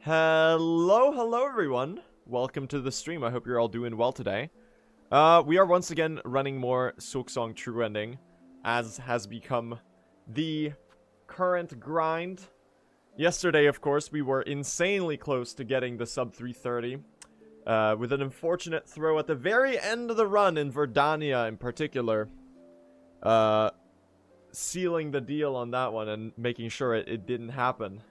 Hello everyone. Welcome to the stream. I hope you're all doing well today. We are once again running more Silksong True Ending, as has become the current grind. Yesterday, of course, we were insanely close to getting the sub 330, with an unfortunate throw at the very end of the run in Verdania in particular, sealing the deal on that one and making sure it didn't happen.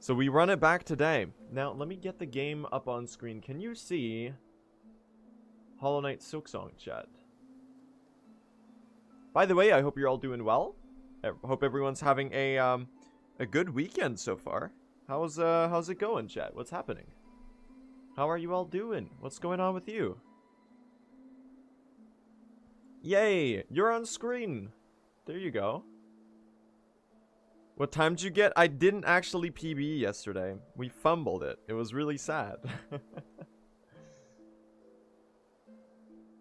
So we run it back today. Now, let me get the game up on screen. Can you see Hollow Knight Silksong, chat? By the way, I hope you're all doing well. I hope everyone's having a good weekend so far. How's it going, chat? What's happening? How are you all doing? What's going on with you? Yay! You're on screen! There you go. What time did you get? I didn't actually PB yesterday. We fumbled it. It was really sad.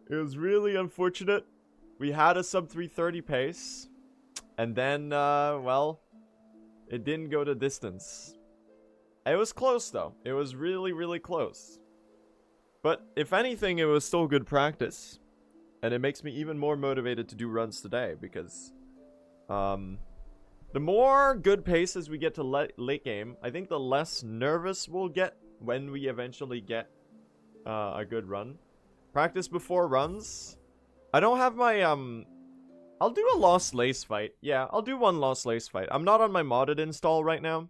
It was really unfortunate. We had a sub 330 pace. And then, well, it didn't go the distance. It was close, though. It was really, really close. But if anything, it was still good practice. And it makes me even more motivated to do runs today because, the more good paces we get to late game, I think the less nervous we'll get when we eventually get a good run. Practice before runs. I don't have my, I'll do a Lost Lace fight. Yeah, I'll do one Lost Lace fight. I'm not on my modded install right now.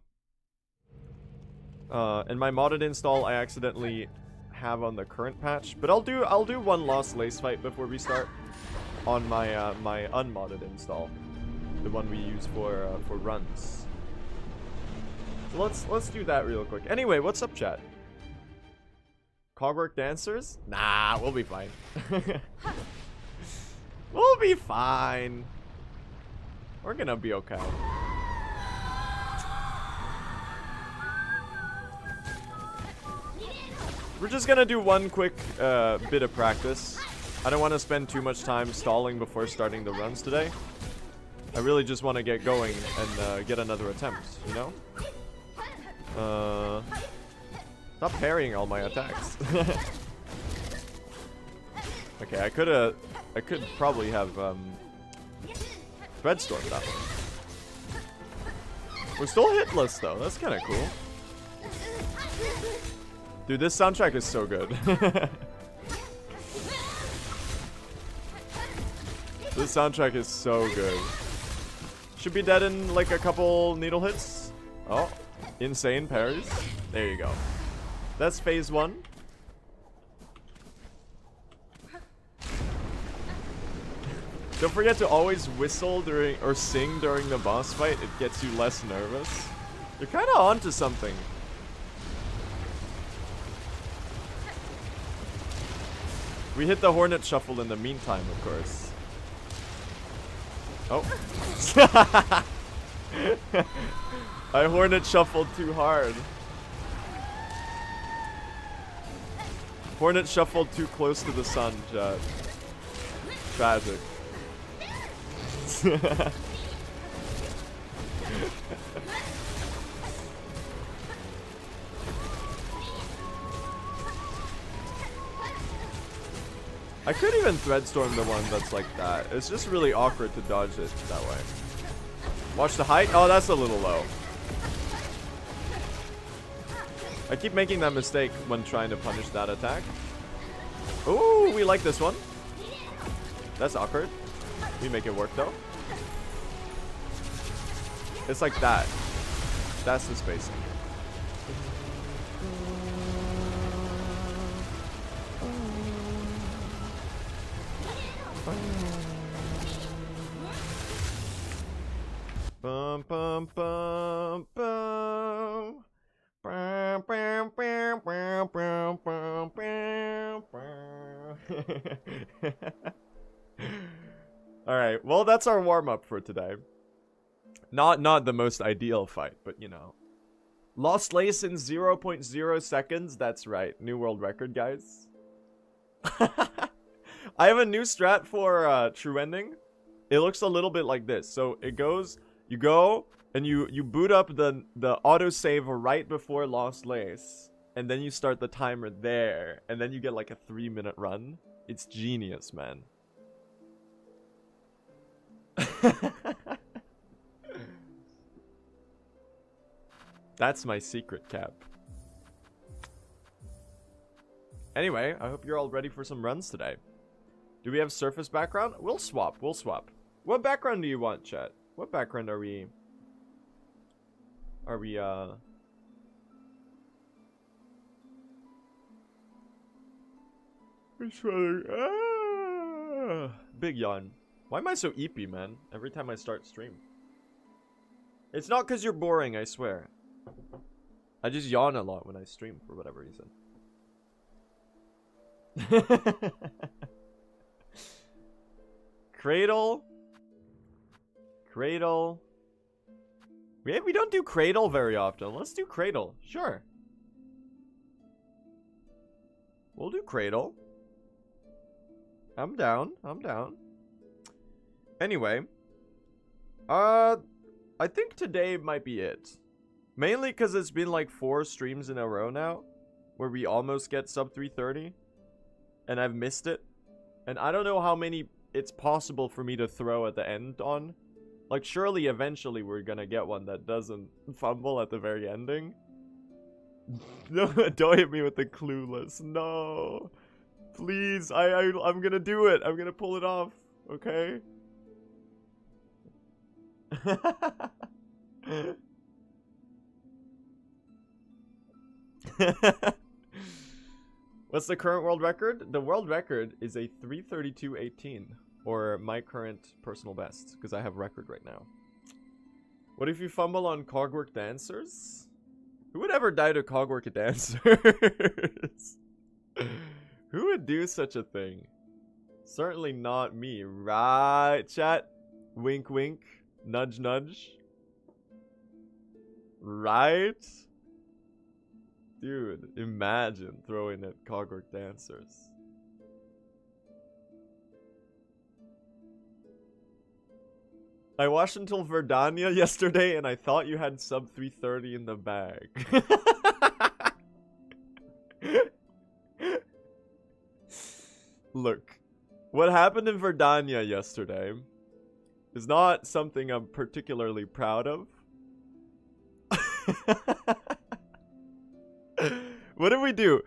And my modded install I accidentally have on the current patch. But I'll do one Lost Lace fight before we start on my, my unmodded install. The one we use for runs. So let's do that real quick. Anyway, what's up, chat? Cogwork dancers? Nah, we'll be fine. We'll be fine. We're gonna be okay. We're just gonna do one quick bit of practice. I don't want to spend too much time stalling before starting the runs today. I really just want to get going and get another attempt, you know? Stop parrying all my attacks. Okay, I could probably have Threadstormed that one. We're still hitless though, that's kind of cool. Dude, this soundtrack is so good. This soundtrack is so good. Should be dead in like a couple needle hits. Oh, insane parries. There you go. That's phase 1. Don't forget to always whistle during or sing during the boss fight. It gets you less nervous. You're kind of onto something. We hit the Hornet Shuffle in the meantime, of course. Oh. I Hornet Shuffled too hard. Hornet Shuffled too close to the sun, chat. Tragic. I could even Threadstorm the one that's like that. It's just really awkward to dodge it that way. Watch the height. Oh, that's a little low. I keep making that mistake when trying to punish that attack. Ooh, we like this one. That's awkward. We make it work though. It's like that. That's the spacing. Bum bum bum bum. Bum bum bum bum bum bum bum bum. All right. Well, that's our warm up for today. Not the most ideal fight, but you know. Lost Lace in 0.0 seconds. That's right. New world record, guys. I have a new strat for True Ending. It looks a little bit like this. So it goes, you go, And you boot up the autosave right before Lost Lace, and then you start the timer there, and then you get like a 3-minute run. It's genius, man. That's my secret, Cap. Anyway, I hope you're all ready for some runs today. Do we have surface background? We'll swap. We'll swap. What background do you want, chat? What background are we... Which one? Big yawn. Why am I so eepy, man? Every time I start stream. It's not because you're boring, I swear. I just yawn a lot when I stream for whatever reason. Cradle. Cradle. We don't do Cradle very often. Let's do Cradle. Sure. We'll do Cradle. I'm down. I'm down. Anyway. I think today might be it. Mainly because it's been like 4 streams in a row now. Where we almost get sub 330. And I've missed it. And I don't know how many it's possible for me to throw at the end on. Like, surely eventually we're gonna get one that doesn't fumble at the very ending. No, don't hit me with the clueless. No. Please, I'm gonna do it. I'm gonna pull it off. Okay? What's the current world record? The world record is a 3:32:18. Or my current personal best, because I have record right now. What if you fumble on Cogwork Dancers? Who would ever die to Cogwork Dancers? Who would do such a thing? Certainly not me, right, chat? Wink, wink. Nudge, nudge. Right? Dude, imagine throwing at Cogwork Dancers. I watched until Verdania yesterday and I thought you had sub 330 in the bag. Look, what happened in Verdania yesterday is not something I'm particularly proud of. What did we do?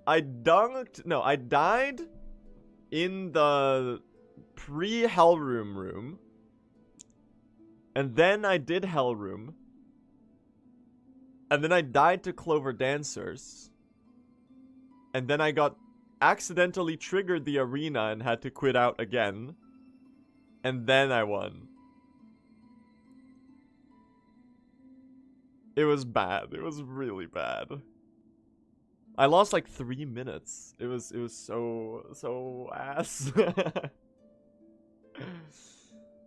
I died in the pre-Hell room. And then I did Hell Room. And then I died to Clover Dancers. And then I got accidentally triggered the arena and had to quit out again. And then I won. It was bad. It was really bad. I lost like 3 minutes. It was so ass.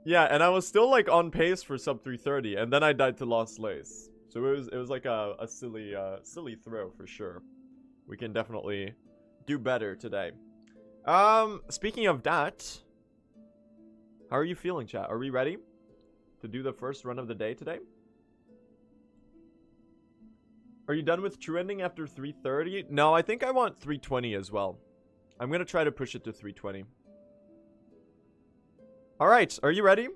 Yeah, and I was still like on pace for sub 330, and then I died to Lost Lace. So it was like a silly throw for sure. We can definitely do better today. Speaking of that, how are you feeling, chat? Are we ready to do the first run of the day today? Are you done with true ending after 330? No, I think I want 320 as well. I'm gonna try to push it to 320. Alright, are you ready?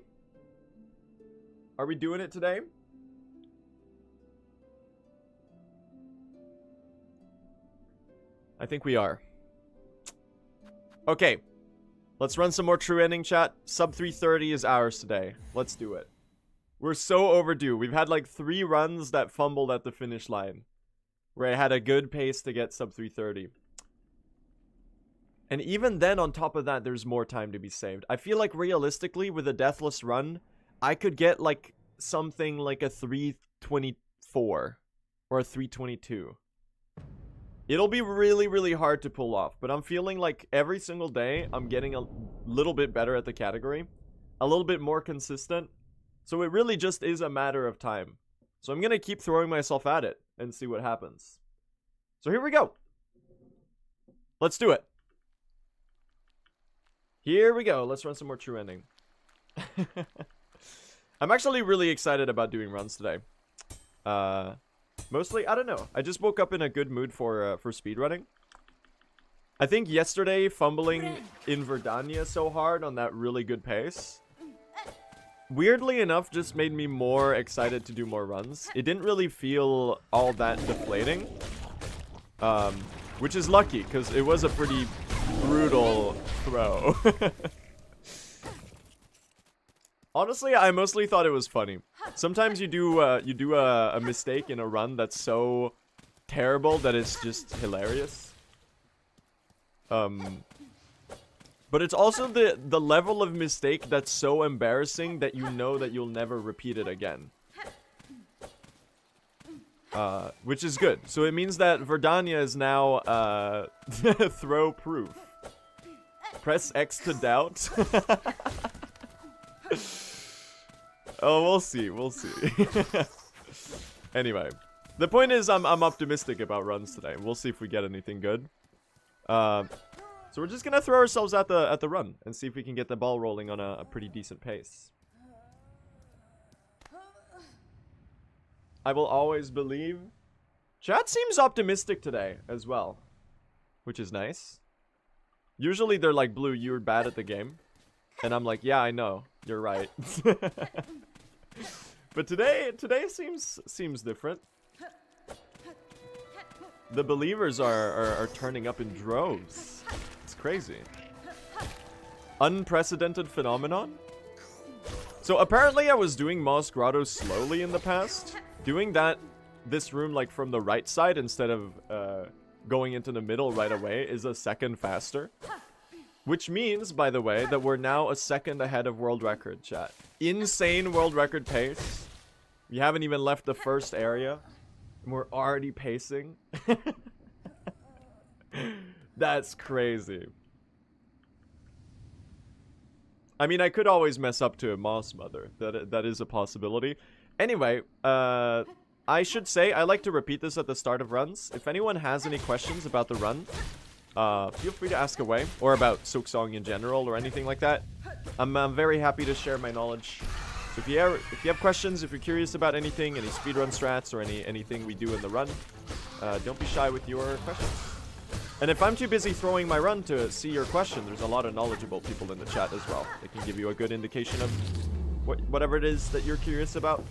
Are we doing it today? I think we are. Okay. Let's run some more true ending, chat. Sub 330 is ours today. Let's do it. We're so overdue. We've had like 3 runs that fumbled at the finish line. Where I had a good pace to get sub 330. And even then, on top of that, there's more time to be saved. I feel like realistically, with a deathless run, I could get like something like a 324 or a 322. It'll be really, really hard to pull off, but I'm feeling like every single day, I'm getting a little bit better at the category, a little bit more consistent. So it really just is a matter of time. So I'm going to keep throwing myself at it and see what happens. So here we go. Let's do it. Here we go. Let's run some more true ending. I'm actually really excited about doing runs today. Mostly, I don't know. I just woke up in a good mood for speedrunning. I think yesterday, fumbling in Verdania so hard on that really good pace, weirdly enough, just made me more excited to do more runs. It didn't really feel all that deflating. Which is lucky, because it was a pretty brutal throw. Honestly, I mostly thought it was funny. Sometimes you do a mistake in a run that's so terrible that it's just hilarious. But it's also the level of mistake that's so embarrassing that you know that you'll never repeat it again. Which is good. So it means that Verdania is now throw proof. Press X to doubt. Oh, we'll see. We'll see. Anyway, the point is I'm optimistic about runs today. We'll see if we get anything good. So we're just gonna throw ourselves at the run and see if we can get the ball rolling on a pretty decent pace. I will always believe. Chat seems optimistic today as well, which is nice. Usually they're like, Blue, you're bad at the game. And I'm like, yeah, I know. You're right. But today seems different. The believers are turning up in droves. It's crazy. Unprecedented phenomenon. So apparently I was doing Moss Grotto slowly in the past. Doing this room like from the right side instead of going into the middle right away is a second faster. Which means, by the way, that we're now a second ahead of world record, chat. Insane world record pace. We haven't even left the first area. And we're already pacing. That's crazy. I mean, I could always mess up to a Moss Mother. That is a possibility. Anyway, I should say, I like to repeat this at the start of runs. If anyone has any questions about the run, feel free to ask away, or about Silksong in general, or anything like that. I'm very happy to share my knowledge. So if you have questions, if you're curious about anything, any speedrun strats, or anything we do in the run, don't be shy with your questions. And if I'm too busy throwing my run to see your question, there's a lot of knowledgeable people in the chat as well. They can give you a good indication of whatever it is that you're curious about.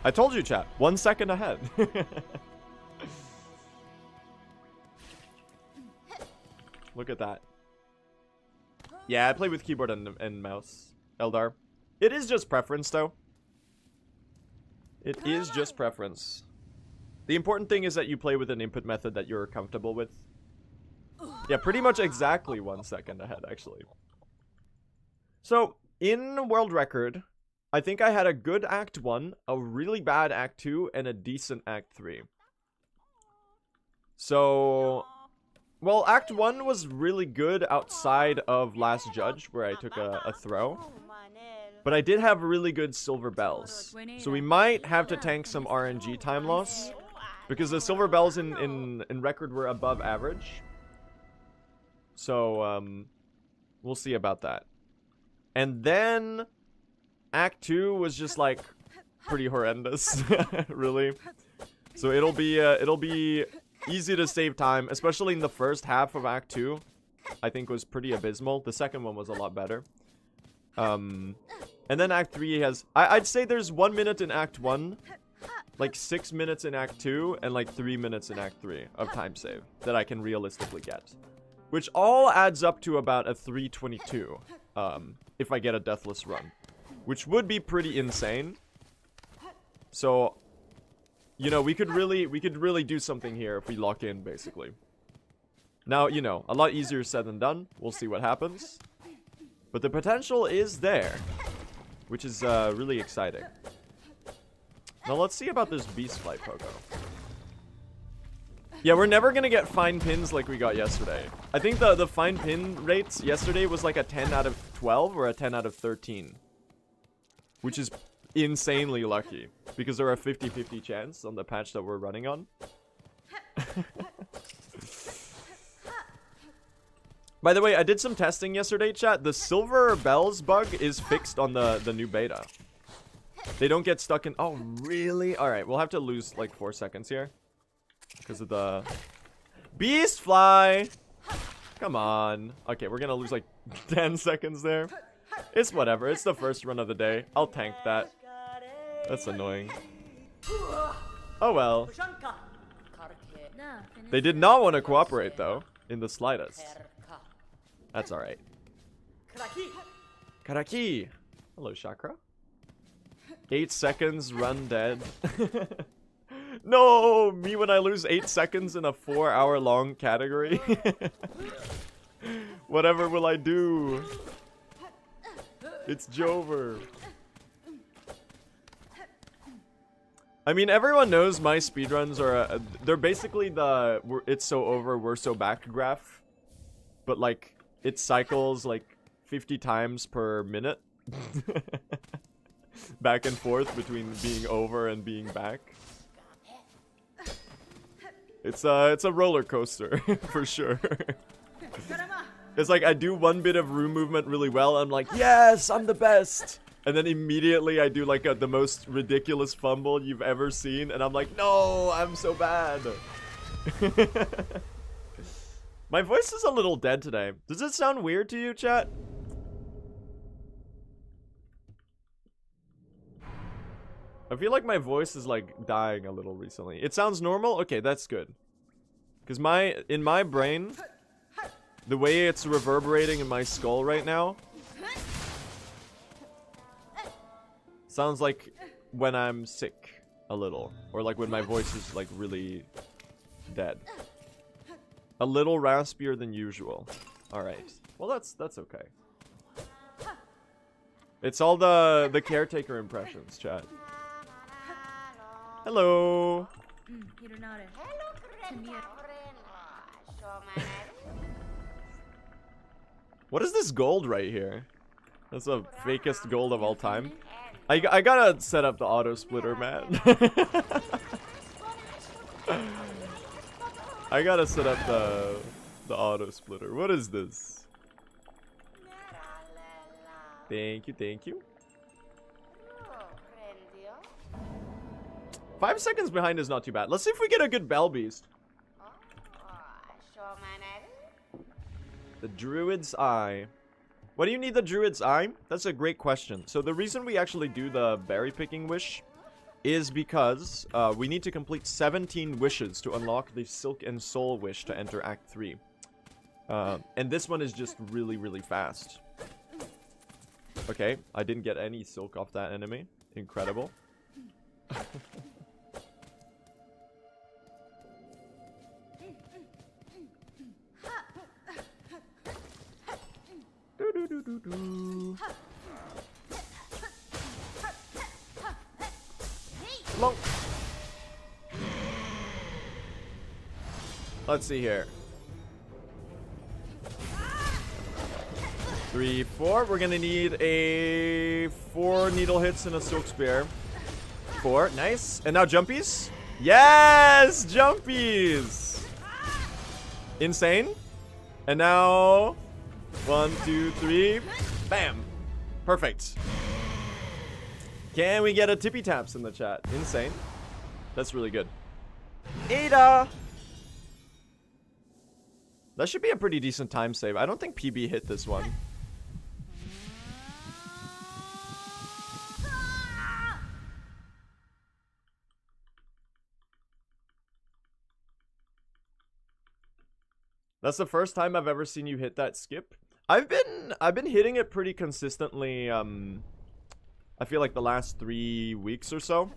I told you, chat. 1 second ahead. Look at that. Yeah, I play with keyboard and mouse, Eldar. It is just preference, though. It is just preference. The important thing is that you play with an input method that you're comfortable with. Yeah, pretty much exactly 1 second ahead, actually. So, in world record, I think I had a good Act 1, a really bad Act 2, and a decent Act 3. So, well, Act 1 was really good outside of Last Judge, where I took a throw. But I did have really good silver bells. So we might have to tank some RNG time loss, because the silver bells in record were above average. So, we'll see about that. And then Act 2 was just like pretty horrendous, really. So it'll be easy to save time, especially in the first half of Act 2. I think was pretty abysmal. The second one was a lot better. And then Act 3 has, I'd say there's 1 minute in Act 1, like 6 minutes in Act 2, and like 3 minutes in Act 3 of time save that I can realistically get. Which all adds up to about a 322, if I get a deathless run. Which would be pretty insane. So, you know, we could really do something here if we lock in, basically. Now, you know, a lot easier said than done. We'll see what happens. But the potential is there, which is really exciting. Now let's see about this Beast Flight Pogo. Yeah, we're never gonna get fine pins like we got yesterday. I think the fine pin rates yesterday was like a 10 out of 12 or a 10 out of 13. Which is insanely lucky, because there are a 50-50 chance on the patch that we're running on. By the way, I did some testing yesterday, chat. The silver bells bug is fixed on the new beta. They don't get stuck in... Oh, really? Alright, we'll have to lose like 4 seconds here. Because of the... Beast fly! Come on. Okay, we're gonna lose like 10 seconds there. It's whatever. It's the first run of the day. I'll tank that. That's annoying. Oh well. They did not want to cooperate though. In the slightest. That's alright. Karaki! Hello, Shakra. 8 seconds, run dead. No! Me when I lose 8 seconds in a 4-hour-long category. Whatever will I do? It's Jover. I mean, everyone knows my speedruns are... they're basically the it's so over, we're so back graph. But like, it cycles like 50 times per minute. Back and forth between being over and being back. It's a roller coaster for sure. It's like I do one bit of room movement really well. I'm like, yes, I'm the best. And then immediately I do like the most ridiculous fumble you've ever seen. And I'm like, no, I'm so bad. My voice is a little dead today. Does it sound weird to you, chat? I feel like my voice is like dying a little recently. It sounds normal? Okay, that's good. Because in my brain, the way it's reverberating in my skull right now sounds like when I'm sick a little. Or like when my voice is like really dead. A little raspier than usual. Alright. Well, that's okay. It's all the caretaker impressions, chat. Hello. What is this gold right here? That's the fakest gold of all time. I gotta set up the auto splitter, man. I gotta set up the auto splitter. What is this? Thank you, thank you. 5 seconds behind is not too bad. Let's see if we get a good bell beast. The Druid's Eye. Why do you need the Druid's Eye? That's a great question. So the reason we actually do the berry picking wish is because we need to complete 17 wishes to unlock the Silk and Soul wish to enter Act 3. And this one is just really, really fast. Okay, I didn't get any silk off that enemy. Incredible. Long. Let's see here. 3, 4. We're gonna need a 4 needle hits and a silk spear. 4. Nice. And now jumpies. Yes, jumpies. Insane. And now 1, 2, 3. Bam. Perfect. Can we get a tippy taps in the chat? Insane. That's really good. Ada. That should be a pretty decent time save. I don't think PB hit this one. That's the first time I've ever seen you hit that skip. I've been hitting it pretty consistently. I feel like the last 3 weeks or so.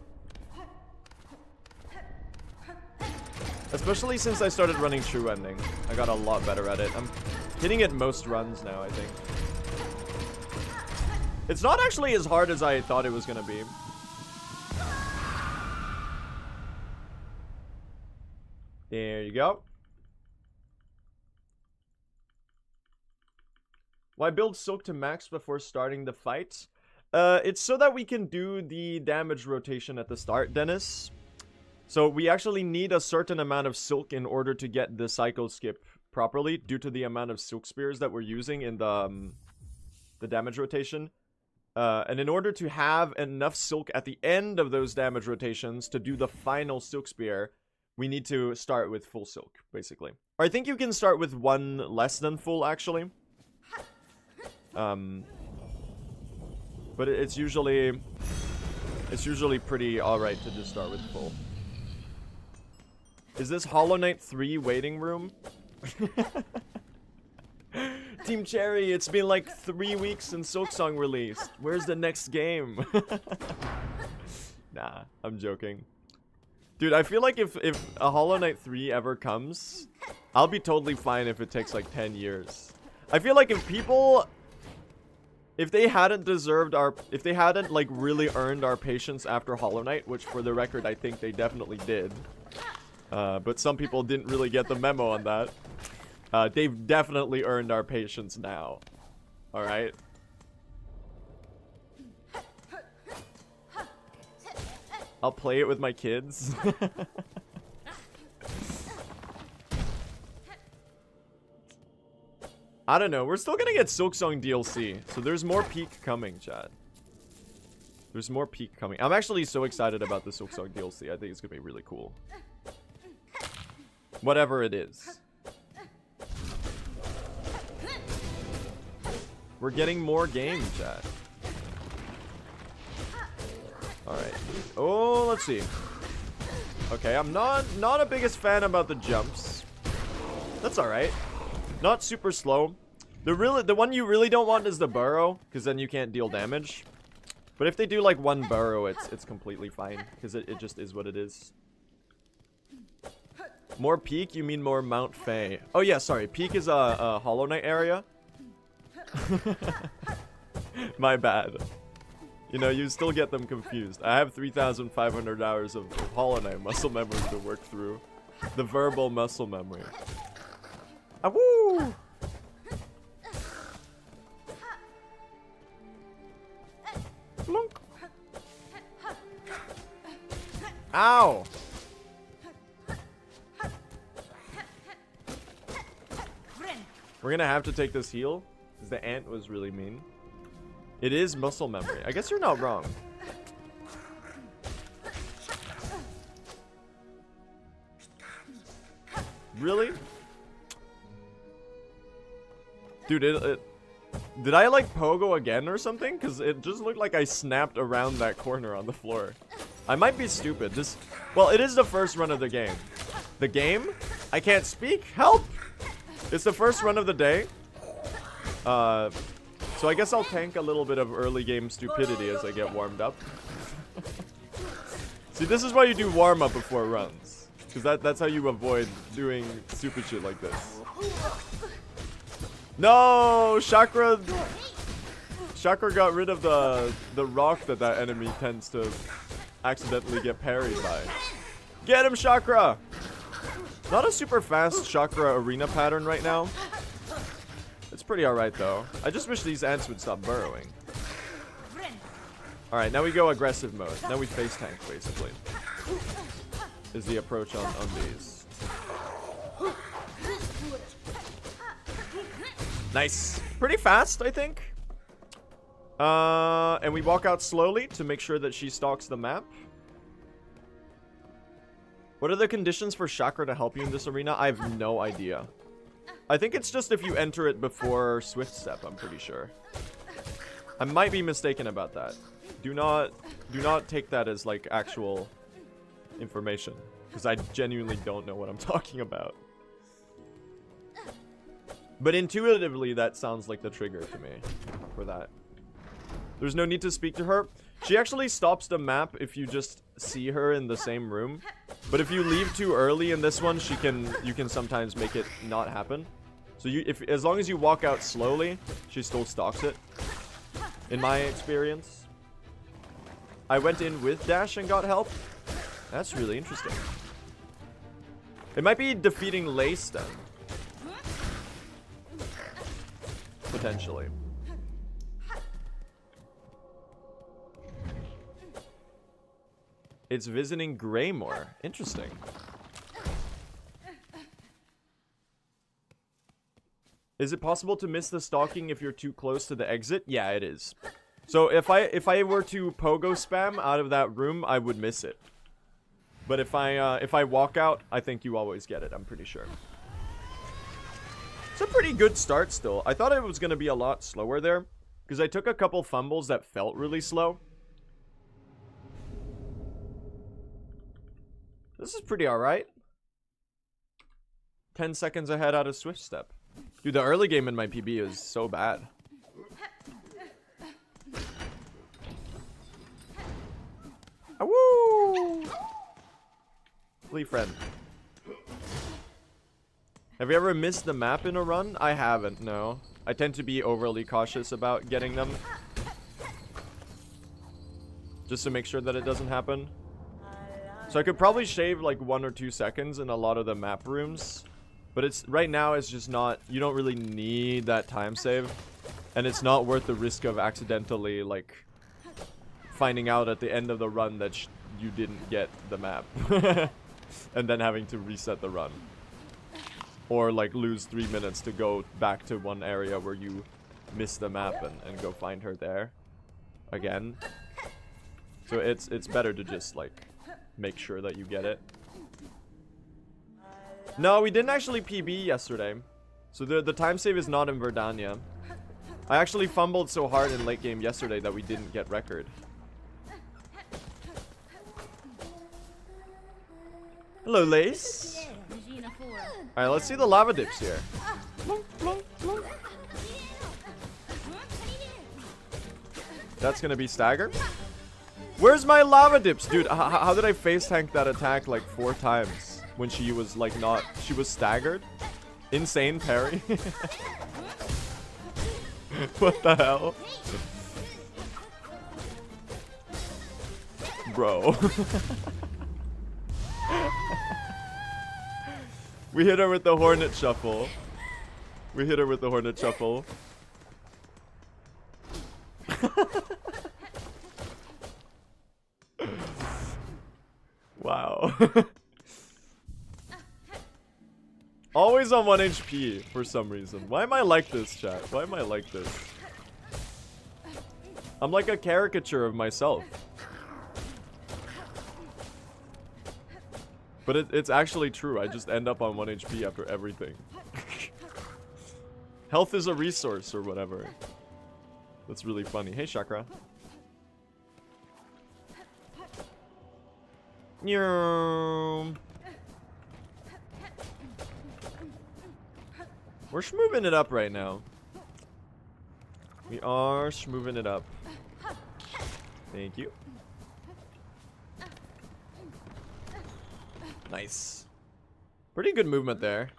Especially since I started running true ending. I got a lot better at it. I'm hitting it most runs now, I think. It's not actually as hard as I thought it was gonna be. There you go. Why build Silk to max before starting the fight? It's so that we can do the damage rotation at the start, Dennis. So we actually need a certain amount of Silk in order to get the cycle skip properly due to the amount of silk spears that we're using in the damage rotation. And in order to have enough silk at the end of those damage rotations to do the final silk spear, we need to start with full silk, basically. Or I think you can start with one less than full, actually. But it's usually pretty alright to just start with full. Is this Hollow Knight 3 waiting room? Team Cherry, it's been like 3 weeks since Silksong released. Where's the next game? Nah, I'm joking. Dude, I feel like if a Hollow Knight 3 ever comes, I'll be totally fine if it takes like 10 years. I feel like if they hadn't like really earned our patience after Hollow Knight, which for the record I think they definitely did, but some people didn't really get the memo on that. They've definitely earned our patience now. Alright? I'll play it with my kids. I don't know. We're still gonna get Silksong DLC. So there's more peak coming, chat. There's more peak coming. I'm actually so excited about the Silksong DLC. I think it's gonna be really cool. Whatever it is. We're getting more game, chat. Alright. Oh, let's see. Okay, I'm not a biggest fan about the jumps. That's alright. Not super slow. The one you really don't want is the burrow, because then you can't deal damage. But if they do like one burrow, it's completely fine, because it just is what it is. More peak? You mean more Mount Fae? Oh yeah, sorry. Peak is a Hollow Knight area. My bad. You know, you still get them confused. I have 3,500 hours of Hollow Knight muscle memory to work through. The verbal muscle memory. Ah, woo! Blunk. Ow! We're gonna have to take this heal, because the ant was really mean. It is muscle memory. I guess you're not wrong. Really? Dude, did I like Pogo again or something? Because it just looked like I snapped around that corner on the floor. I might be stupid. Well, it is the first run of the game. The game? I can't speak? Help! It's the first run of the day. So I guess I'll tank a little bit of early game stupidity as I get warmed up. See, this is why you do warm up before runs. Because that's how you avoid doing stupid shit like this. No! Shakra got rid of the rock that enemy tends to accidentally get parried by. Get him, Shakra! Not a super fast Shakra arena pattern right now. It's pretty alright though. I just wish these ants would stop burrowing. Alright, now we go aggressive mode. Now we face tank, basically. Is the approach on these. Nice. Pretty fast, I think. And we walk out slowly to make sure that she stalks the map. What are the conditions for Shakra to help you in this arena? I have no idea. I think it's just if you enter it before Swift Step, I'm pretty sure. I might be mistaken about that. Do not take that as like actual information, because I genuinely don't know what I'm talking about. But intuitively, that sounds like the trigger to me for that. There's no need to speak to her. She actually stops the map if you just see her in the same room. But if you leave too early in this one, you can sometimes make it not happen. So as long as you walk out slowly, she still stalks it. In my experience. I went in with dash and got help. That's really interesting. It might be defeating Lace then. Potentially. It's visiting Greymore. Interesting. Is it possible to miss the stalking if you're too close to the exit? Yeah, it is. So if I were to pogo spam out of that room, I would miss it. But if I walk out, I think you always get it, I'm pretty sure. It's a pretty good start still. I thought it was going to be a lot slower there, because I took a couple fumbles that felt really slow. This is pretty alright. 10 seconds ahead out of Swift Step. Dude, the early game in my PB is so bad. Woo! Flea friend. Have you ever missed the map in a run? I haven't, no. I tend to be overly cautious about getting them. Just to make sure that it doesn't happen. So I could probably shave like 1 or 2 seconds in a lot of the map rooms. But it's right now it's just not, you don't really need that time save. And it's not worth the risk of accidentally like finding out at the end of the run that you didn't get the map. And then having to reset the run. Or like lose 3 minutes to go back to one area where you missed the map and go find her there again. So it's better to just like make sure that you get it. No, we didn't actually PB yesterday. So the time save is not in Verdania. I actually fumbled so hard in late game yesterday that we didn't get record. Hello, Lace. Alright, let's see the lava dips here. That's gonna be stagger. Where's my lava dips? Dude, how did I face tank that attack like 4 times when she was like not... She was staggered? Insane parry? What the hell? Bro. We hit her with the Hornet Shuffle. We hit her with the Hornet Shuffle. Wow. Always on 1 HP for some reason. Why am I like this, chat? Why am I like this? I'm like a caricature of myself. But it's actually true. I just end up on 1 HP after everything. Health is a resource or whatever. That's really funny. Hey, Shakra. We're schmoving it up right now. We are schmoving it up. Thank you. Nice. Pretty good movement there.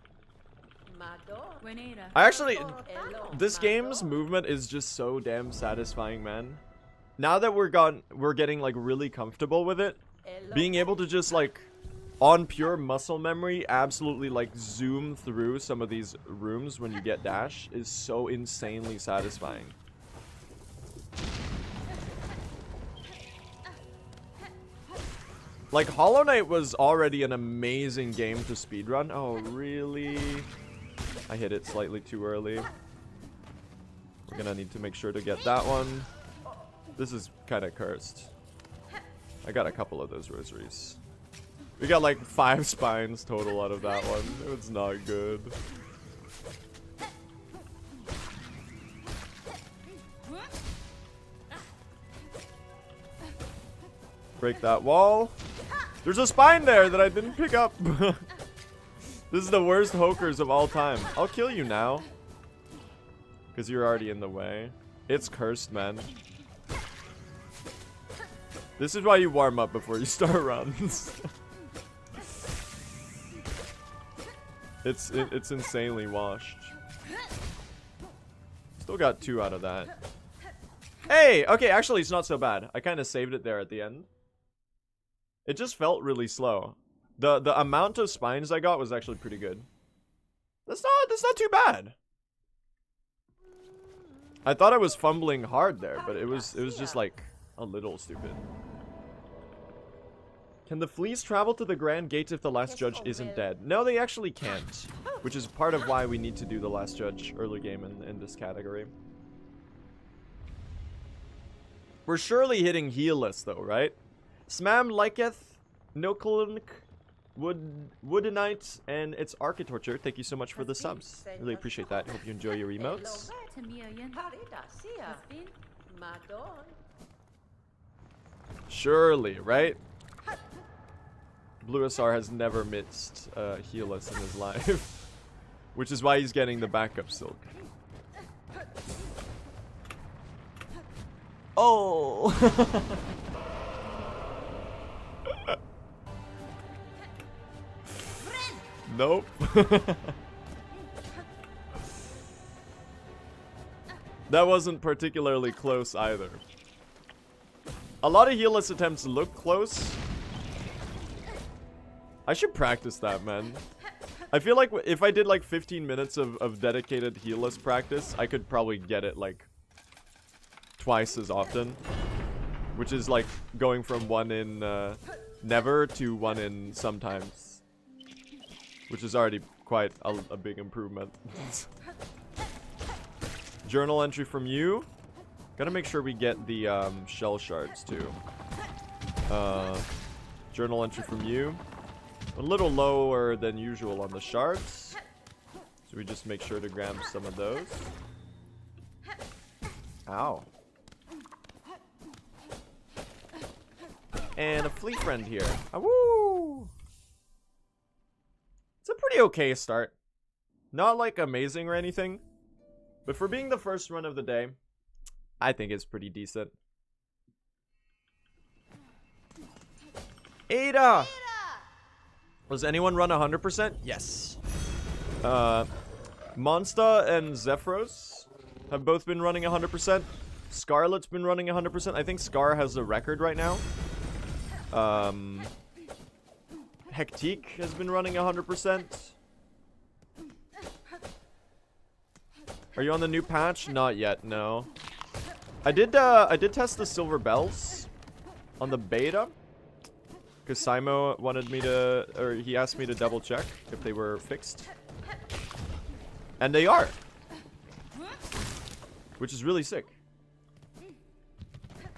I actually... This game's movement is just so damn satisfying, man. Now that we're getting like really comfortable with it, being able to just like on pure muscle memory absolutely like zoom through some of these rooms when you get dash is so insanely satisfying. Like Hollow Knight was already an amazing game to speedrun. Oh really? I hit it slightly too early. We're gonna need to make sure to get that one. This is kind of cursed. I got a couple of those rosaries. We got like 5 spines total out of that one. It's not good. Break that wall. There's a spine there that I didn't pick up. This is the worst hokers of all time. I'll kill you now. Because you're already in the way. It's cursed, man. This is why you warm up before you start runs. It's insanely washed. Still got 2 out of that. Hey! Okay, actually it's not so bad. I kind of saved it there at the end. It just felt really slow. The amount of spines I got was actually pretty good. That's not too bad. I thought I was fumbling hard there, but it was just like a little stupid. Can the fleas travel to the Grand Gate if the last judge isn't dead? No, they actually can't. Which is part of why we need to do the last judge early game in this category. We're surely hitting Healless though, right? Smam Liketh, Noklunk, Woodenite, and it's Architorture. Thank you so much for the subs. Really appreciate that. Hope you enjoy your emotes. Surely, right? Blue SR has never missed Healless in his life. Which is why he's getting the backup Silk. Oh! Nope. That wasn't particularly close either. A lot of Healless attempts look close. I should practice that, man. I feel like if I did like 15 minutes of dedicated Healless practice, I could probably get it like twice as often. Which is like going from 1 in never to 1 in sometimes. Which is already quite a big improvement. Journal entry from you. Gotta make sure we get the shell shards too. Journal entry from you. A little lower than usual on the shards. So we just make sure to grab some of those. Ow. And a Flea friend here. Woo! It's a pretty okay start. Not like amazing or anything. But for being the first run of the day, I think it's pretty decent. Ada! Does anyone run 100%? Yes. Monsta and Zephyros have both been running 100%. Scarlet's been running 100%. I think Scar has the record right now. Hectique has been running 100%. Are you on the new patch? Not yet, no. I did test the silver bells on the beta. Because Simo wanted me to, or he asked me to double check if they were fixed. And they are. Which is really sick.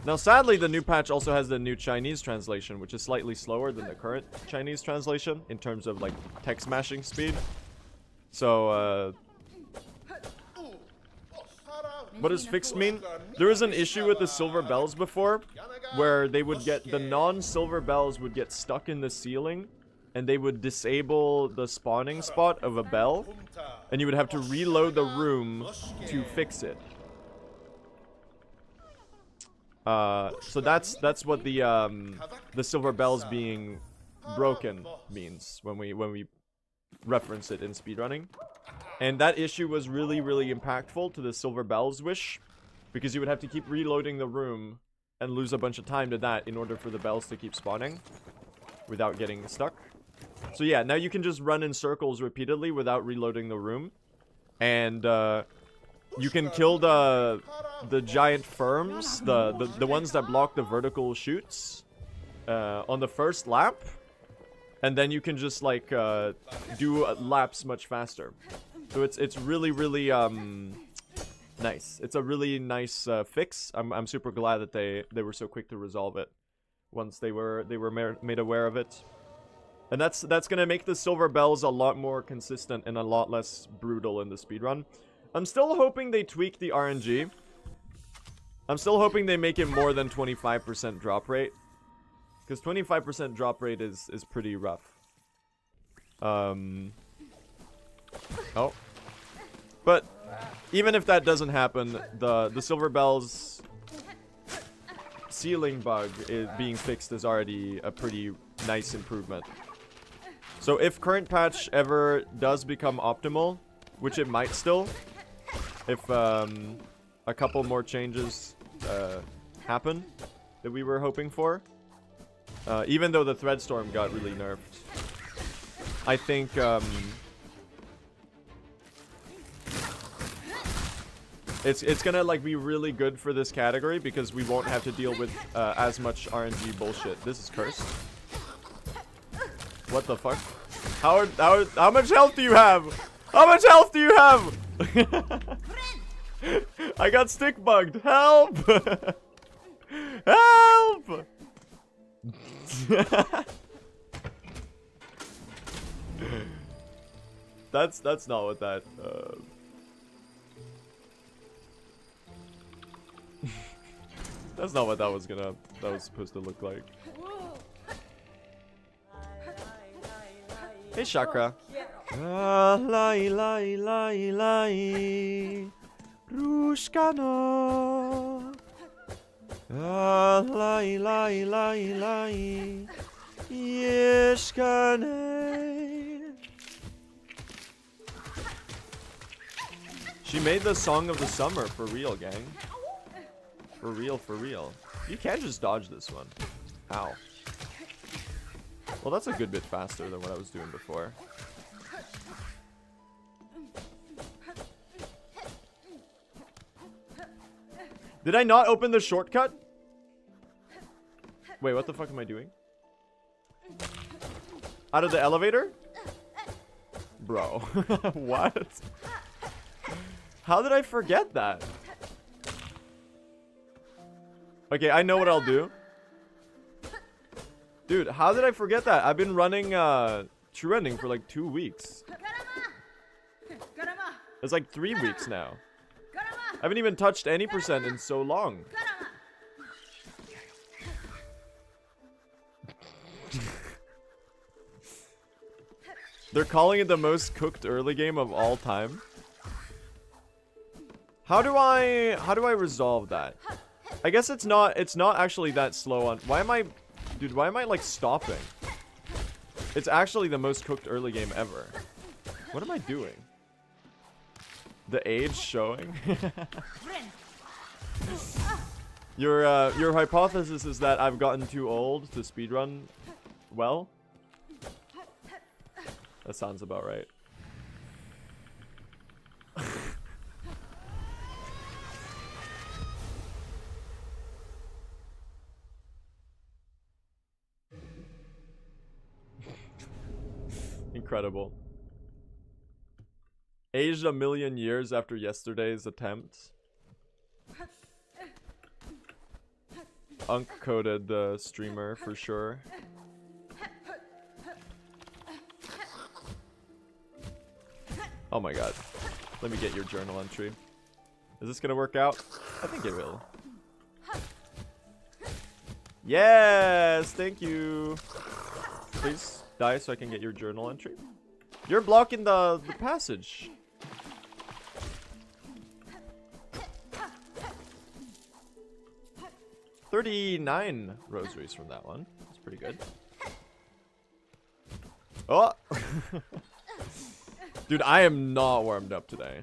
Now sadly the new patch also has the new Chinese translation, which is slightly slower than the current Chinese translation in terms of like text mashing speed. So what does fixed mean? There was an issue with the silver bells before where they would get, the non-silver bells would get stuck in the ceiling and they would disable the spawning spot of a bell and you would have to reload the room to fix it. So that's what the silver bells being broken means when we reference it in speedrunning. And that issue was really, really impactful to the silver bells wish, because you would have to keep reloading the room and lose a bunch of time to that in order for the bells to keep spawning without getting stuck. So yeah, now you can just run in circles repeatedly without reloading the room, and you can kill the giant firms, the ones that block the vertical shoots on the first lap, and then you can just like do laps much faster. So it's really, really nice. It's a really nice fix. I'm super glad that they were so quick to resolve it once they were made aware of it. And that's gonna make the silver bells a lot more consistent and a lot less brutal in the speedrun. I'm still hoping they tweak the RNG. I'm still hoping they make it more than 25% drop rate, because 25% drop rate is pretty rough. Oh. But even if that doesn't happen, the silver bells ceiling bug being fixed is already a pretty nice improvement. So if current patch ever does become optimal, which it might still, if a couple more changes happen that we were hoping for, even though the Threadstorm got really nerfed, I think it's gonna like be really good for this category because we won't have to deal with as much RNG bullshit. This is cursed. What the fuck? How much health do you have? How much health do you have? I got stick bugged. Help! Help! That's not what that. That's not what that was supposed to look like. Hey, Shakra. Lai lai lai lai Rushkano. Lai lai lai lai Yeshkane. She made the song of the summer for real, gang. For real, for real. You can't just dodge this one. How? Well, that's a good bit faster than what I was doing before. Did I not open the shortcut? Wait, what the fuck am I doing? Out of the elevator? Bro. What? How did I forget that? Okay, I know what I'll do. Dude, how did I forget that? I've been running true ending for like 2 weeks. It's like 3 weeks now. I haven't even touched any percent in so long. They're calling it the most cooked early game of all time. How do I resolve that? I guess it's not actually that slow on. Why am I like stopping? It's actually the most cooked early game ever. What am I doing? The age showing? Your hypothesis is that I've gotten too old to speedrun well? That sounds about right. Incredible. Aged a million years after yesterday's attempt. Unk-coded streamer for sure. Oh my god. Let me get your journal entry. Is this gonna work out? I think it will. Yes! Thank you! Please die so I can get your journal entry. You're blocking the passage. $39 rosaries from that one. That's pretty good. Oh! Dude, I am not warmed up today.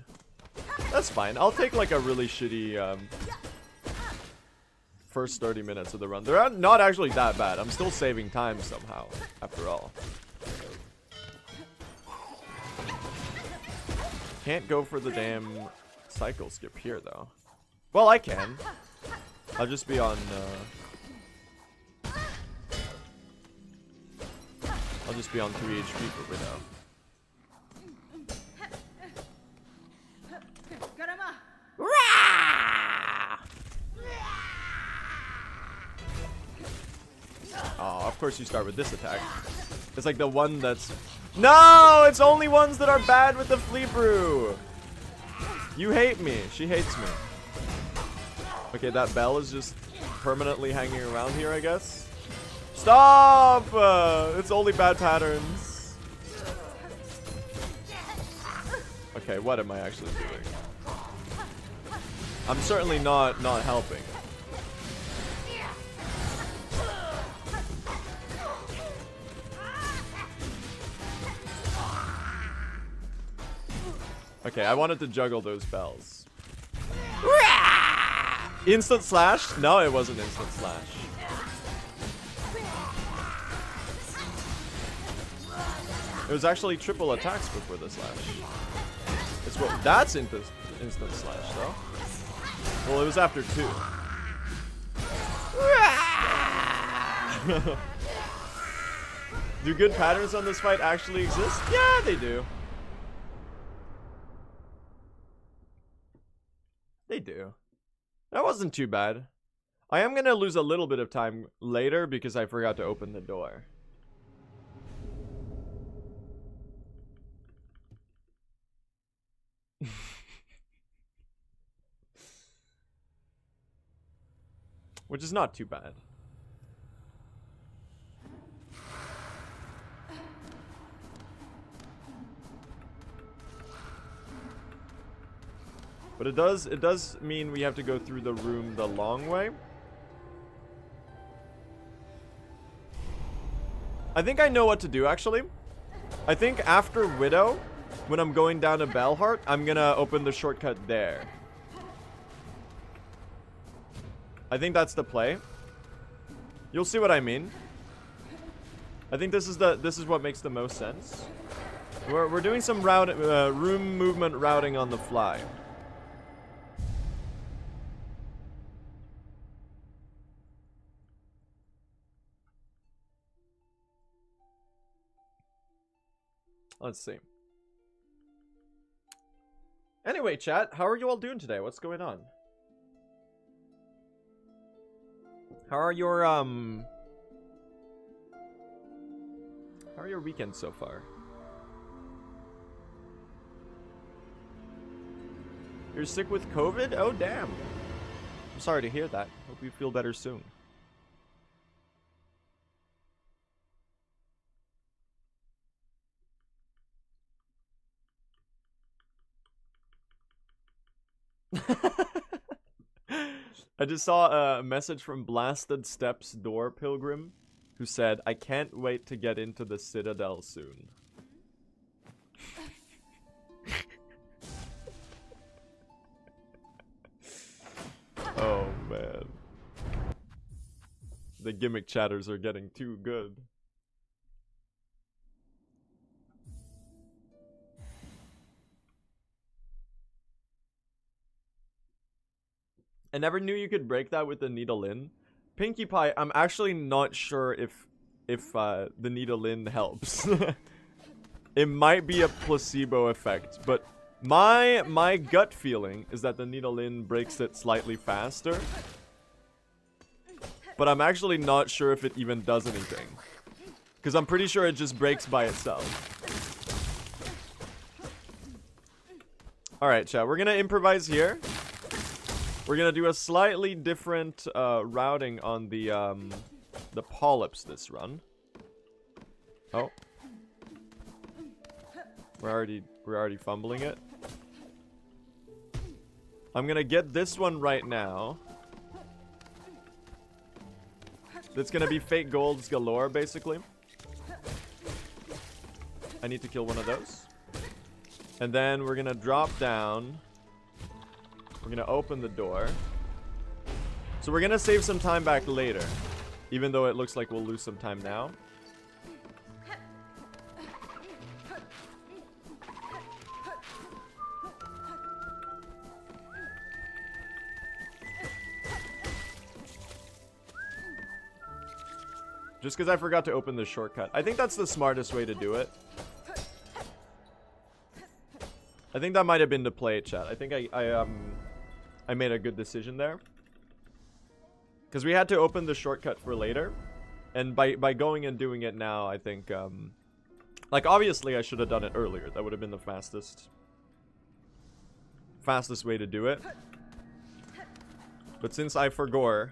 That's fine. I'll take like a really shitty first 30 minutes of the run. They're not actually that bad. I'm still saving time somehow, after all. Can't go for the damn cycle skip here, though. Well, I can. I'll just be on, I'll just be on 3 HP for now. Oh, of course you start with this attack. It's like the one that's... No! It's only ones that are bad with the Flea brew! You hate me. She hates me. Okay, that bell is just permanently hanging around here, I guess. Stop! It's only bad patterns. Okay, what am I actually doing? I'm certainly not helping. Okay, I wanted to juggle those bells. Instant slash? No, it wasn't instant slash. It was actually triple attacks before the slash. It's what? That's instant slash, though. Well, it was after 2. Do good patterns on this fight actually exist? Yeah, they do. They do. That wasn't too bad. I am gonna lose a little bit of time later because I forgot to open the door. Which is not too bad. But it does mean we have to go through the room the long way. I think I know what to do, actually. I think after Widow, when I'm going down to Bellheart, I'm gonna open the shortcut there. I think that's the play. You'll see what I mean. I think this is what makes the most sense. We're doing some room movement routing on the fly. Let's see. Anyway, chat, how are you all doing today? What's going on? How are your weekends so far? You're sick with COVID? Oh, damn. I'm sorry to hear that. Hope you feel better soon. I just saw a message from Blasted Steps Door Pilgrim who said, I can't wait to get into the Citadel soon. Oh man. The gimmick chatters are getting too good. I never knew you could break that with the needle in. Pinkie Pie, I'm actually not sure if the needle in helps. It might be a placebo effect, but my gut feeling is that the needle in breaks it slightly faster. But I'm actually not sure if it even does anything. Because I'm pretty sure it just breaks by itself. Alright, chat, we're gonna improvise here. We're gonna do a slightly different routing on the polyps this run. Oh, we're already fumbling it. I'm gonna get this one right now. That's gonna be fake golds galore, basically. I need to kill one of those, and then we're gonna drop down. We're gonna open the door. So we're gonna save some time back later, even though it looks like we'll lose some time now. Just because I forgot to open the shortcut. I think that's the smartest way to do it. I think that might have been the play, chat. I think I made a good decision there. Because we had to open the shortcut for later. And by going and doing it now, I think, like, obviously I should have done it earlier. That would have been the fastest way to do it. But since I forgot...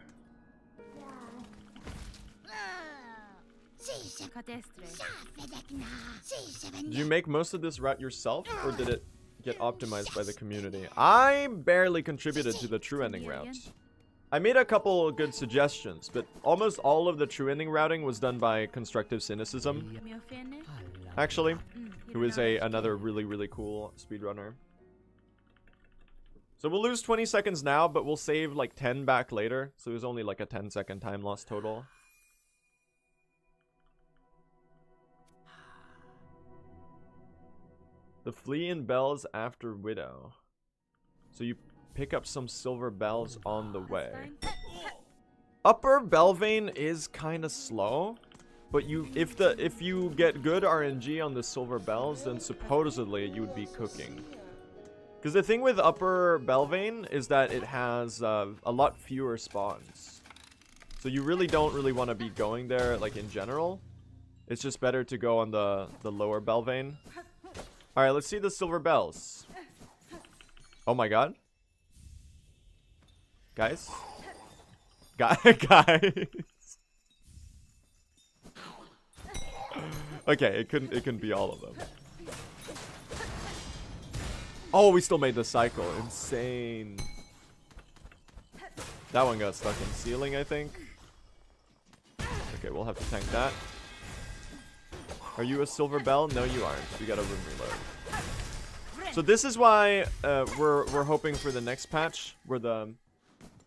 Did you make most of this route yourself, or did it get optimized by the community? I barely contributed to the true ending route. I made a couple good suggestions, but almost all of the true ending routing was done by Constructive Cynicism, actually, who is another really cool speedrunner. So we'll lose 20 seconds now, but we'll save like 10 back later, so there's only like a 10-second time loss total. The Flea and bells after Widow. So you pick up some silver bells on the way. Upper Belvane is kind of slow. But if you get good RNG on the silver bells, then supposedly you would be cooking. Because the thing with upper Belvane is that it has a lot fewer spawns. So you really don't want to be going there, like, in general. It's just better to go on the lower Belvane. Alright, let's see the silver bells. Oh my god. Guys? Guys? Okay, it couldn't be all of them. Oh, we still made the cycle. Insane. That one got stuck in ceiling, I think. Okay, we'll have to tank that. Are you a silver bell? No, you aren't. We got a room reload. So this is why we're hoping for the next patch, where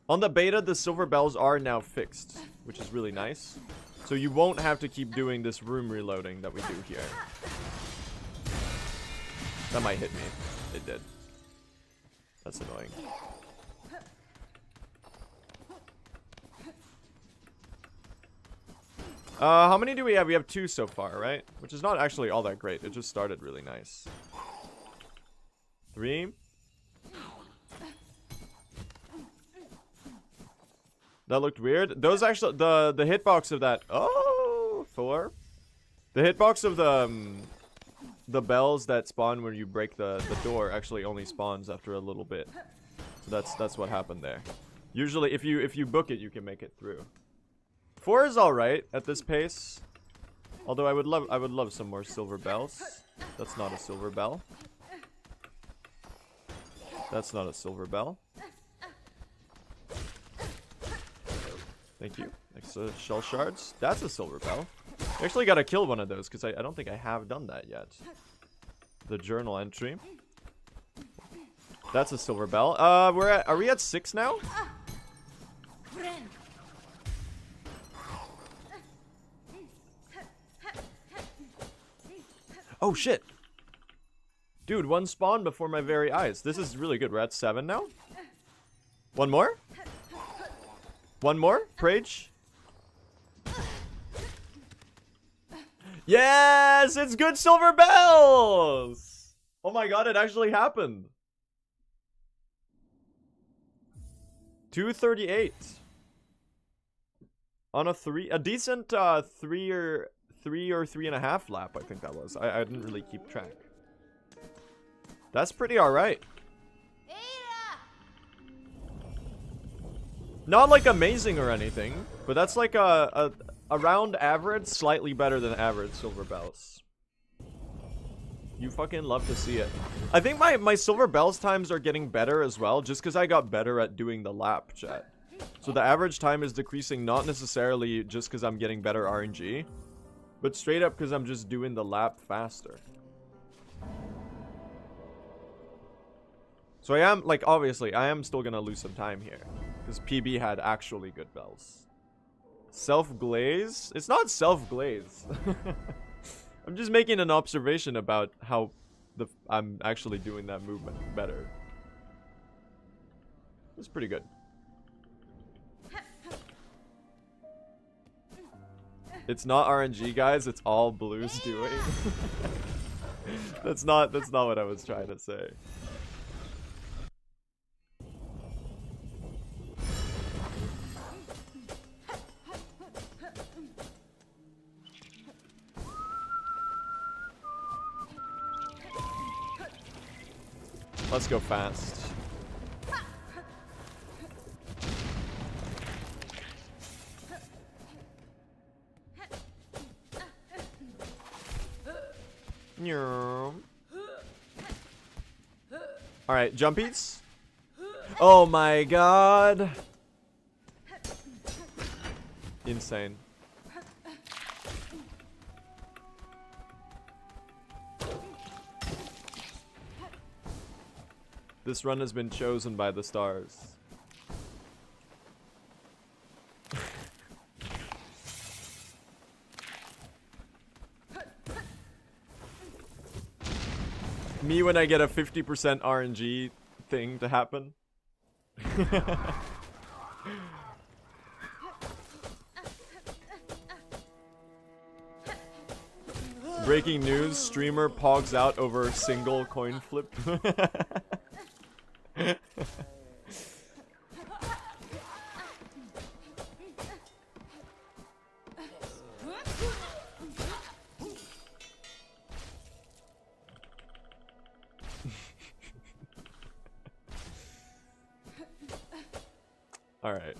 on the beta the silver bells are now fixed, which is really nice. So you won't have to keep doing this room reloading that we do here. That might hit me. It did. That's annoying. How many do we have? We have 2 so far, right? Which is not actually all that great. It just started really nice. 3. That looked weird. Those actually, the hitbox of that. Oh, 4. The hitbox of the bells that spawn when you break the door actually only spawns after a little bit. So that's what happened there. Usually, if you book it, you can make it through. 4 is all right at this pace. Although I would love some more silver bells. That's not a silver bell. That's not a silver bell. Thank you. Next shell shards. That's a silver bell. I actually gotta kill one of those because I don't think I have done that yet. The journal entry. That's a silver bell. Are we at 6 now? Oh shit. Dude, 1 spawn before my very eyes. This is really good. We're at 7 now. 1 more? 1 more? Prage? Yes! It's good silver bells! Oh my god, it actually happened. 238. On a decent 3 or 3.5 lap, I think that was. I didn't really keep track. That's pretty alright. Not like amazing or anything, but that's like around average, slightly better than average silver bells. You fucking love to see it. I think my silver bells times are getting better as well, just because I got better at doing the lap, chat. So the average time is decreasing, not necessarily just because I'm getting better RNG, but straight up because I'm just doing the lap faster. So I am, like, obviously, I am still gonna lose some time here. Because PB had actually good bells. Self-glaze? It's not self-glaze. I'm just making an observation about how I'm actually doing that movement better. It's pretty good. It's not RNG, guys. It's all Blue's doing. That's not what I was trying to say. Let's go fast. Alright, jumpies. Oh my god. Insane. This run has been chosen by the stars. Me when I get a 50% RNG thing to happen. Breaking news, streamer pogs out over single coin flip. Alright.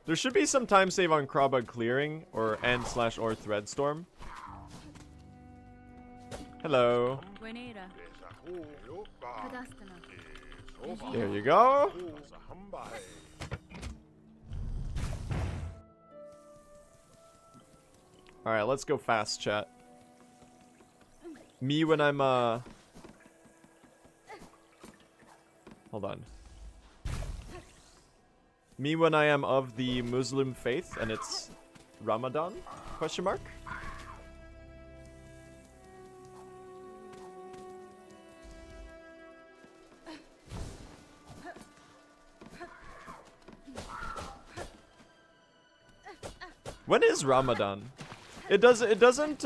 There should be some time save on Crawbug clearing, or and/or Threadstorm. Hello. There you go. Alright, let's go fast, chat. Me when I'm, hold on. Me when I am of the Muslim faith and it's Ramadan? Question mark? When is Ramadan? It doesn't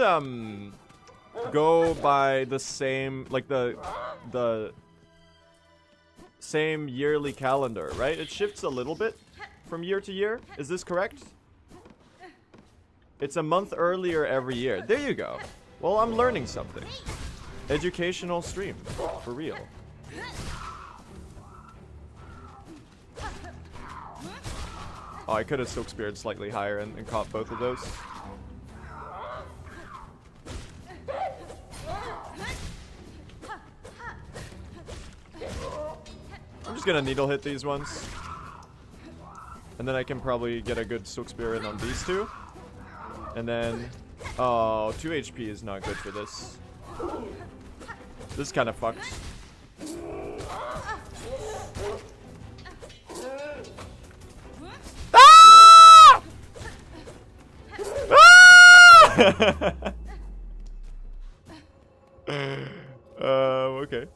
go by the same, like the same yearly calendar, right? It shifts a little bit from year to year. Is this correct? It's a month earlier every year. There you go. Well, I'm learning something. Educational stream, for real. Oh, I could have Silk Speared slightly higher and caught both of those. I'm just gonna needle hit these ones. And then I can probably get a good Silk Spear in on these two. And then... Oh, 2 HP is not good for this. This is kind of fucked. Ah! Ah! Okay.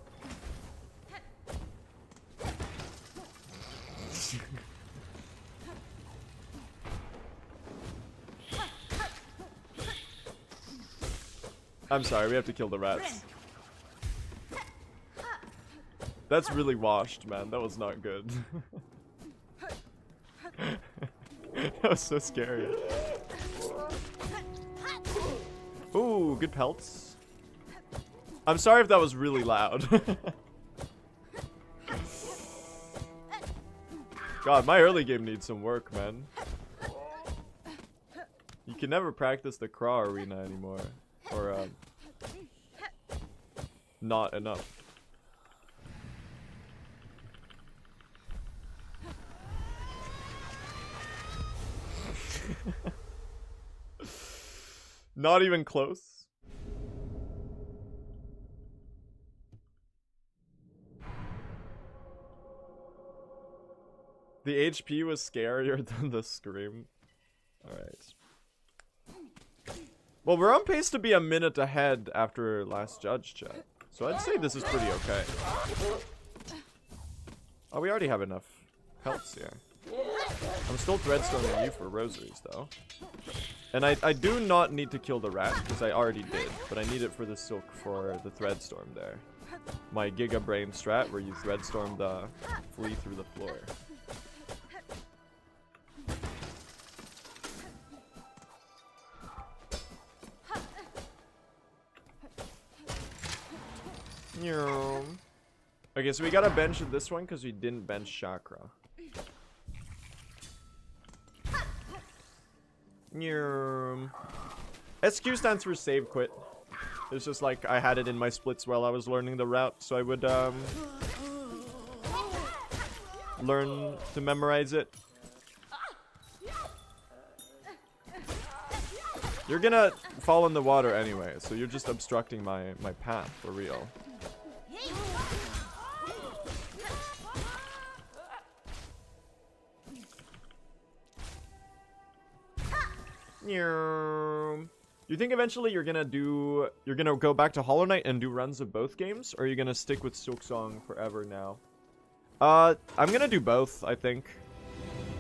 I'm sorry, we have to kill the rats. That's really washed, man. That was not good. That was so scary. Ooh, good pelts. I'm sorry if that was really loud. God, my early game needs some work, man. You can never practice the Craw arena anymore. Or, not enough. Not even close. The HP was scarier than the scream. Alright. Well, we're on pace to be a minute ahead after last judge chat. So I'd say this is pretty okay. Oh, we already have enough pelts here. I'm still threadstorming you for rosaries, though. And I do not need to kill the rat, because I already did. But I need it for the silk for the threadstorm there. My Giga Brain strat where you threadstorm the Flea through the floor. Okay, so we gotta bench this one because we didn't bench Shakra. SQ stands for save quit. It's just like I had it in my splits while I was learning the route, so I would learn to memorize it. You're gonna fall in the water anyway, so you're just obstructing my path for real. You think eventually you're gonna go back to Hollow Knight and do runs of both games, or are you gonna stick with Silksong forever now? I'm gonna do both, I think.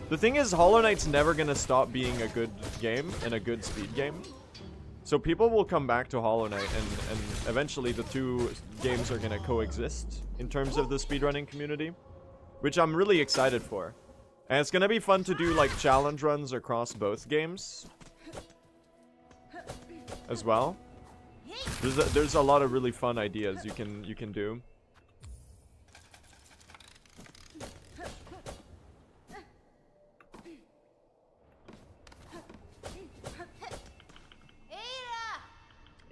The thing is, Hollow Knight's never gonna stop being a good game and a good speed game. So people will come back to Hollow Knight, and eventually the two games are gonna coexist in terms of the speedrunning community, which I'm really excited for. And it's gonna be fun to do like challenge runs across both games as well. There's a lot of really fun ideas you can do.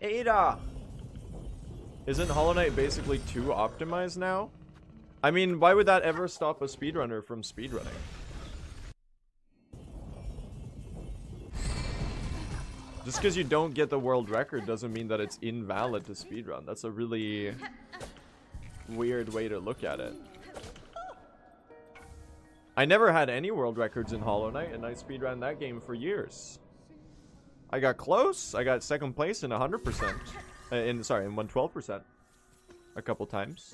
Ada! Isn't Hollow Knight basically too optimized now? I mean, why would that ever stop a speedrunner from speedrunning? Just because you don't get the world record doesn't mean that it's invalid to speedrun. That's a really weird way to look at it. I never had any world records in Hollow Knight, and I speedran that game for years. I got close. I got second place in 100%. In 112% a couple times.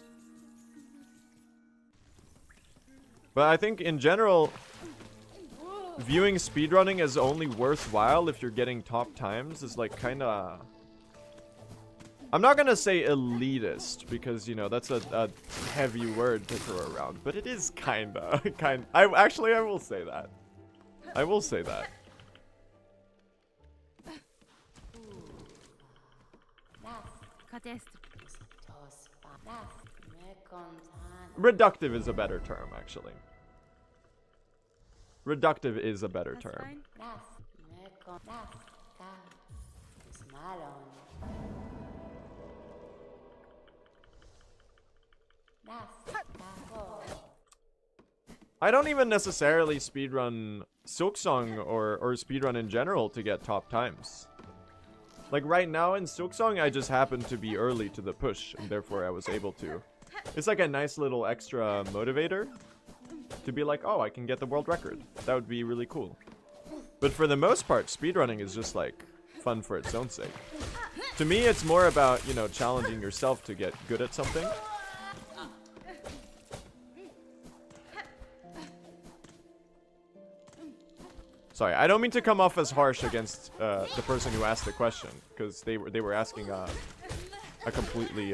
But I think in general, viewing speedrunning as only worthwhile if you're getting top times is like kind of... I'm not gonna say elitist because, you know, that's a heavy word to throw around, but it is kinda. I will say that. I will say that. Reductive is a better term, actually. Reductive is a better term. I don't even necessarily speedrun Silksong or speedrun in general to get top times. Like right now in Silksong, I just happened to be early to the push, and therefore I was able to. It's like a nice little extra motivator to be like, oh, I can get the world record. That would be really cool. But for the most part, speedrunning is just like fun for its own sake. To me, it's more about, you know, challenging yourself to get good at something. Sorry, I don't mean to come off as harsh against the person who asked the question, because they were asking a completely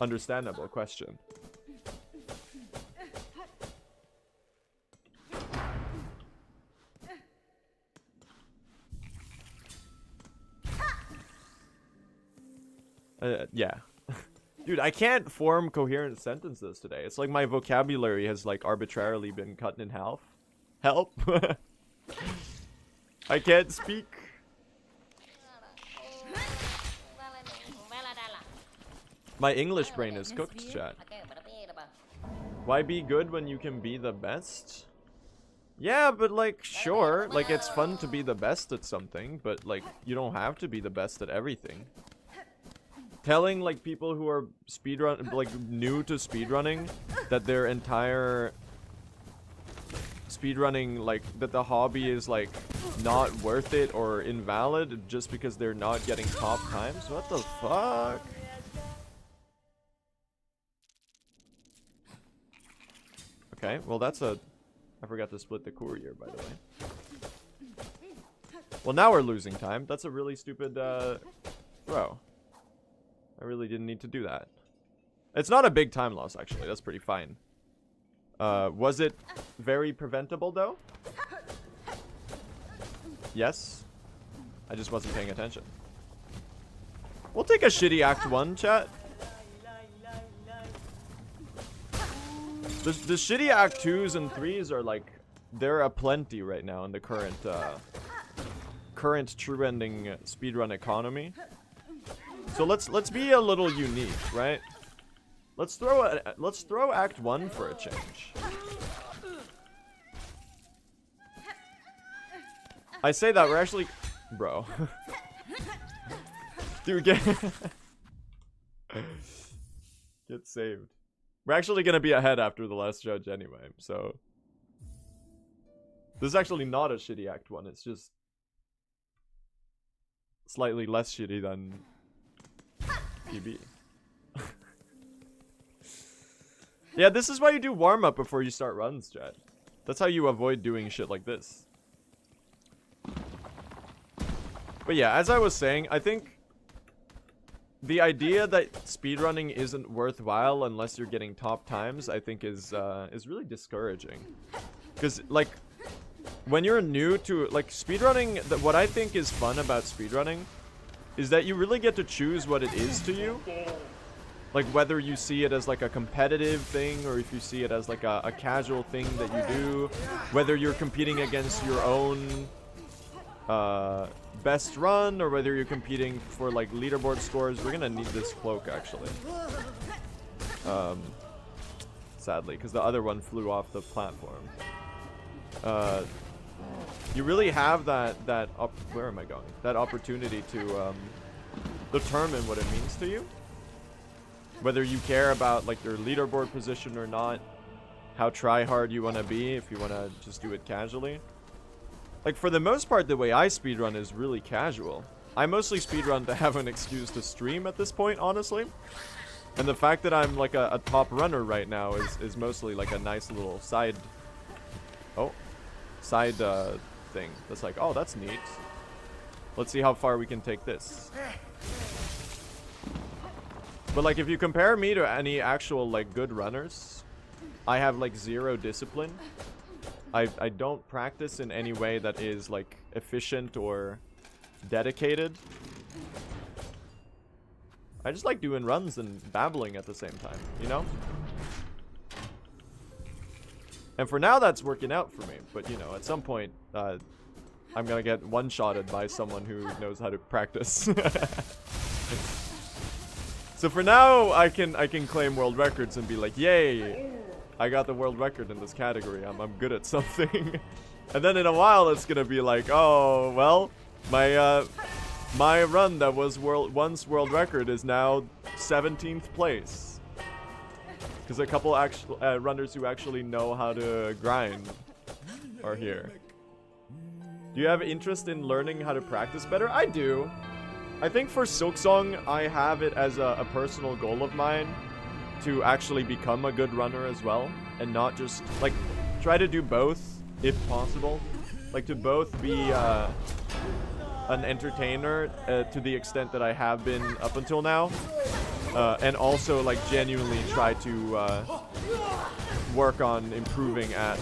understandable question. Yeah. Dude, I can't form coherent sentences today. It's like my vocabulary has like arbitrarily been cut in half. Help. I can't speak. My English brain is cooked, chat. Why be good when you can be the best? Yeah, but like, sure, like it's fun to be the best at something, but like, you don't have to be the best at everything. Telling like people who are new to speedrunning that their entire speedrunning, like that the hobby is like not worth it or invalid just because they're not getting top times. What the fuck? Okay, well that's a... I forgot to split the courier, by the way. Well, now we're losing time. That's a really stupid throw. I really didn't need to do that. It's not a big time loss, actually. That's pretty fine. Was it very preventable, though? Yes. I just wasn't paying attention. We'll take a shitty Act 1, chat. The shitty Act 2s and 3s are like... They're aplenty right now in the current true ending speedrun economy. So let's be a little unique, right? Let's throw Act 1 for a change. I say that we're actually, bro. Dude, get saved. We're actually gonna be ahead after the last judge anyway, so this is actually not a shitty Act 1. It's just slightly less shitty than PB. Yeah, this is why you do warm-up before you start runs, chat. That's how you avoid doing shit like this. But yeah, as I was saying, I think the idea that speedrunning isn't worthwhile unless you're getting top times, I think is really discouraging. Because, like, when you're new to, like, speedrunning, what I think is fun about speedrunning is that you really get to choose what it is to you. Like, whether you see it as, like, a competitive thing, or if you see it as, like, a casual thing that you do. Whether you're competing against your own best run, or whether you're competing for, like, leaderboard scores. We're gonna need this cloak, actually. Sadly, because the other one flew off the platform. You really have that where am I going? That opportunity to determine what it means to you. Whether you care about, like, your leaderboard position or not, how try hard you want to be, if you want to just do it casually. Like, for the most part, the way I speedrun is really casual. I mostly speedrun to have an excuse to stream at this point, honestly. And the fact that I'm, like, a top runner right now is mostly, like, a nice little side thing. That's like, oh, that's neat. Let's see how far we can take this. But, like, if you compare me to any actual, like, good runners, I have, like, zero discipline. I don't practice in any way that is, like, efficient or dedicated. I just like doing runs and babbling at the same time, you know? And for now, that's working out for me. But, you know, at some point, I'm gonna get one-shotted by someone who knows how to practice. So for now, I can claim world records and be like, yay, I got the world record in this category. I'm good at something. And then in a while, it's gonna be like, oh, well, my run that was once world record is now 17th place. Because a couple actual runners who actually know how to grind are here. Do you have interest in learning how to practice better? I do. I think for Silksong, I have it as a personal goal of mine to actually become a good runner as well. And not just, like, try to do both, if possible. Like, to both be an entertainer to the extent that I have been up until now. And also, like, genuinely try to work on improving at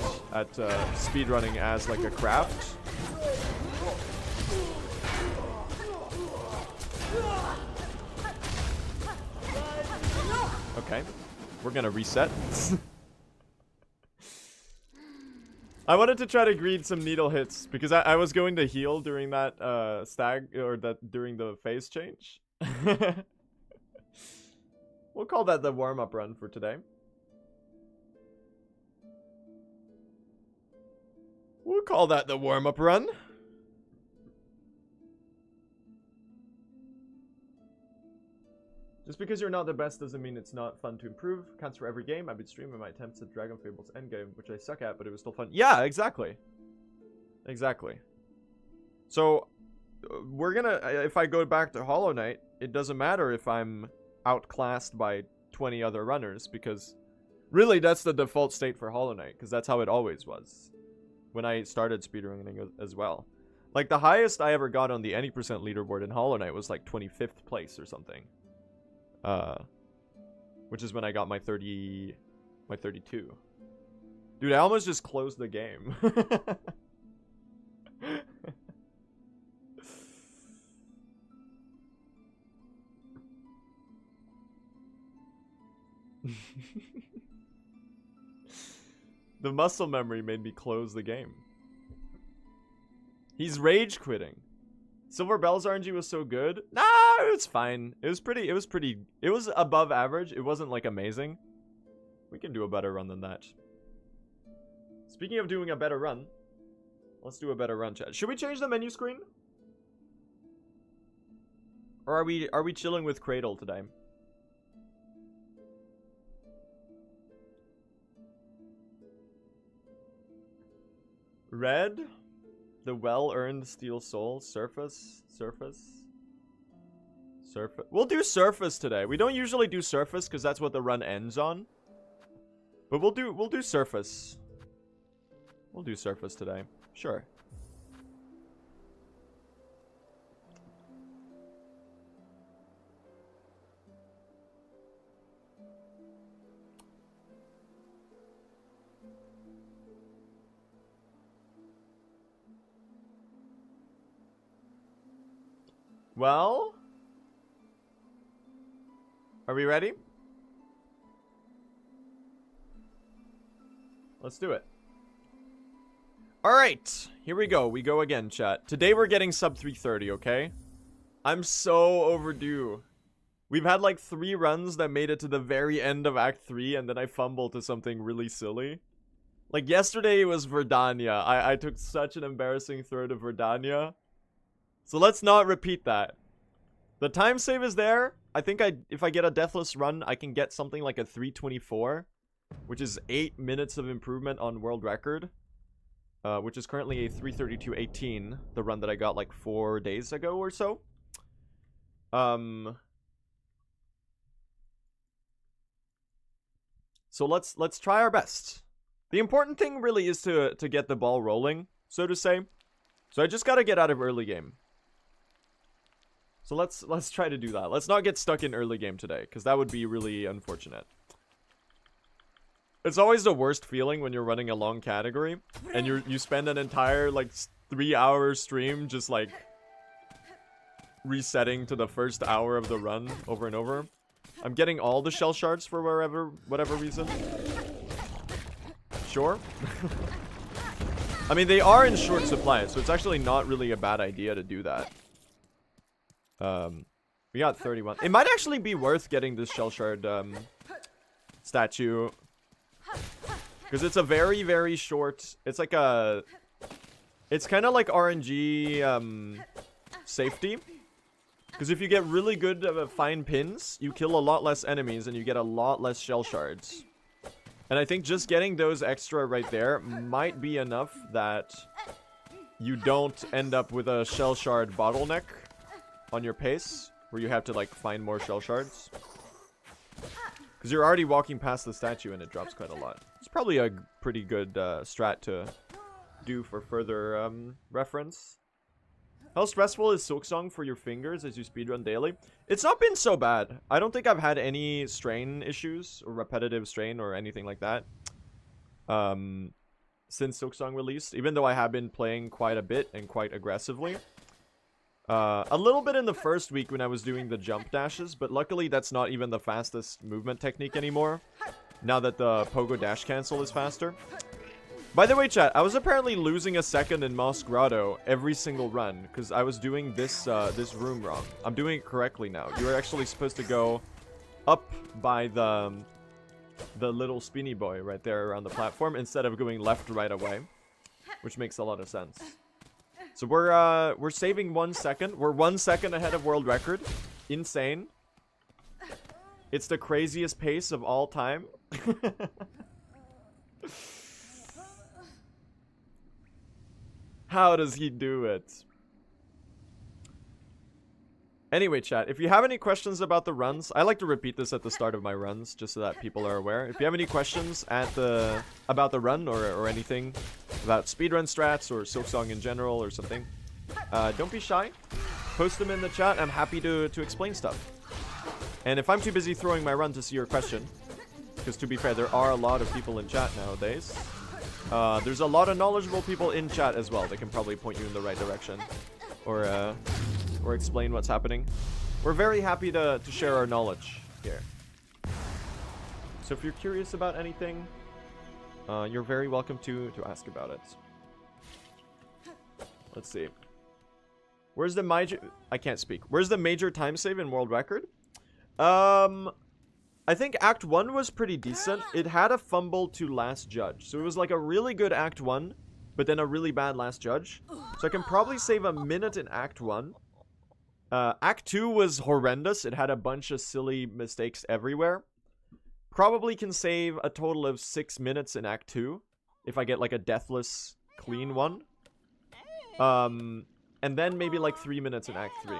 speedrunning as, like, a craft. Okay, we're gonna reset. I wanted to try to greed some needle hits because I was going to heal during that during the phase change. We'll call that the warm-up run for today. We'll call that the warm-up run. Just because you're not the best doesn't mean it's not fun to improve. Counts for every game. I've been streaming my attempts at Dragon Fables Endgame, which I suck at, but it was still fun. Yeah, exactly. Exactly. So, we're gonna... If I go back to Hollow Knight, it doesn't matter if I'm outclassed by 20 other runners, because really that's the default state for Hollow Knight, because that's how it always was when I started speedrunning as well. Like, the highest I ever got on the any % leaderboard in Hollow Knight was like 25th place or something. Which is when I got my 32. Dude, I almost just closed the game. The muscle memory made me close the game. He's rage quitting. Silver Bells RNG was so good. Nah, it was fine. It was above average. It wasn't, like, amazing. We can do a better run than that. Speaking of doing a better run, let's do a better run, chat. Should we change the menu screen? Or are we chilling with Cradle today? Red, the well-earned steel soul, surface. We'll do surface today. We don't usually do surface because that's what the run ends on. But we'll do surface. We'll do surface today. Sure. Well, are we ready? Let's do it. Alright, here we go. We go again, chat. Today we're getting sub 330, okay? I'm so overdue. We've had like 3 runs that made it to the very end of Act 3, and then I fumbled to something really silly. Like yesterday it was Verdania. I took such an embarrassing throw to Verdania. So let's not repeat that. The time save is there. I think if I get a deathless run, I can get something like a 324, which is 8 minutes of improvement on world record. Which is currently a 3:32:18, the run that I got like 4 days ago or so. So let's try our best. The important thing really is to get the ball rolling, so to say. So I just gotta get out of early game. So let's try to do that. Let's not get stuck in early game today, because that would be really unfortunate. It's always the worst feeling when you're running a long category and you spend an entire like 3-hour stream just like resetting to the first hour of the run over and over. I'm getting all the shell shards for whatever reason. Sure. I mean, they are in short supply, so it's actually not really a bad idea to do that. We got 31. It might actually be worth getting this shell shard statue. Because it's a very, very short... It's like a... It's kind of like RNG safety. Because if you get really good fine pins, you kill a lot less enemies and you get a lot less shell shards. And I think just getting those extra right there might be enough that you don't end up with a shell shard bottleneck on your pace, where you have to like find more shell shards. Because you're already walking past the statue and it drops quite a lot. It's probably a pretty good strat to do for further reference. How stressful is Silksong for your fingers as you speedrun daily? It's not been so bad. I don't think I've had any strain issues or repetitive strain or anything like that since Silksong released, even though I have been playing quite a bit and quite aggressively. A little bit in the first week when I was doing the jump dashes, but luckily that's not even the fastest movement technique anymore, now that the Pogo dash cancel is faster. By the way, chat, I was apparently losing a second in Moss Grotto every single run, because I was doing this this room wrong. I'm doing it correctly now. You're actually supposed to go up by the little spinny boy right there around the platform, instead of going left right away, which makes a lot of sense. So we're saving 1 second. We're 1 second ahead of world record. Insane. It's the craziest pace of all time. How does he do it? Anyway, chat, if you have any questions about the runs, I like to repeat this at the start of my runs, just so that people are aware. If you have any questions about the run or anything about speedrun strats or Silksong in general or something, don't be shy. Post them in the chat. I'm happy to explain stuff. And if I'm too busy throwing my run to see your question, because to be fair, there are a lot of people in chat nowadays. There's a lot of knowledgeable people in chat as well that can probably point you in the right direction, or explain what's happening. We're very happy to share our knowledge here. So if you're curious about anything, you're very welcome to ask about it. Let's see. Where's the major... I can't speak. Where's the major time save in world record? I think Act 1 was pretty decent. It had a fumble to last judge. So it was like a really good Act 1, but then a really bad last judge. So I can probably save a minute in Act 1. Act 2 was horrendous. It had a bunch of silly mistakes everywhere. Probably can save a total of 6 minutes in Act 2 if I get like a deathless clean one. And then maybe like 3 minutes in Act 3.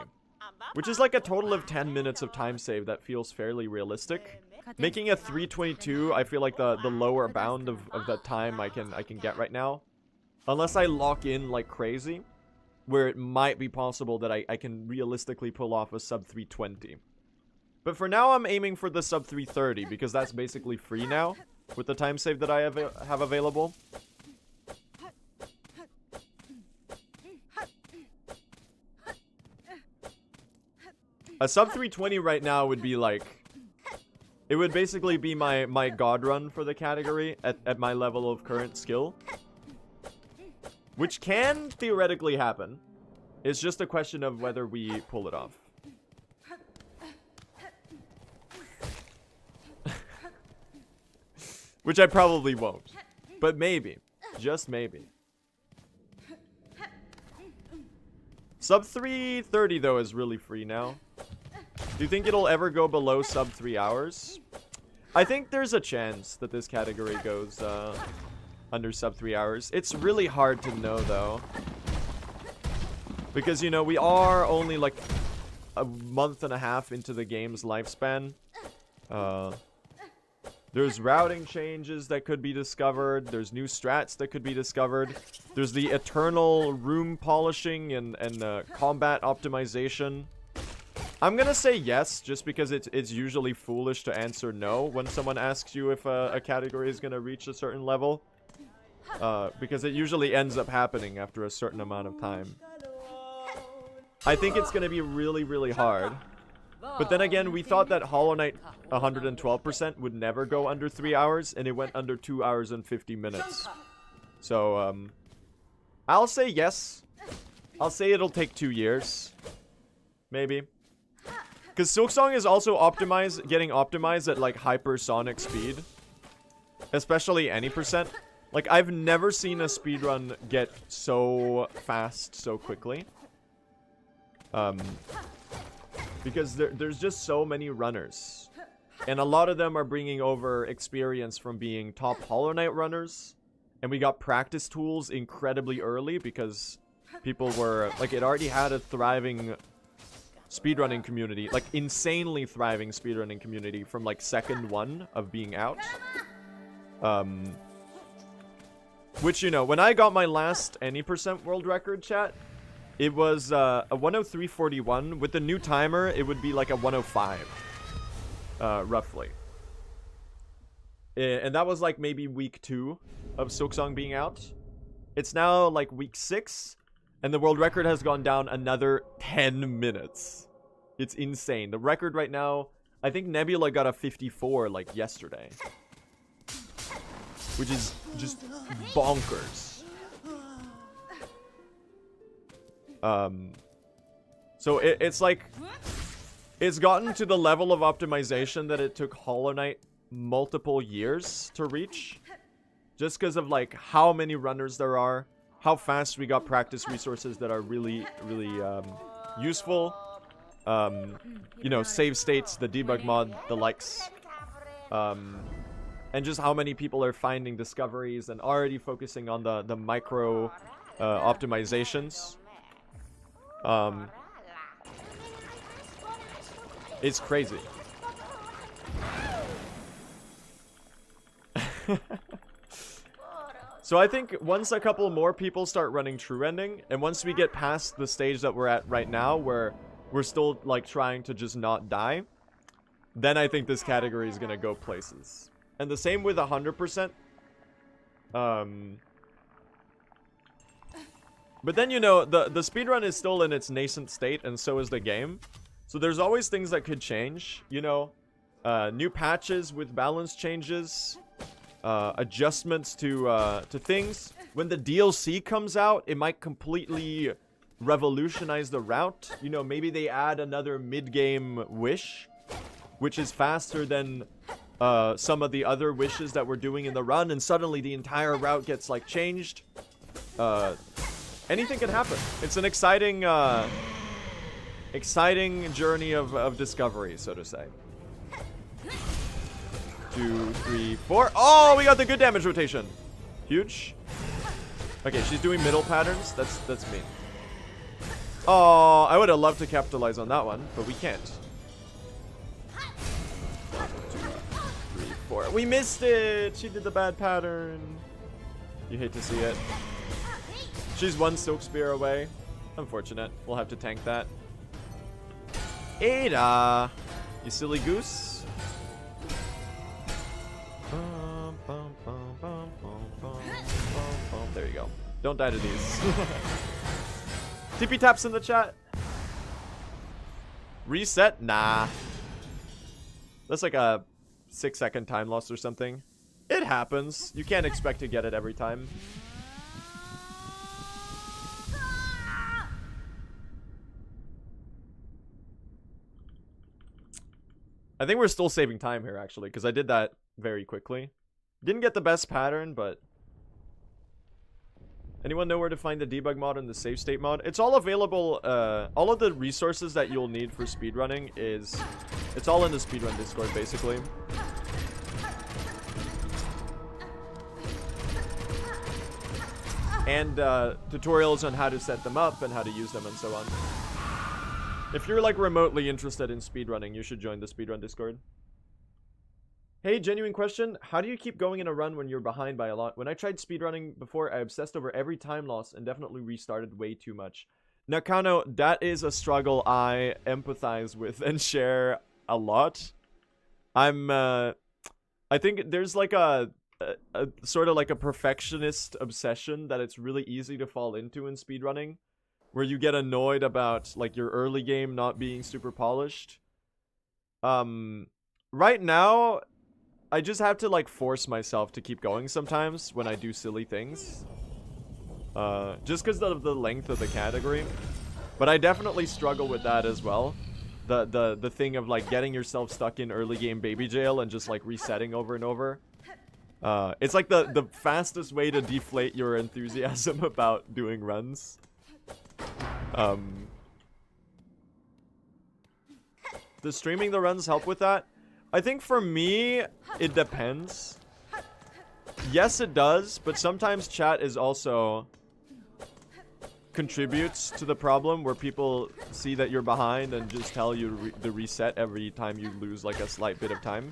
Which is like a total of 10 minutes of time save that feels fairly realistic. Making a 3:22, I feel like the lower bound of the time I can get right now. Unless I lock in like crazy, where it might be possible that I can realistically pull off a sub 3:20. But for now, I'm aiming for the sub 3:30 because that's basically free now with the time save that I have available. A sub 320 right now would be like... It would basically be my god run for the category at my level of current skill. Which can theoretically happen. It's just a question of whether we pull it off. Which I probably won't. But maybe. Just maybe. Sub 330 though is really free now. Do you think it'll ever go below sub 3 hours? I think there's a chance that this category goes under sub 3 hours. It's really hard to know though. Because, you know, we are only like a month and a half into the game's lifespan. There's routing changes that could be discovered. There's new strats that could be discovered. There's the eternal room polishing and combat optimization. I'm gonna say yes, just because it's usually foolish to answer no when someone asks you if a category is gonna reach a certain level. Because it usually ends up happening after a certain amount of time. I think it's gonna be really, really hard. But then again, we thought that Hollow Knight 112% would never go under 3 hours, and it went under 2 hours and 50 minutes. So, I'll say yes. I'll say it'll take 2 years. Maybe. Because Silksong is also getting optimized at, like, hypersonic speed. Especially any percent. Like, I've never seen a speedrun get so fast so quickly. Because there's just so many runners. And a lot of them are bringing over experience from being top Hollow Knight runners. And we got practice tools incredibly early because people were... Like, it already had a thriving speedrunning community. Like, insanely thriving speedrunning community from, like, second one of being out. Which, you know, when I got my last any percent world record, chat... It was a 103.41. With the new timer, it would be like a 105. Roughly. And that was like maybe week 2 of Silksong being out. It's now like week 6. And the world record has gone down another 10 minutes. It's insane. The record right now, I think Nebula got a 54 like yesterday. Which is just bonkers. So it's like, it's gotten to the level of optimization that it took Hollow Knight multiple years to reach. Just because of like how many runners there are, how fast we got practice resources that are really, really, useful. You know, save states, the debug mod, the likes. And just how many people are finding discoveries and already focusing on the micro, optimizations. It's crazy. So I think once a couple more people start running true ending, and once we get past the stage that we're at right now, where we're still like trying to just not die, then I think this category is gonna go places. And the same with 100%. But then, you know, the speedrun is still in its nascent state, and so is the game. So there's always things that could change, you know. New patches with balance changes. Adjustments to things. When the DLC comes out, it might completely revolutionize the route. You know, maybe they add another mid-game wish, which is faster than some of the other wishes that we're doing in the run, and suddenly the entire route gets, like, changed. Anything can happen. It's an exciting, exciting journey of discovery, so to say. 2, 3, 4. Oh, we got the good damage rotation. Huge. Okay, she's doing middle patterns. That's mean. Oh, I would have loved to capitalize on that one, but we can't. 1, 2, 3, 4. We missed it. She did the bad pattern. You hate to see it. She's one Silk Spear away. Unfortunate. We'll have to tank that. Ada! You silly goose. There you go. Don't die to these. TP taps in the chat. Reset? Nah. That's like a 6-second time loss or something. It happens. You can't expect to get it every time. I think we're still saving time here, actually, because I did that very quickly. Didn't get the best pattern, but... Anyone know where to find the debug mod and the save state mod? It's all available, all of the resources that you'll need for speedrunning is... It's all in the Speedrun Discord, basically. And tutorials on how to set them up and how to use them and so on. If you're like remotely interested in speedrunning, you should join the Speedrun Discord. Hey, genuine question. How do you keep going in a run when you're behind by a lot? When I tried speedrunning before, I obsessed over every time loss and definitely restarted way too much. Nakano, that is a struggle I empathize with and share a lot. I think there's like a sort of like a perfectionist obsession that it's really easy to fall into in speedrunning, where you get annoyed about like your early game not being super polished. Right now, I just have to like force myself to keep going sometimes when I do silly things. Just because of the length of the category. But I definitely struggle with that as well. The thing of like getting yourself stuck in early game baby jail and just like resetting over and over. It's like the fastest way to deflate your enthusiasm about doing runs. Does streaming the runs help with that? I think for me, it depends. Yes, it does, but sometimes chat is also contributes to the problem where people see that you're behind and just tell you the reset every time you lose like a slight bit of time.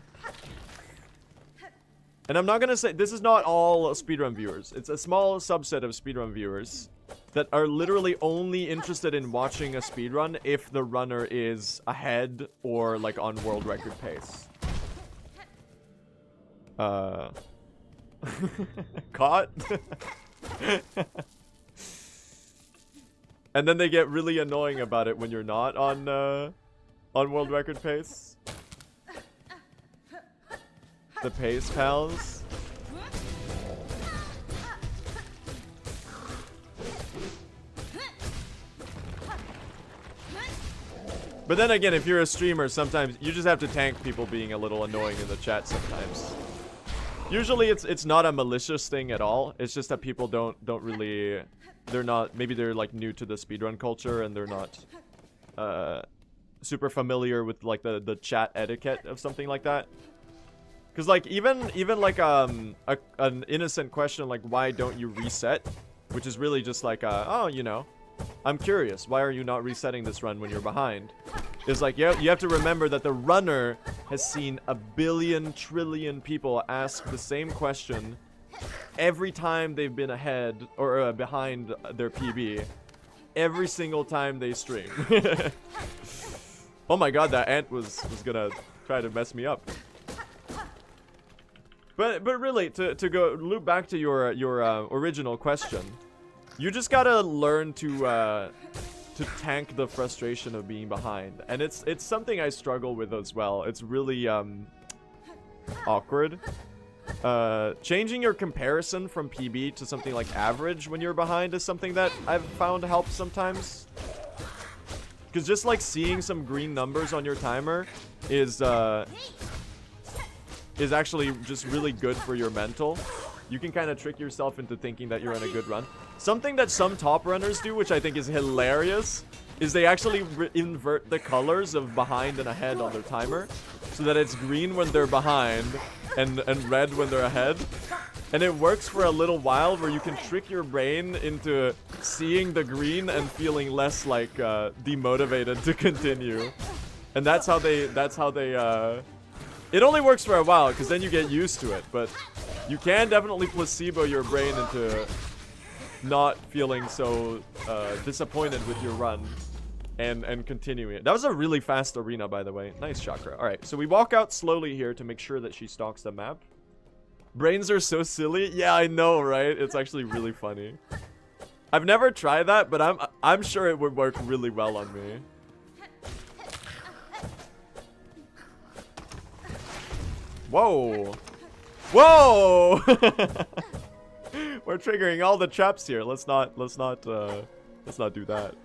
And I'm not gonna say this is not all speedrun viewers. It's a small subset of speedrun viewers that are literally only interested in watching a speedrun if the runner is ahead or like on world record pace. Caught? And then they get really annoying about it when you're not on world record pace. The pace pals. But then again, if you're a streamer, sometimes you just have to tank people being a little annoying in the chat sometimes. Usually it's not a malicious thing at all. It's just that people don't really, maybe they're like new to the speedrun culture and they're not super familiar with like the chat etiquette of something like that. Cause like even like an innocent question like why don't you reset, which is really just like oh, you know, I'm curious, why are you not resetting this run when you're behind? It's like, yeah, you have to remember that the runner has seen a billion trillion people ask the same question every time they've been ahead or behind their PB, every single time they stream. Oh my god, that ant was gonna try to mess me up. But really, to go loop back to your original question, you just gotta learn to tank the frustration of being behind, and it's something I struggle with as well. It's really awkward. Changing your comparison from PB to something like average when you're behind is something that I've found helps sometimes. Because just like seeing some green numbers on your timer is actually just really good for your mental. You can kind of trick yourself into thinking that you're on a good run. Something that some top runners do, which I think is hilarious, is they actually invert the colors of behind and ahead on their timer, so that it's green when they're behind and red when they're ahead. And it works for a little while where you can trick your brain into seeing the green and feeling less like demotivated to continue. And that's how they it only works for a while, because then you get used to it, but you can definitely placebo your brain into not feeling so disappointed with your run and continuing it. That was a really fast arena, by the way. Nice, Shakra. Alright, so we walk out slowly here to make sure that she stalks the map. Brains are so silly. Yeah, I know, right? It's actually really funny. I've never tried that, but I'm sure it would work really well on me. Whoa! Whoa! We're triggering all the traps here. Let's not do that.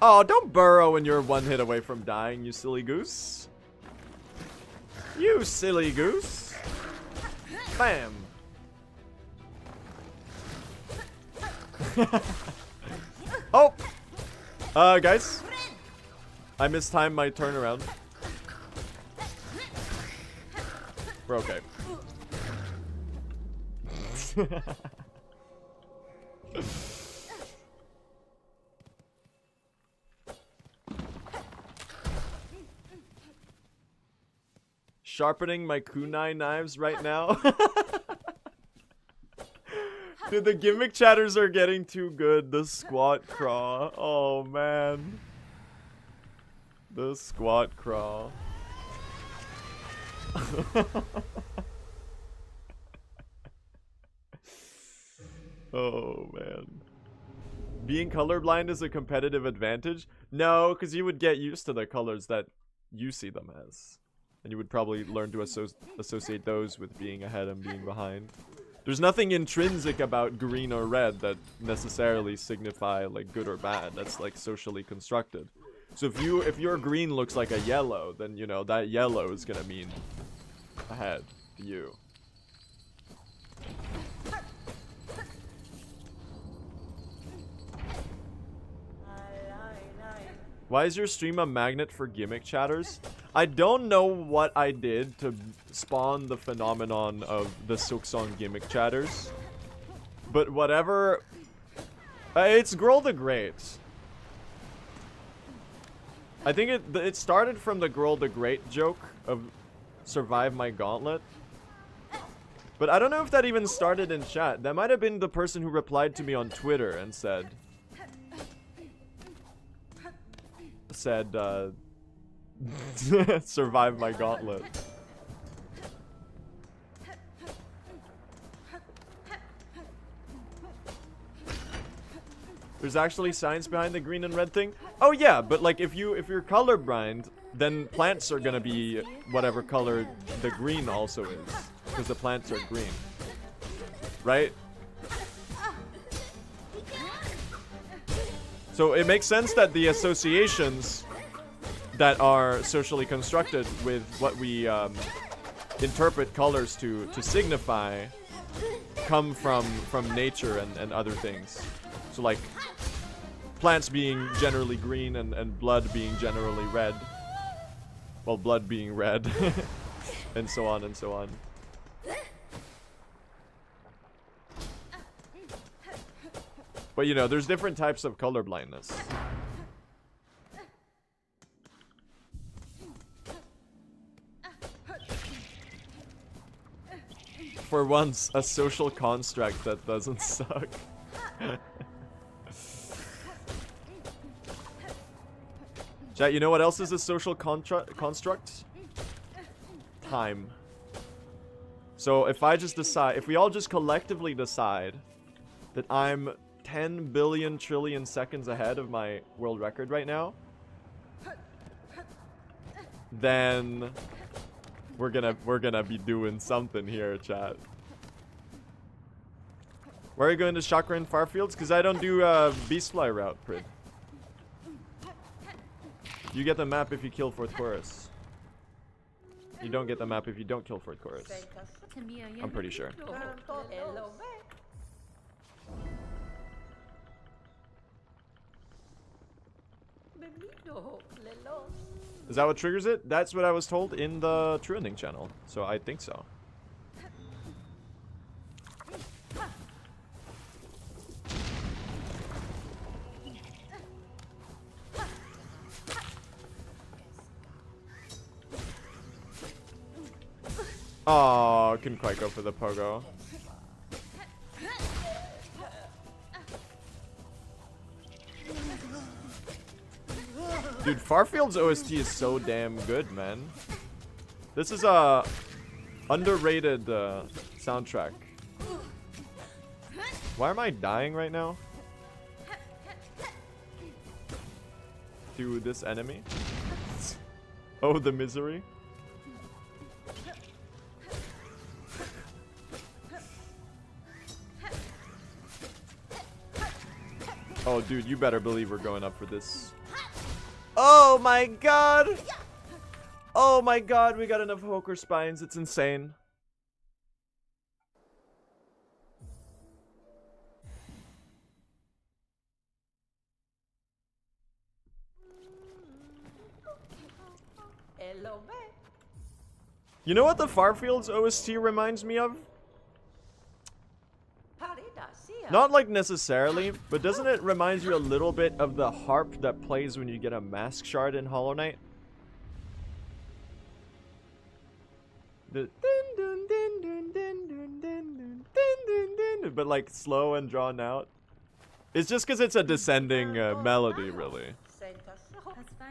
Oh, don't burrow when you're one hit away from dying, you silly goose. You silly goose. Bam. Oh! Guys. I mistimed my turnaround. We're okay. Sharpening my kunai knives right now. Dude, the gimmick chatters are getting too good. The squat crawl. Oh, man. The squat crawl. Oh, man. Being colorblind is a competitive advantage? No, because you would get used to the colors that you see them as. And you would probably learn to associate those with being ahead and being behind. There's nothing intrinsic about green or red that necessarily signify like good or bad. That's like socially constructed. So if your green looks like a yellow, then you know that yellow is gonna mean ahead to you. Why is your stream a magnet for gimmick chatters? I don't know what I did to spawn the phenomenon of the Silksong gimmick chatters. But whatever... it's Girl the Great. I think it started from the Girl the Great joke of survive my gauntlet. But I don't know if that even started in chat. That might have been the person who replied to me on Twitter and said, survive my gauntlet. There's actually science behind the green and red thing? Oh yeah, but like if you're colorblind, then plants are gonna be whatever color the green also is. Because the plants are green. Right? So it makes sense that the associations that are socially constructed with what we interpret colors to signify come from nature and other things. So like plants being generally green and blood being generally red. Well, blood being red. And so on and so on. But you know, there's different types of color blindness. For once, a social construct that doesn't suck. Chat, you know what else is a social construct? Time. So if I just decide, if we all just collectively decide that I'm 10 billion trillion seconds ahead of my world record right now, then we're gonna be doing something here, chat. Why are you going to Shakra and Farfields? Because I don't do Beastfly route, Prid. You get the map if you kill fourth chorus. You don't get the map if you don't kill fourth chorus. I'm pretty sure. Is that what triggers it? That's what I was told in the True Ending channel. So I think so. Oh, couldn't quite go for the pogo. Dude, Farfields OST is so damn good, man. This is a underrated soundtrack. Why am I dying right now? To this enemy? Oh, the misery. Oh, dude, you better believe we're going up for this. Oh my god! Oh my god, we got enough Hoker Spines. It's insane. You know what the Farfields OST reminds me of? Not like necessarily, but doesn't it remind you a little bit of the harp that plays when you get a mask shard in Hollow Knight? The but like slow and drawn out. It's just because it's a descending melody, really.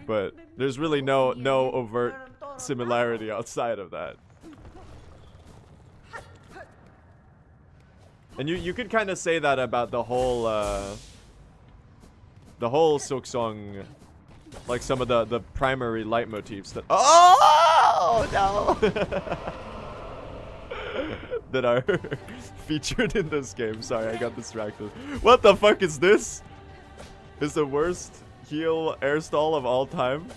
But there's really no overt similarity outside of that. And you could kind of say that about the whole Silksong, like some of the primary leitmotifs that no that are featured in this game. Sorry, I got distracted. What the fuck is this? Is the worst heal air stall of all time?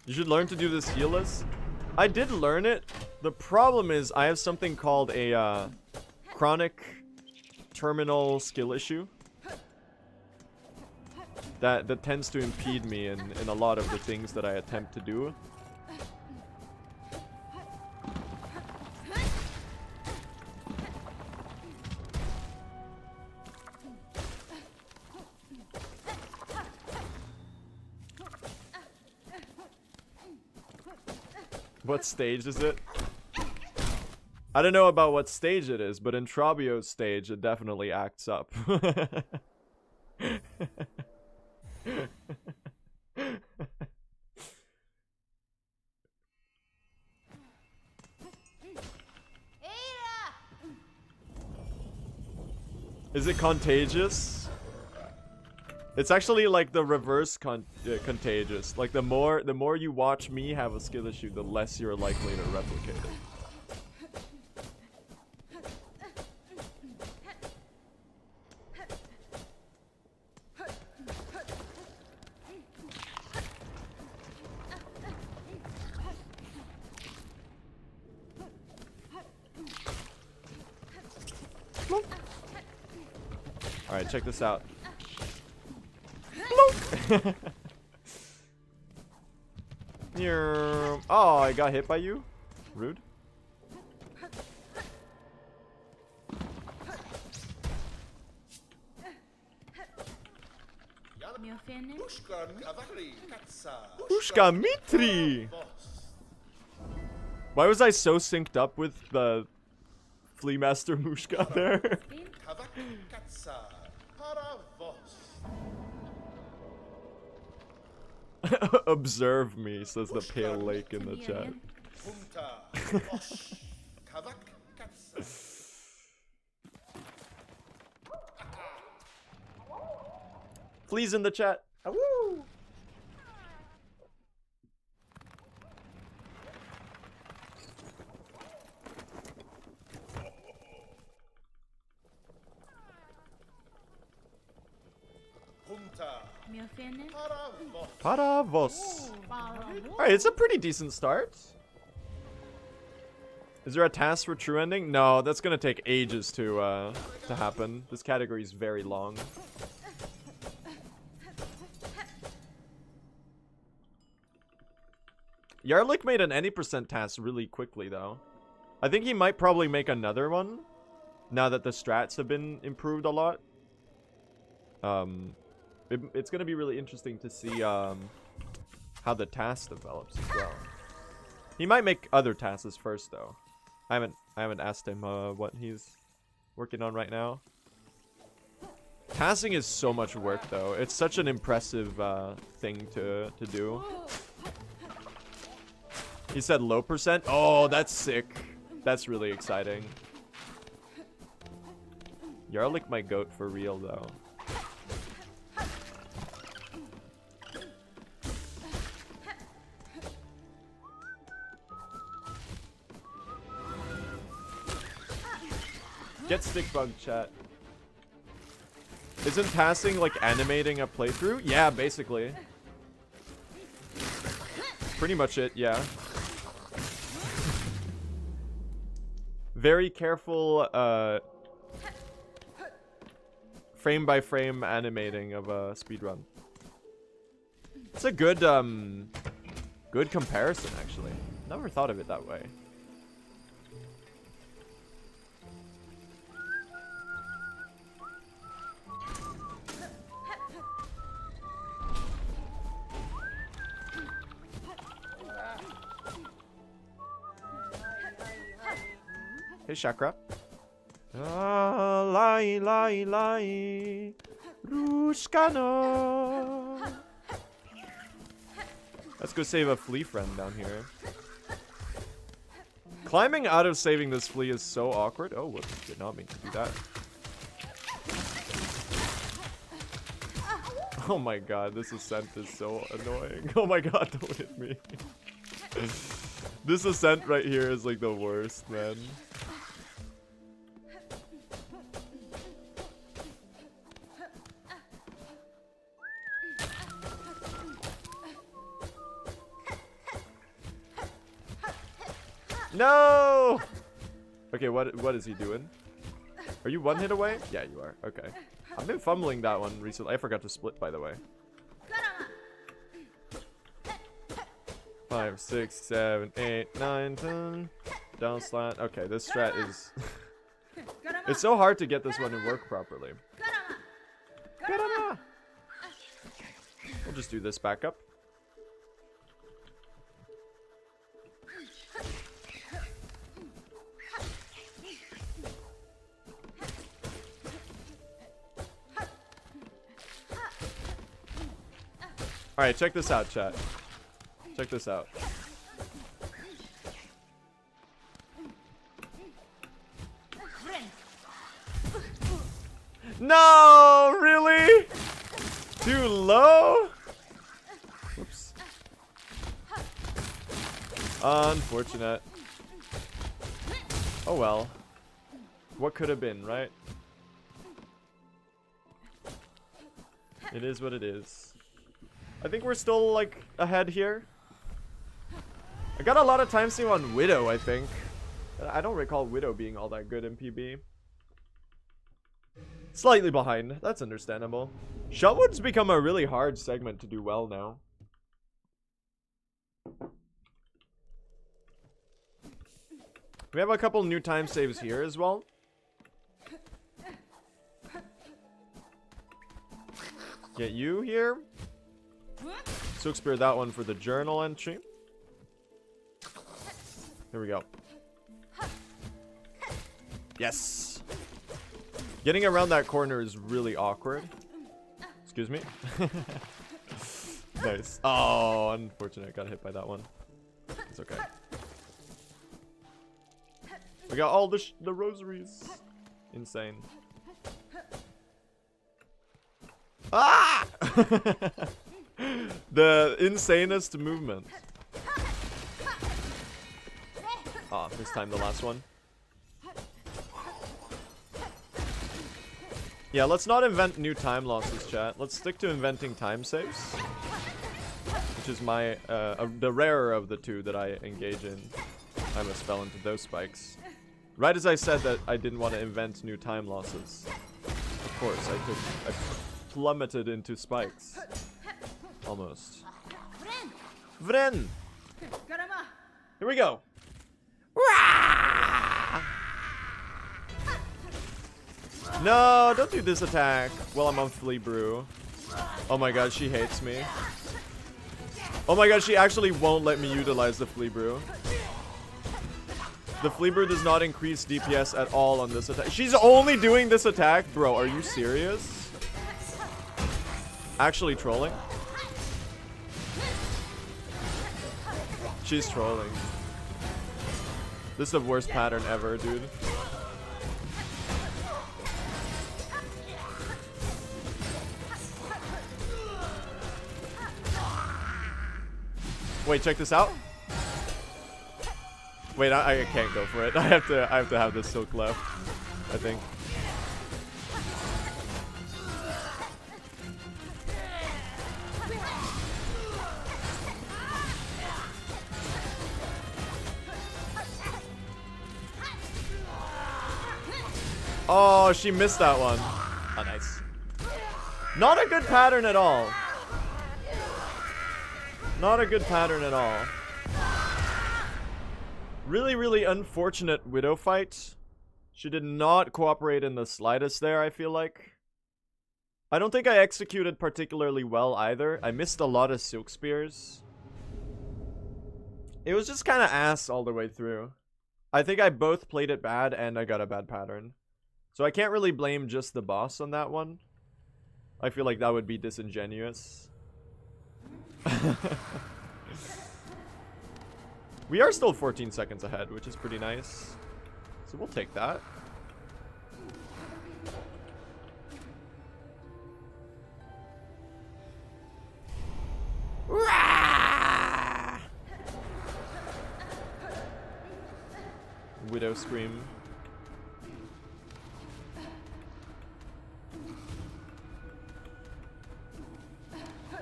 You should learn to do this Healless. I did learn it. The problem is I have something called a chronic terminal skill issue that tends to impede me in a lot of the things that I attempt to do. What stage is it? I don't know about what stage it is, but in Trabio's stage, it definitely acts up. Is it contagious? It's actually like the reverse contagious. Like the more you watch me have a skill issue, the less you're likely to replicate it. Alright, check this out. Oh, I got hit by you? Rude. Pushka Mitri! Why was I so synced up with the Flea Master Mushka there? Observe me, says the Pale Lake in the chat. Flea's in the chat. Woo! Paravos. Alright, it's a pretty decent start. Is there a task for true ending? No, that's gonna take ages to happen. This category is very long. Yarlik made an any % task really quickly, though. I think he might probably make another one now that the strats have been improved a lot. It's gonna be really interesting to see how the task develops as well. He might make other tasks first, though. I haven't asked him what working on right now. Passing is so much work, though. It's such an impressive thing to do. He said low percent. Oh, that's sick. That's really exciting. Yarlick my goat for real, though. Get stick bug, chat. Isn't passing like animating a playthrough? Yeah, basically. Pretty much it, yeah. Very careful frame by frame animating of a speedrun. It's a good good comparison, actually. Never thought of it that way. Hey, Shakra. Let's go save a flea friend down here. Climbing out of saving this flea is so awkward. Oh, whoops, did not mean to do that. Oh my god, this ascent is so annoying. Oh my god, don't hit me. This ascent right here is like the worst, man. No! Okay, what is he doing? Are you one hit away? Yeah, you are. Okay. I've been fumbling that one recently. I forgot to split, by the way. 5, 6, 7, 8, 9, 10. Down slant. Okay, this strat is... It's so hard to get this one to work properly. We'll just do this back up. Alright, check this out, chat. Check this out. No! Really? Too low? Whoops. Unfortunate. Oh well. What could have been, right? It is what it is. I think we're still, like, ahead here. I got a lot of time save on Widow, I think. I don't recall Widow being all that good in PB. Slightly behind. That's understandable. Shotwood's become a really hard segment to do well now. We have a couple new time saves here as well. Get you here. Silk Spear that one for the journal entry. Here we go. Yes! Getting around that corner is really awkward. Excuse me. Nice. Oh, unfortunate. Got hit by that one. It's okay. We got all the rosaries. Insane. Ah! The insanest movement. Ah, this time the last one. Yeah, let's not invent new time losses, chat. Let's stick to inventing time saves. Which is my, the rarer of the two that I engage in. I almost fell into those spikes. Right as I said that I didn't want to invent new time losses. Of course, I plummeted into spikes. Almost. Vren! Here we go. No, don't do this attack while I'm on Flea Brew. Oh my god, she hates me. Oh my god, she actually won't let me utilize the Flea Brew. The Flea does not increase DPS at all on this attack. She's only doing this attack? Bro, are you serious? Actually trolling? She's trolling. This is the worst pattern ever, dude. Wait, check this out. Wait, I can't go for it. I have to have this silk left, I think. Oh, she missed that one. Oh, nice. Not a good pattern at all. Not a good pattern at all. Really, really unfortunate Widow fight. She did not cooperate in the slightest there, I feel like. I don't think I executed particularly well either. I missed a lot of Silk Spears. It was just kind of ass all the way through. I think I both played it bad and I got a bad pattern. So I can't really blame just the boss on that one. I feel like that would be disingenuous. We are still 14 seconds ahead, which is pretty nice. So we'll take that. Widow scream.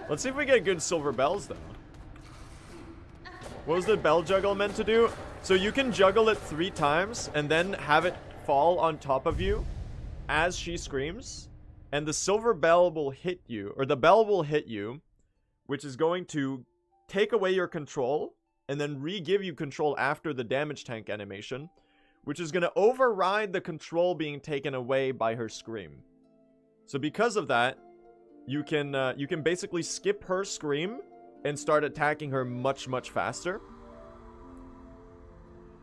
Let's see if we get good silver bells, though. What was the bell juggle meant to do? So you can juggle it 3 times and then have it fall on top of you as she screams. And the silver bell will hit you, or the bell will hit you, which is going to take away your control and then re-give you control after the damage tank animation, which is going to override the control being taken away by her scream. So because of that, you can basically skip her scream and start attacking her much, much faster.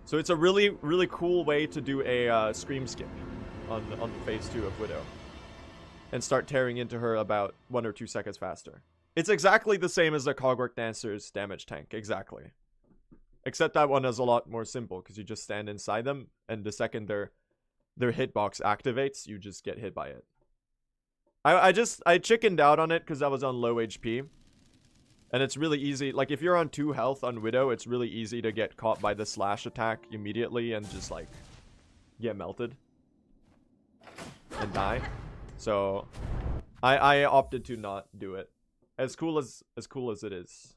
So it's a really, really cool way to do a scream skip on phase 2 of Widow. And start tearing into her about 1 or 2 seconds faster. It's exactly the same as the Cogwork Dancer's damage tank, exactly. Except that one is a lot more simple, because you just stand inside them, and the second their hitbox activates, you just get hit by it. I chickened out on it because I was on low HP. And it's really easy, like if you're on 2 health on Widow, it's really easy to get caught by the slash attack immediately and just like get melted and die. So I opted to not do it. As cool as it is.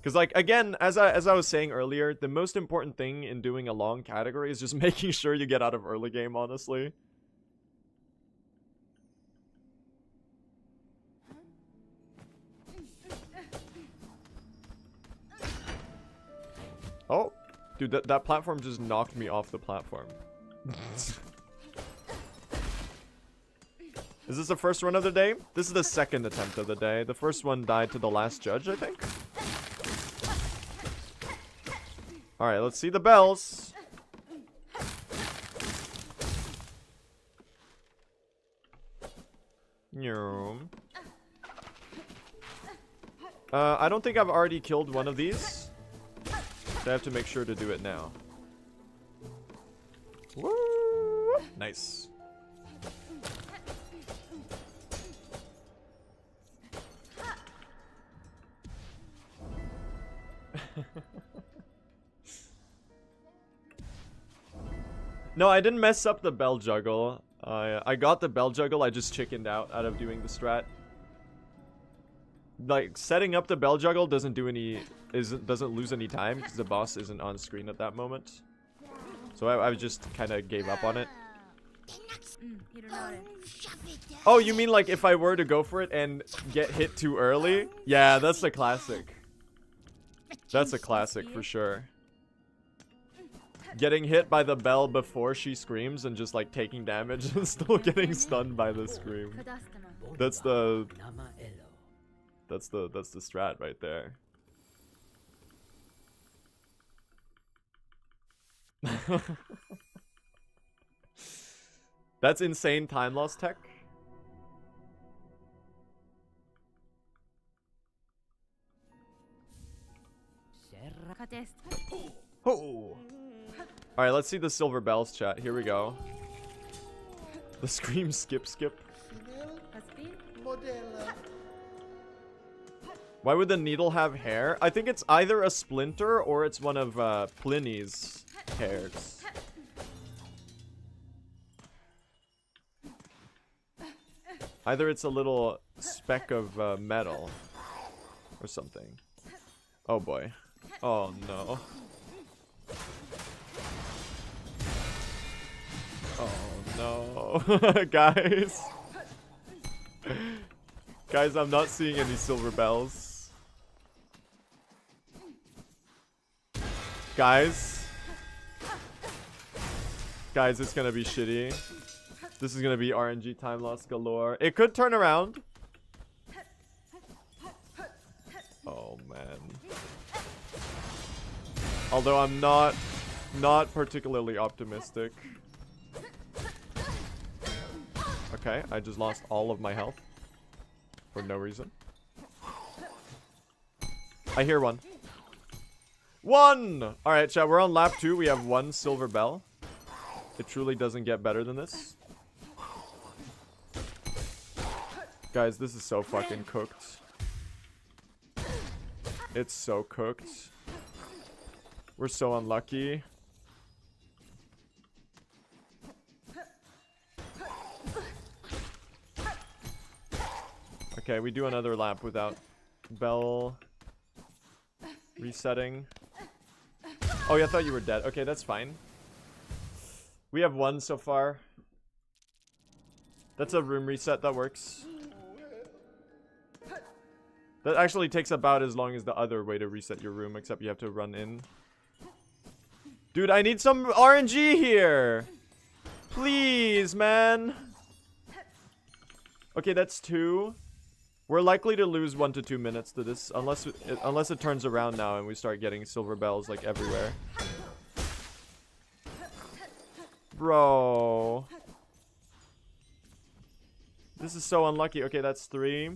Because like again, as I was saying earlier, the most important thing in doing a long category is just making sure you get out of early game, honestly. Oh, dude, that platform just knocked me off the platform. Is this the first run of the day? This is the second attempt of the day. The first one died to the last judge, I think. Alright, let's see the bells. I don't think I've already killed one of these. So I have to make sure to do it now. Woo! Nice. No, I didn't mess up the bell juggle. I got the bell juggle, I just chickened out of doing the strat. Like, setting up the bell juggle doesn't lose any time because the boss isn't on screen at that moment. So I just kind of gave up on it. Oh, you mean like if I were to go for it and get hit too early? Yeah, that's the classic. That's a classic for sure. Getting hit by the bell before she screams and just like taking damage and still getting stunned by the scream. That's the strat right there. That's insane time loss tech. Oh. Alright, let's see the silver bells, chat. Here we go. The scream skip. Why would the needle have hair? I think it's either a splinter or it's one of Pliny's hairs. Either it's a little speck of metal or something. Oh boy. Oh no. Oh no. Guys. Guys, I'm not seeing any silver bells. Guys. Guys, it's gonna be shitty. This is gonna be RNG time loss galore. It could turn around. Oh man. Although I'm not particularly optimistic. Okay, I just lost all of my health for no reason. I hear one. One! Alright, chat, we're on lap 2. We have 1 silver bell. It truly doesn't get better than this. Guys, this is so fucking cooked. It's so cooked. We're so unlucky. Okay, we do another lap without bell resetting. Oh, yeah, I thought you were dead. Okay, that's fine. We have 1 so far. That's a room reset. That works. That actually takes about as long as the other way to reset your room, except you have to run in. Dude, I need some RNG here! Please, man! Okay, that's 2. We're likely to lose 1 to 2 minutes to this, unless it turns around now and we start getting silver bells, like, everywhere. Bro. This is so unlucky. Okay, that's 3.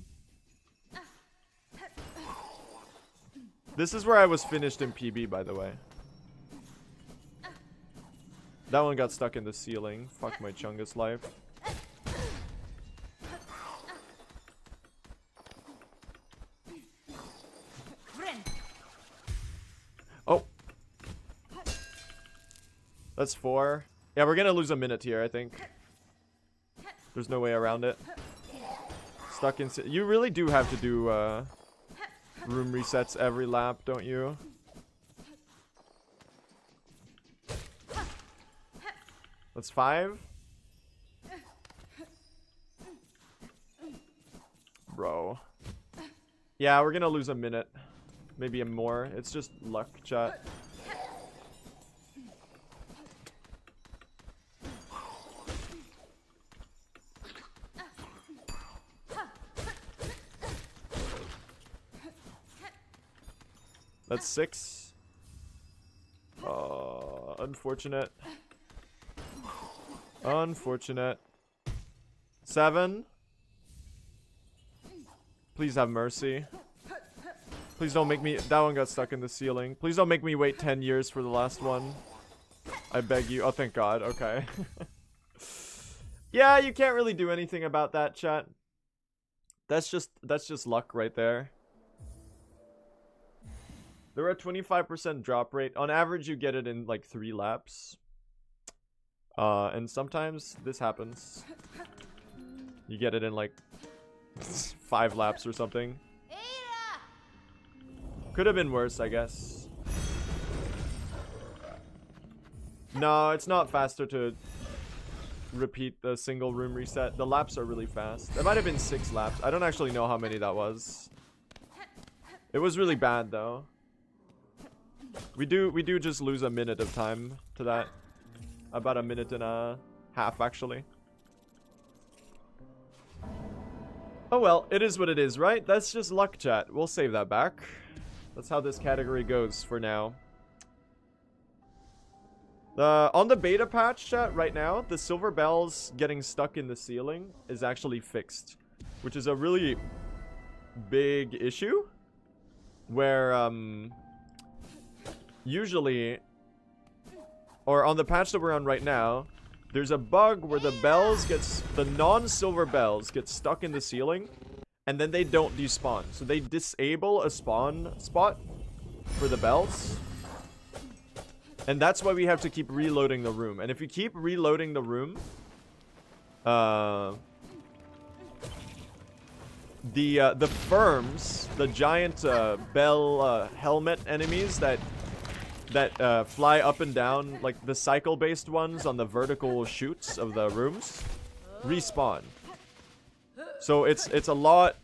This is where I was finished in PB, by the way. That one got stuck in the ceiling. Fuck my Chungus life. Oh. That's 4. Yeah, we're gonna lose a minute here, I think. There's no way around it. Stuck in... You really do have to do room resets every lap, don't you? That's 5. Bro. Yeah, we're gonna lose a minute. Maybe a more. It's just luck, chat. That's 6. Unfortunate. Unfortunate. 7. Please have mercy. Please don't make me... That one got stuck in the ceiling. Please don't make me wait 10 years for the last one. I beg you. Oh, thank God. Okay. Yeah, you can't really do anything about that, chat. That's just luck right there. There are 25% drop rate. On average, you get it in like 3 laps. And sometimes this happens. You get it in like 5 laps or something. Could have been worse, I guess. No, it's not faster to repeat the single room reset. The laps are really fast. It might have been 6 laps. I don't actually know how many that was. It was really bad though. We do just lose a minute of time to that. About a minute and a half, actually. Oh well, it is what it is, right? That's just luck, chat. We'll save that back. That's how this category goes for now. On the beta patch chat right now, the silver bells getting stuck in the ceiling is actually fixed, which is a really big issue where usually, or on the patch that we're on right now, there's a bug where the non-silver bells get stuck in the ceiling and then they don't despawn. So they disable a spawn spot for the bells. And that's why we have to keep reloading the room. And if you keep reloading the room, the firms, the giant bell helmet enemies that fly up and down, like the cycle-based ones on the vertical chutes of the rooms, respawn. So it's a lot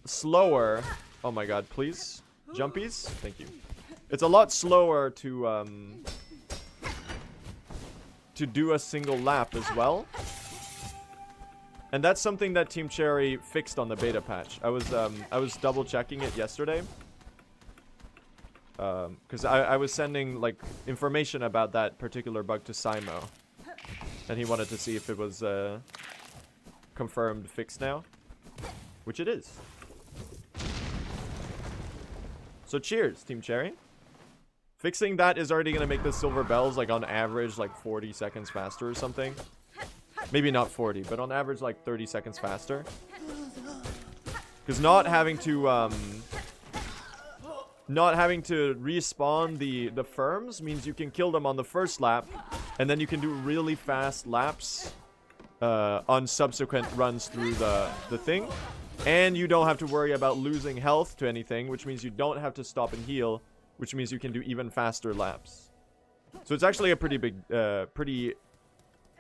slower. Oh my god, please. Jumpies? Thank you. It's a lot slower to do a single lap as well. And that's something that Team Cherry fixed on the beta patch. I was double checking it yesterday. Because I was sending like information about that particular bug to Simo. And he wanted to see if it was confirmed fixed now. Which it is. So cheers, Team Cherry. Fixing that is already going to make the silver bells, like, on average, like, 40 seconds faster or something. Maybe not 40, but on average, like, 30 seconds faster. Because not having to respawn the firms means you can kill them on the first lap, and then you can do really fast laps on subsequent runs through the thing. And you don't have to worry about losing health to anything, which means you don't have to stop and heal, which means you can do even faster laps. So it's actually a pretty big, pretty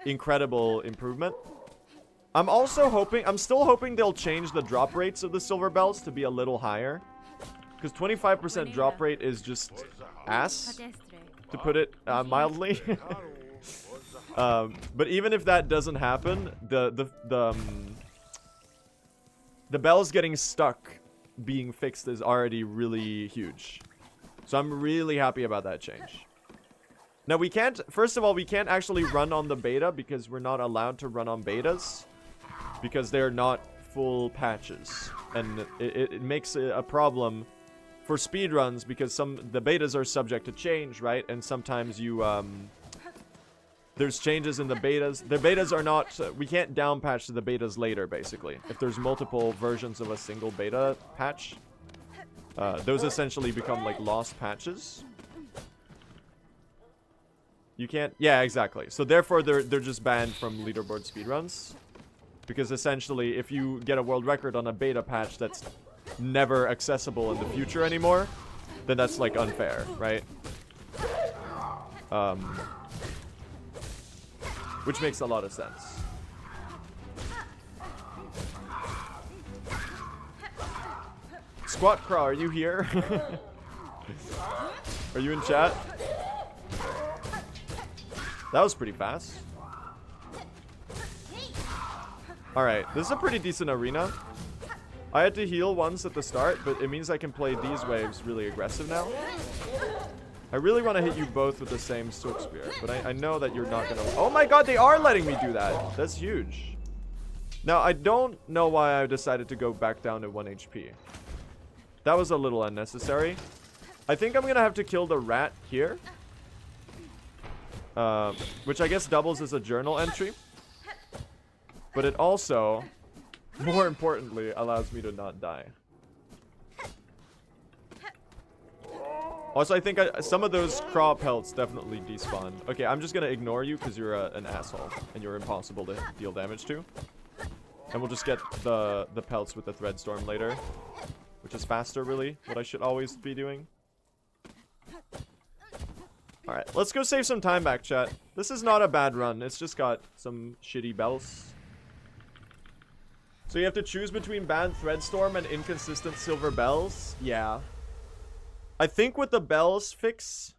incredible improvement. I'm still hoping they'll change the drop rates of the silver bells to be a little higher. Because 25% drop rate is just ass, to put it mildly. But even if that doesn't happen, the bells getting stuck being fixed is already really huge. So I'm really happy about that change. Now we can't, first of all, we can't actually run on the beta because we're not allowed to run on betas. Because they're not full patches. And it makes a problem for speedruns because the betas are subject to change, right? And sometimes there's changes in the betas. The betas are not, we can't down patch to the betas later, basically. If there's multiple versions of a single beta patch. Those essentially become like lost patches. You can't, yeah, exactly. So therefore they're just banned from leaderboard speedruns. Because essentially if you get a world record on a beta patch that's never accessible in the future anymore, then that's like unfair, right? Which makes a lot of sense. Squat Craw, are you here? Are you in chat? That was pretty fast. Alright, this is a pretty decent arena. I had to heal once at the start, but it means I can play these waves really aggressive now. I really want to hit you both with the same Silk Spear, but I know that you're not gonna... Oh my god, they are letting me do that! That's huge. Now, I don't know why I decided to go back down to 1 HP. That was a little unnecessary. I think I'm gonna have to kill the rat here. Which I guess doubles as a journal entry. But it also, more importantly, allows me to not die. Also, I think some of those craw pelts definitely despawn. Okay, I'm just gonna ignore you because you're an asshole and you're impossible to deal damage to. And we'll just get the pelts with the thread storm later, which is faster, really. What I should always be doing. All right, let's go save some time back, chat. This is not a bad run. It's just got some shitty bells. So you have to choose between bad thread storm and inconsistent silver bells. Yeah. I think with the bells fix,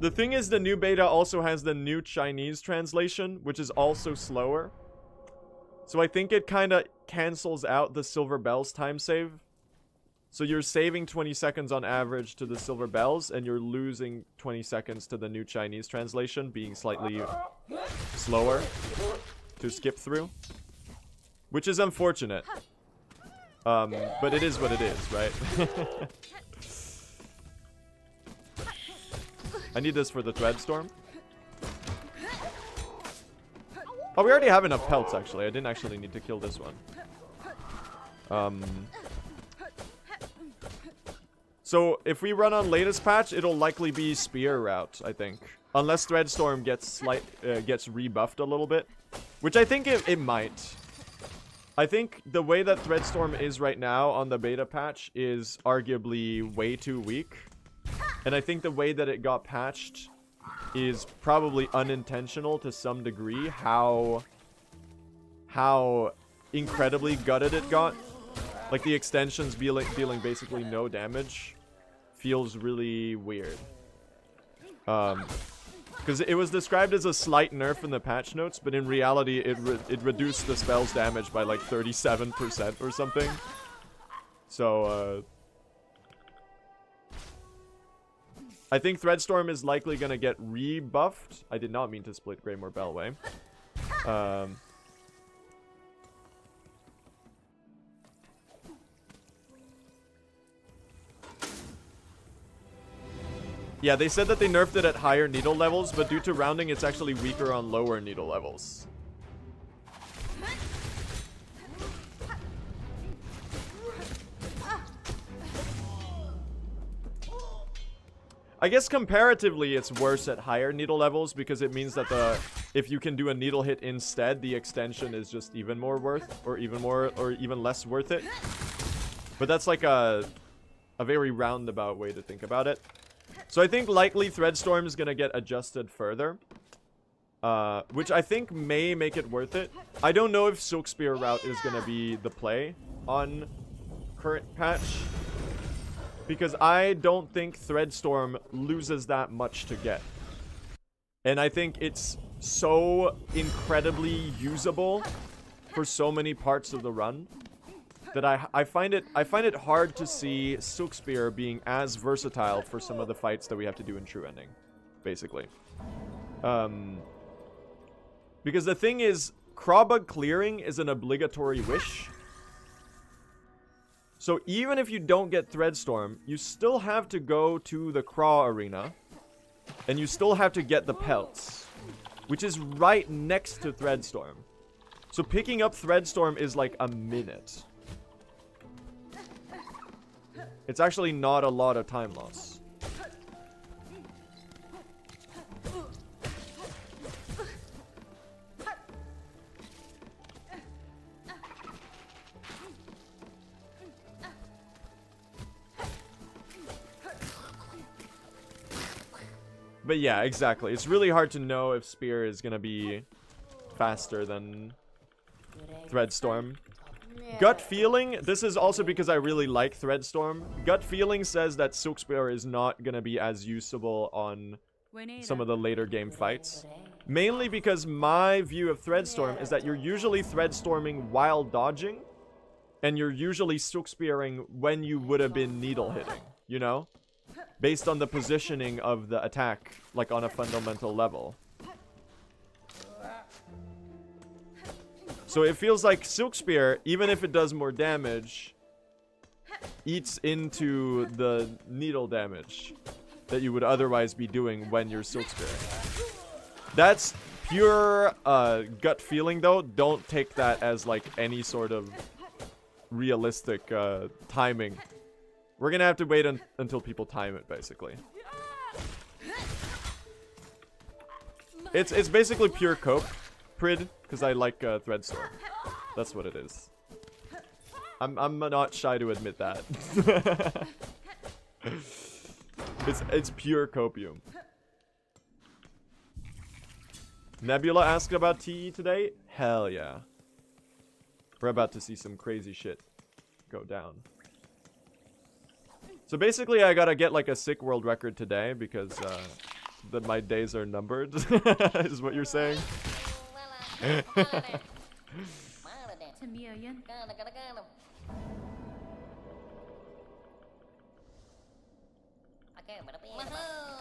the thing is the new beta also has the new Chinese translation, which is also slower. So I think it kind of cancels out the silver bells time save. So you're saving 20 seconds on average to the silver bells, and you're losing 20 seconds to the new Chinese translation, being slightly slower to skip through. Which is unfortunate. But it is what it is, right? I need this for the thread storm. Oh, we already have enough pelts, actually. I didn't actually need to kill this one. So, if we run on latest patch, it'll likely be spear route, I think. Unless Threadstorm gets rebuffed a little bit. Which I think it might. I think the way that Threadstorm is right now on the beta patch is arguably way too weak. And I think the way that it got patched is probably unintentional to some degree. How incredibly gutted it got. Like the extensions dealing basically no damage feels really weird. Because it was described as a slight nerf in the patch notes, but in reality it reduced the spell's damage by like 37% or something. So I think Threadstorm is likely gonna get rebuffed. I did not mean to split Greymore Bellway. Yeah, they said that they nerfed it at higher needle levels, but due to rounding, it's actually weaker on lower needle levels. I guess comparatively, it's worse at higher needle levels because it means that if you can do a needle hit instead, the extension is just even more worth, or even less worth it. But that's like a very roundabout way to think about it. So I think likely Threadstorm is going to get adjusted further. Which I think may make it worth it. I don't know if Silk Spear route is going to be the play on current patch. Because I don't think Threadstorm loses that much to get. And I think it's so incredibly usable for so many parts of the run that I find it hard to see Silk Spear being as versatile for some of the fights that we have to do in True Ending, basically. Because the thing is, Crawbug clearing is an obligatory wish. So even if you don't get Threadstorm, you still have to go to the Craw Arena, and you still have to get the pelts, which is right next to Threadstorm. So picking up Threadstorm is like a minute. It's actually not a lot of time loss. But yeah, exactly. It's really hard to know if Spear is gonna be faster than Threadstorm. Gut feeling, this is also because I really like Threadstorm. Gut feeling says that Silk Spear is not gonna be as usable on some of the later game fights. Mainly because my view of Threadstorm is that you're usually Threadstorming while dodging, and you're usually Silk Spearing when you would have been needle hitting, you know? Based on the positioning of the attack, like on a fundamental level. So it feels like Silk Spear, even if it does more damage, eats into the needle damage that you would otherwise be doing when you're Silk Spearing. That's pure gut feeling though. Don't take that as like any sort of realistic timing. We're gonna have to wait until people time it, basically. It's basically pure cope, Prid, because I like Threadstorm. That's what it is. I'm not shy to admit that. It's pure copium. Nebula asked about TE today? Hell yeah. We're about to see some crazy shit go down. So basically, I gotta get like a sick world record today because my days are numbered, is what you're saying.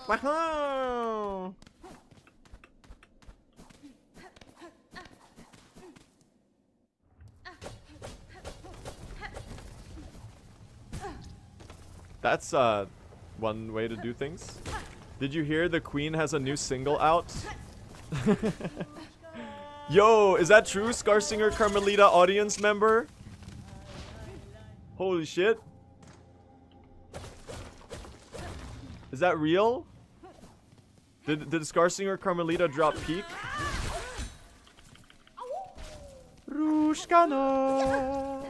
Wahoo! That's one way to do things. Did you hear the Queen has a new single out? Yo, is that true? Scarsinger Carmelita audience member? Holy shit. Is that real? Did Scarsinger Carmelita drop peak? Rushkana.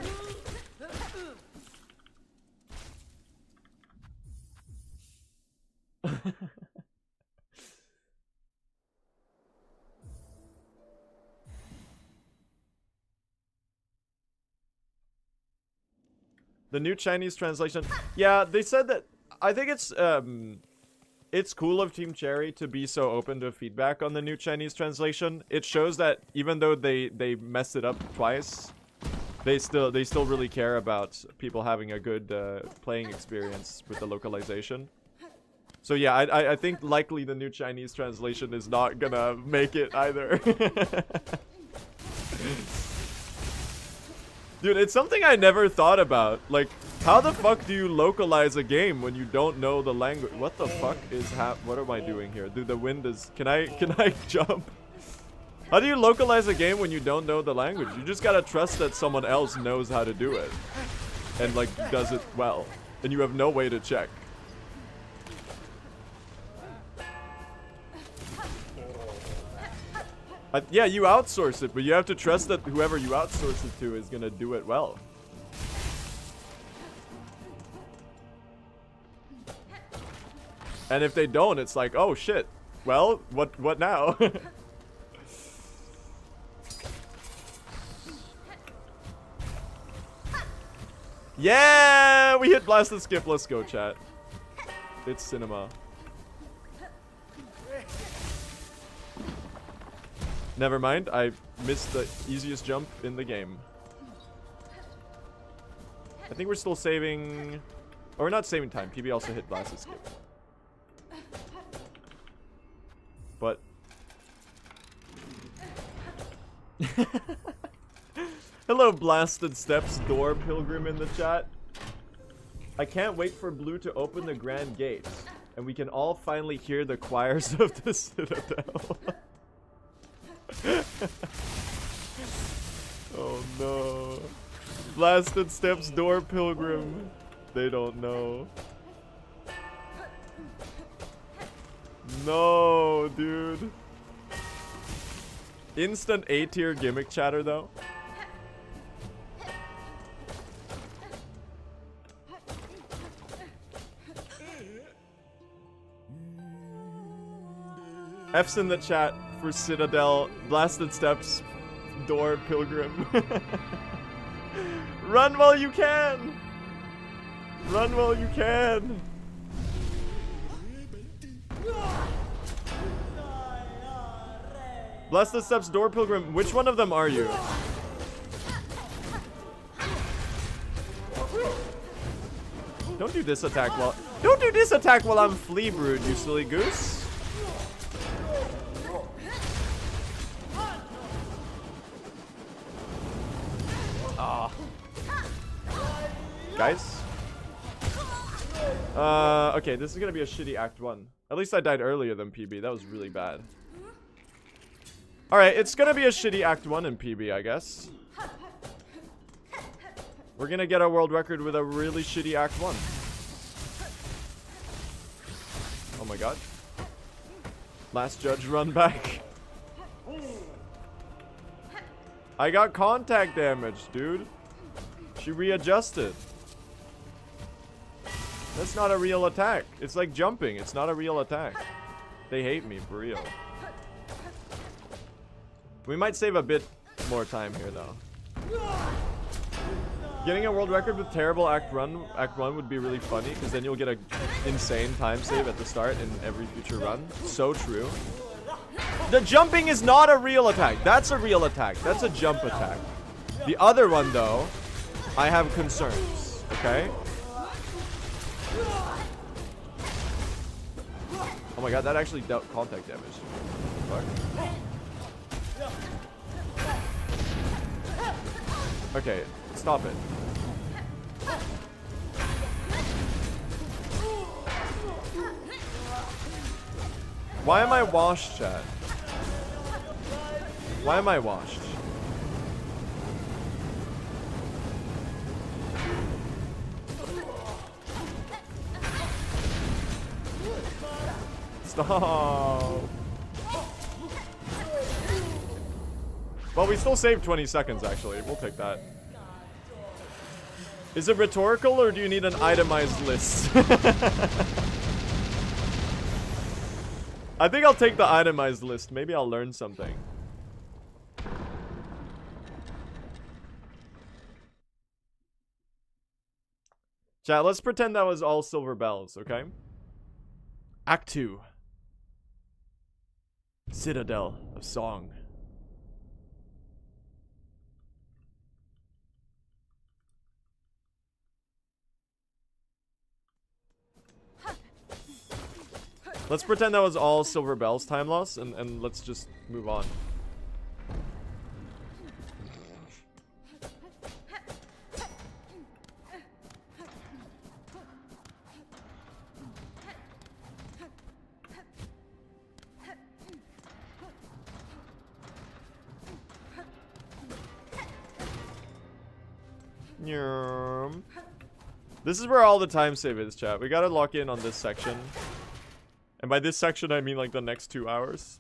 The new Chinese translation. Yeah, they said that. I think it's cool of Team Cherry to be so open to feedback on the new Chinese translation. It shows that even though they messed it up twice, they still really care about people having a good playing experience with the localization. So yeah, I think likely the new Chinese translation is not gonna make it either. Dude, it's something I never thought about. Like, how the fuck do you localize a game when you don't know the language? What the fuck is what am I doing here? Dude, the wind is... Can I jump? How do you localize a game when you don't know the language? You just gotta trust that someone else knows how to do it. And, like, does it well. And you have no way to check. Yeah, you outsource it, but you have to trust that whoever you outsource it to is gonna do it well. And if they don't, it's like, oh shit. Well, what now? Yeah, we hit blast and skip. Let's go, chat. It's cinema. Never mind, I missed the easiest jump in the game. I think we're still saving... Or we're not saving time. PB also hit blast and skip. But... Hello, Blasted Steps Door Pilgrim in the chat. I can't wait for Blue to open the Grand Gate, and we can all finally hear the choirs of the Citadel. Oh no. Blasted Steps Door Pilgrim. They don't know. No, dude. Instant A-tier gimmick chatter though. F's in the chat for Citadel, Blasted Steps, Door Pilgrim. Run while you can! Run while you can! Blasted Steps, Door Pilgrim, which one of them are you? Don't do this attack while I'm Flea Brood, you silly goose. Guys? Okay, this is gonna be a shitty Act 1. At least I died earlier than PB. That was really bad. Alright, it's gonna be a shitty Act 1 in PB, I guess. We're gonna get a world record with a really shitty Act 1. Oh my god. Last judge run back. I got contact damage, dude. She readjusted. That's not a real attack. It's like jumping. It's not a real attack. They hate me, for real. We might save a bit more time here, though. Getting a world record with terrible Act 1 would be really funny, because then you'll get an insane time save at the start in every future run. So true. The jumping is not a real attack. That's a real attack. That's a jump attack. The other one, though, I have concerns. Okay? my god, that actually dealt contact damage. Fuck. Okay, stop it. Why am I washed, chat? Why am I washed? Stop. Well, we still saved 20 seconds, actually. We'll take that. Is it rhetorical, or do you need an itemized list? I think I'll take the itemized list. Maybe I'll learn something. Chat, let's pretend that was all silver bells, okay? Act 2. Citadel of Song. Let's pretend that was all silver bells time loss, and let's just move on. This is where all the time save is, chat. We gotta lock in on this section. And by this section, I mean like the next 2 hours.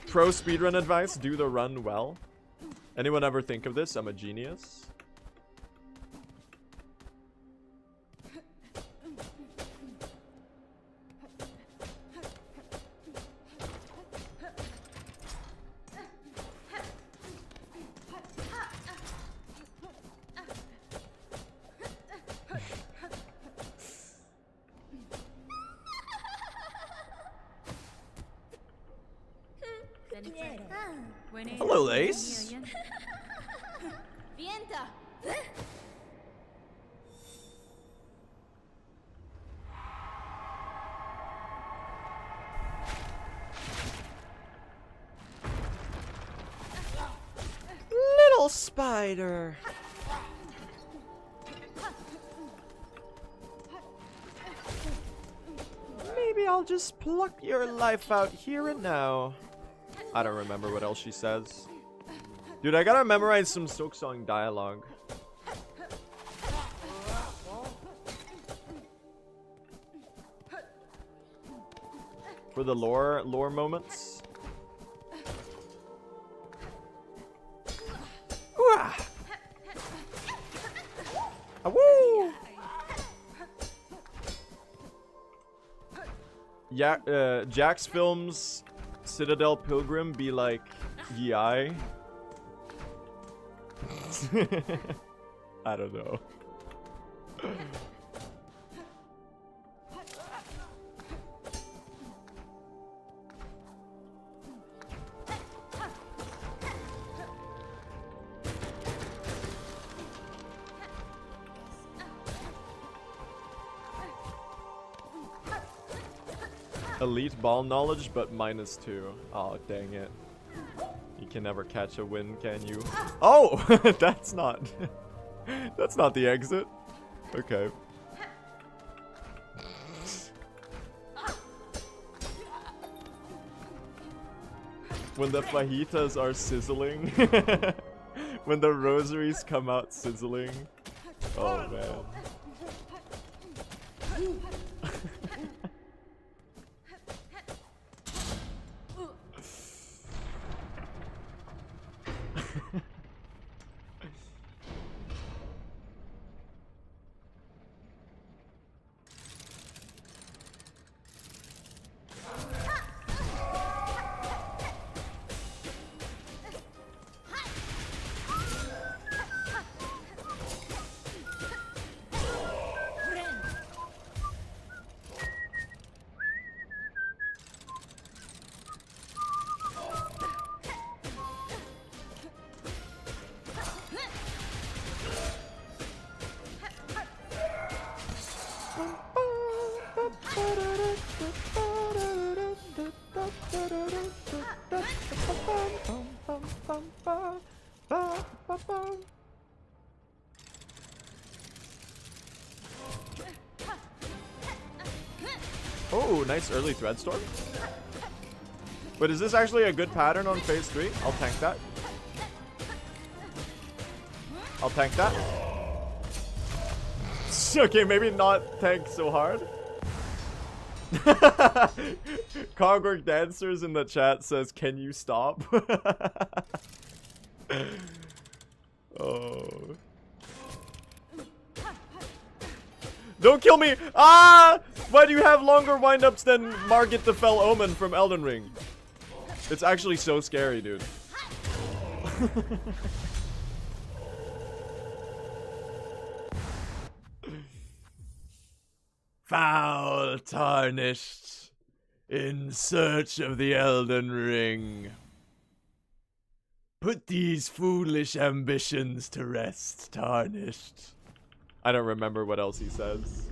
Pro speedrun advice, do the run well. Anyone ever think of this? I'm a genius. Hello, Ace. Little spider. Maybe I'll just pluck your life out here and now. I don't remember what else she says. Dude, I gotta memorize some Silksong dialogue. For the lore moments. Woo! Yeah, Jack's films Citadel Pilgrim be like Yi. I don't know. Elite ball knowledge, but -2. Oh, dang it. You can never catch a win, can you? Oh! That's not... That's not the exit. Okay. When the fajitas are sizzling. When the rosaries come out sizzling. Oh, man. Oh, nice early thread storm. But is this actually a good pattern on phase 3? I'll tank that. I'll tank that. Okay, maybe not tank so hard. Cogwork Dancers in the chat says, can you stop? Oh. Don't kill me! Ah! Why do you have longer windups than Margit the Fell Omen from Elden Ring? It's actually so scary, dude. Foul tarnished, in search of the Elden Ring. Put these foolish ambitions to rest, tarnished. I don't remember what else he says.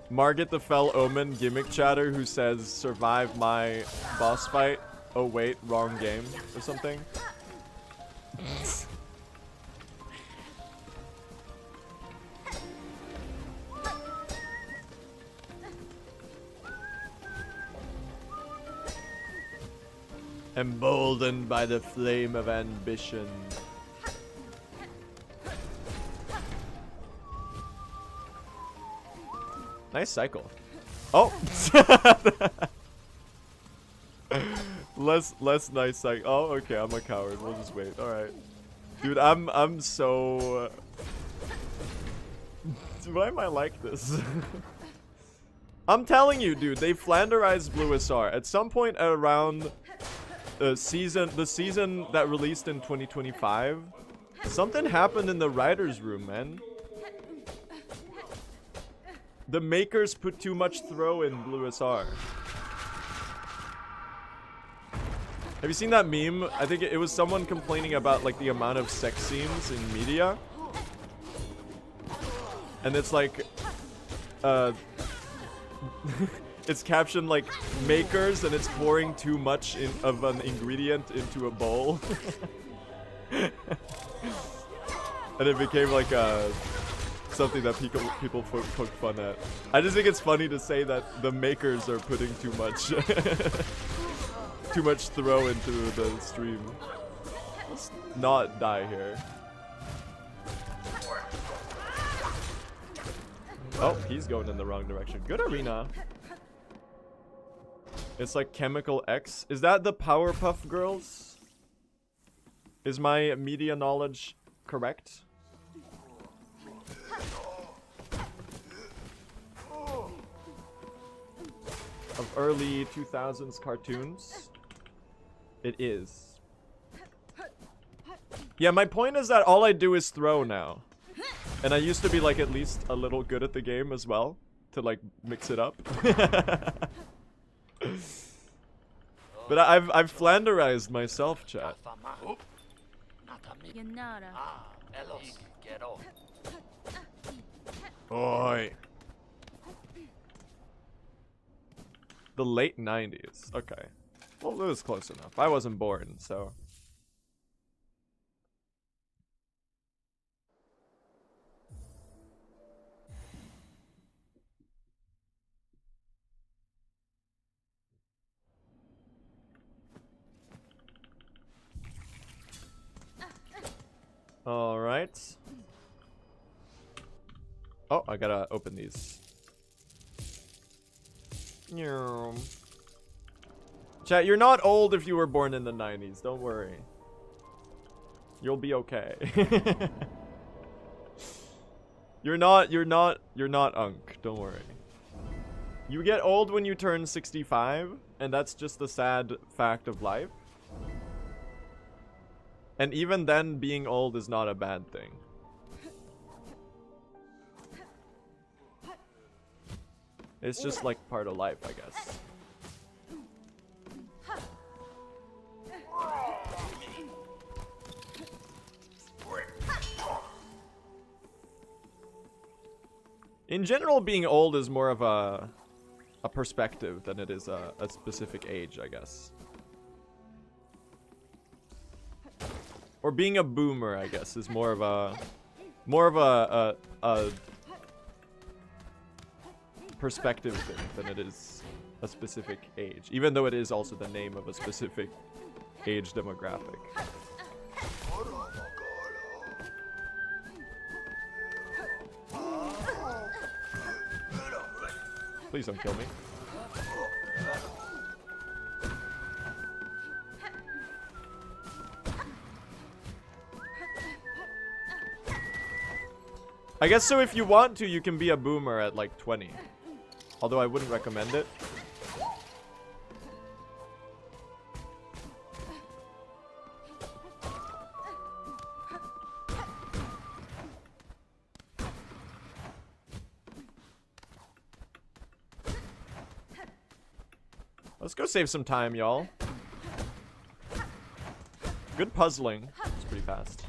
Margit the Fell Omen gimmick chatter who says, survive my boss fight. Oh wait, wrong game or something. Emboldened by the flame of ambition. Nice cycle. Oh! less nice cycle. Oh, okay, I'm a coward. We'll just wait. Alright. Dude, I'm so... Why am I like this? I'm telling you, dude, they flanderized Blue SR. At some point around the season that released in 2025, something happened in the writer's room, man. The makers put too much throw in Blue SR. Have you seen that meme? I think it was someone complaining about like the amount of sex scenes in media. And it's like, it's captioned like makers, and it's pouring too much of an ingredient into a bowl. And it became like something that people poke fun at. I just think it's funny to say that the makers are putting too much too much throw into the stream. Let's not die here. Oh, he's going in the wrong direction. Good arena. It's like Chemical X. Is that the Powerpuff Girls? Is my media knowledge correct? Of early 2000s cartoons? It is. Yeah, my point is that all I do is throw now. And I used to be like at least a little good at the game as well, to like mix it up. But I've flanderized myself, chat. Oi. The late 90s. Okay. Well, it was close enough. I wasn't born, so. All right. Oh, I gotta open these. Chat, you're not old if you were born in the 90s. Don't worry. You'll be okay. You're not unk. Don't worry. You get old when you turn 65, and that's just the sad fact of life. And even then, being old is not a bad thing. It's just like part of life, I guess. In general, being old is more of a perspective than it is a specific age, I guess. Or being a boomer, I guess, is more of a perspective thing than it is a specific age, even though it is also the name of a specific age demographic. Please don't kill me. I guess so if you want to, you can be a boomer at like 20. Although I wouldn't recommend it. Let's go save some time, y'all. Good puzzling. It's pretty fast.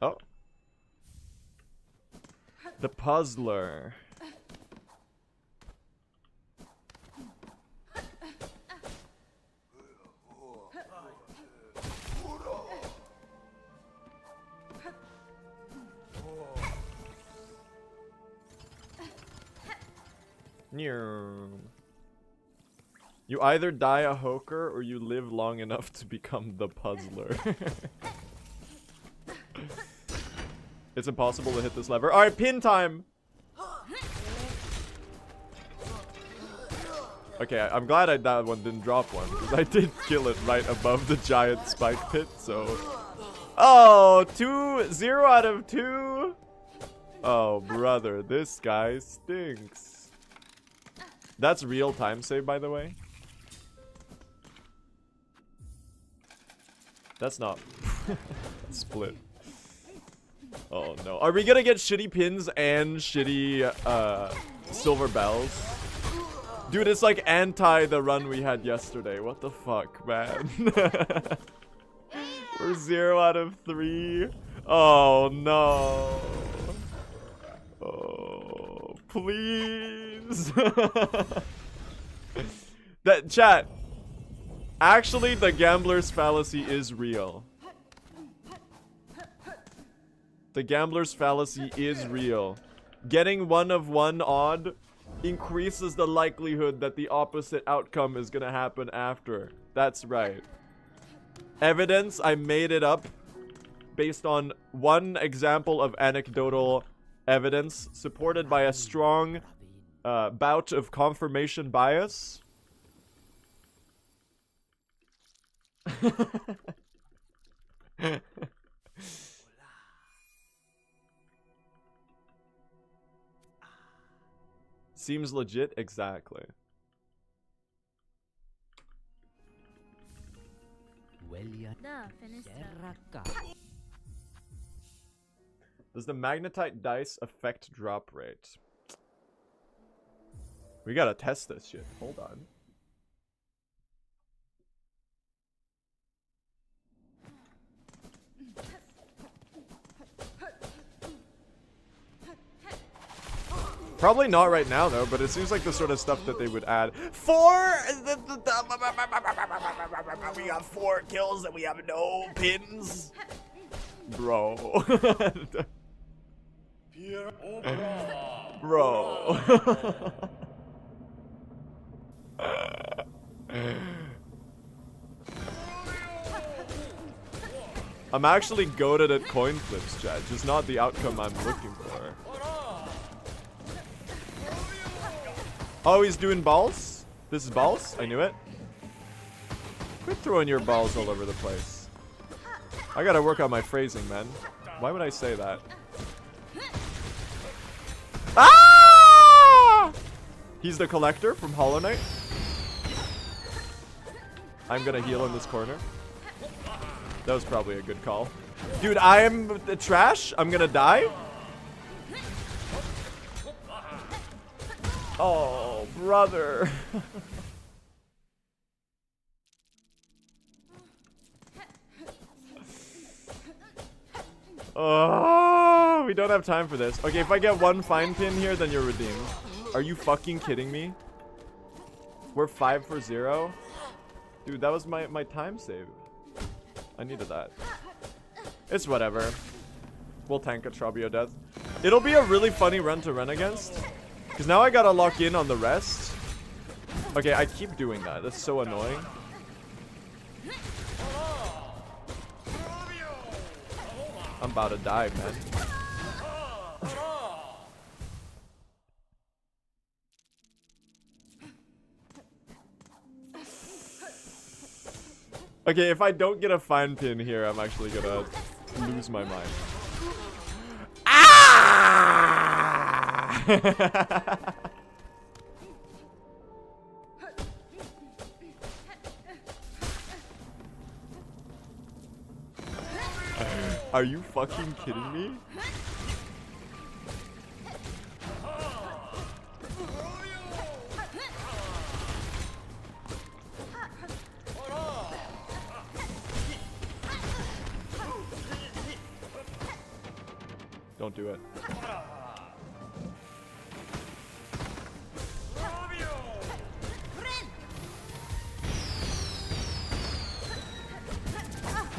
Oh. The puzzler. You either die a hoker or you live long enough to become the puzzler. It's impossible to hit this lever. Alright, pin time! Okay, I'm glad that one didn't drop one, because I did kill it right above the giant spike pit, so... Oh, 0 out of 2? Oh, brother, this guy stinks. That's real time save, by the way. That's not... split. Oh no. Are we gonna get shitty pins and shitty silver bells? Dude, it's like anti the run we had yesterday. What the fuck, man? We're 0 out of 3. Oh no. Oh, please. That chat. Actually, the gambler's fallacy is real. The gambler's fallacy is real. Getting 1 of 1 odd increases the likelihood that the opposite outcome is gonna happen after. That's right. Evidence, I made it up based on one example of anecdotal evidence supported by a strong bout of confirmation bias. Seems legit, exactly. Does the magnetite dice affect drop rate? We gotta test this shit. Hold on. Probably not right now, though, but it seems like the sort of stuff that they would add. We got 4 kills and we have no pins. Bro. Bro. I'm actually goated at coin flips, chat. Just not the outcome I'm looking for. Oh, he's doing balls? This is balls? I knew it. Quit throwing your balls all over the place. I gotta work on my phrasing, man. Why would I say that? Ah! He's the collector from Hollow Knight. I'm gonna heal in this corner. That was probably a good call. Dude, I am the trash. I'm gonna die. Oh, brother. Oh. Oh, we don't have time for this. Okay, if I get one fine pin here, then you're redeemed. Are you fucking kidding me? We're 5 for 0? Dude, that was my time save. I needed that. It's whatever. We'll tank a Trobio death. It'll be a really funny run to run against. Because now I gotta lock in on the rest. Okay, I keep doing that. That's so annoying. I'm about to die, man. Okay, if I don't get a fine pin here, I'm actually gonna lose my mind. Ah! Are you fucking kidding me? Don't do it.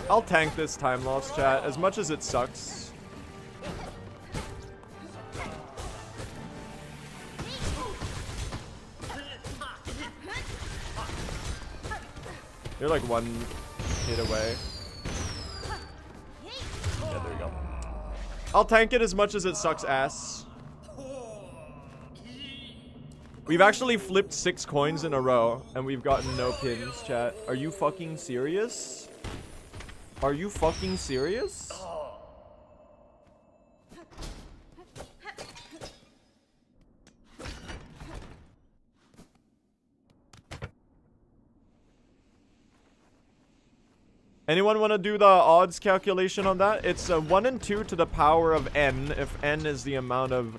I'll tank this time loss, chat, as much as it sucks. You're like one hit away. Yeah, there you go. I'll tank it as much as it sucks ass. We've actually flipped 6 coins in a row, and we've gotten no pins, chat. Are you fucking serious? Are you fucking serious? Anyone want to do the odds calculation on that? It's 1 and 2 to the power of n, if n is the amount of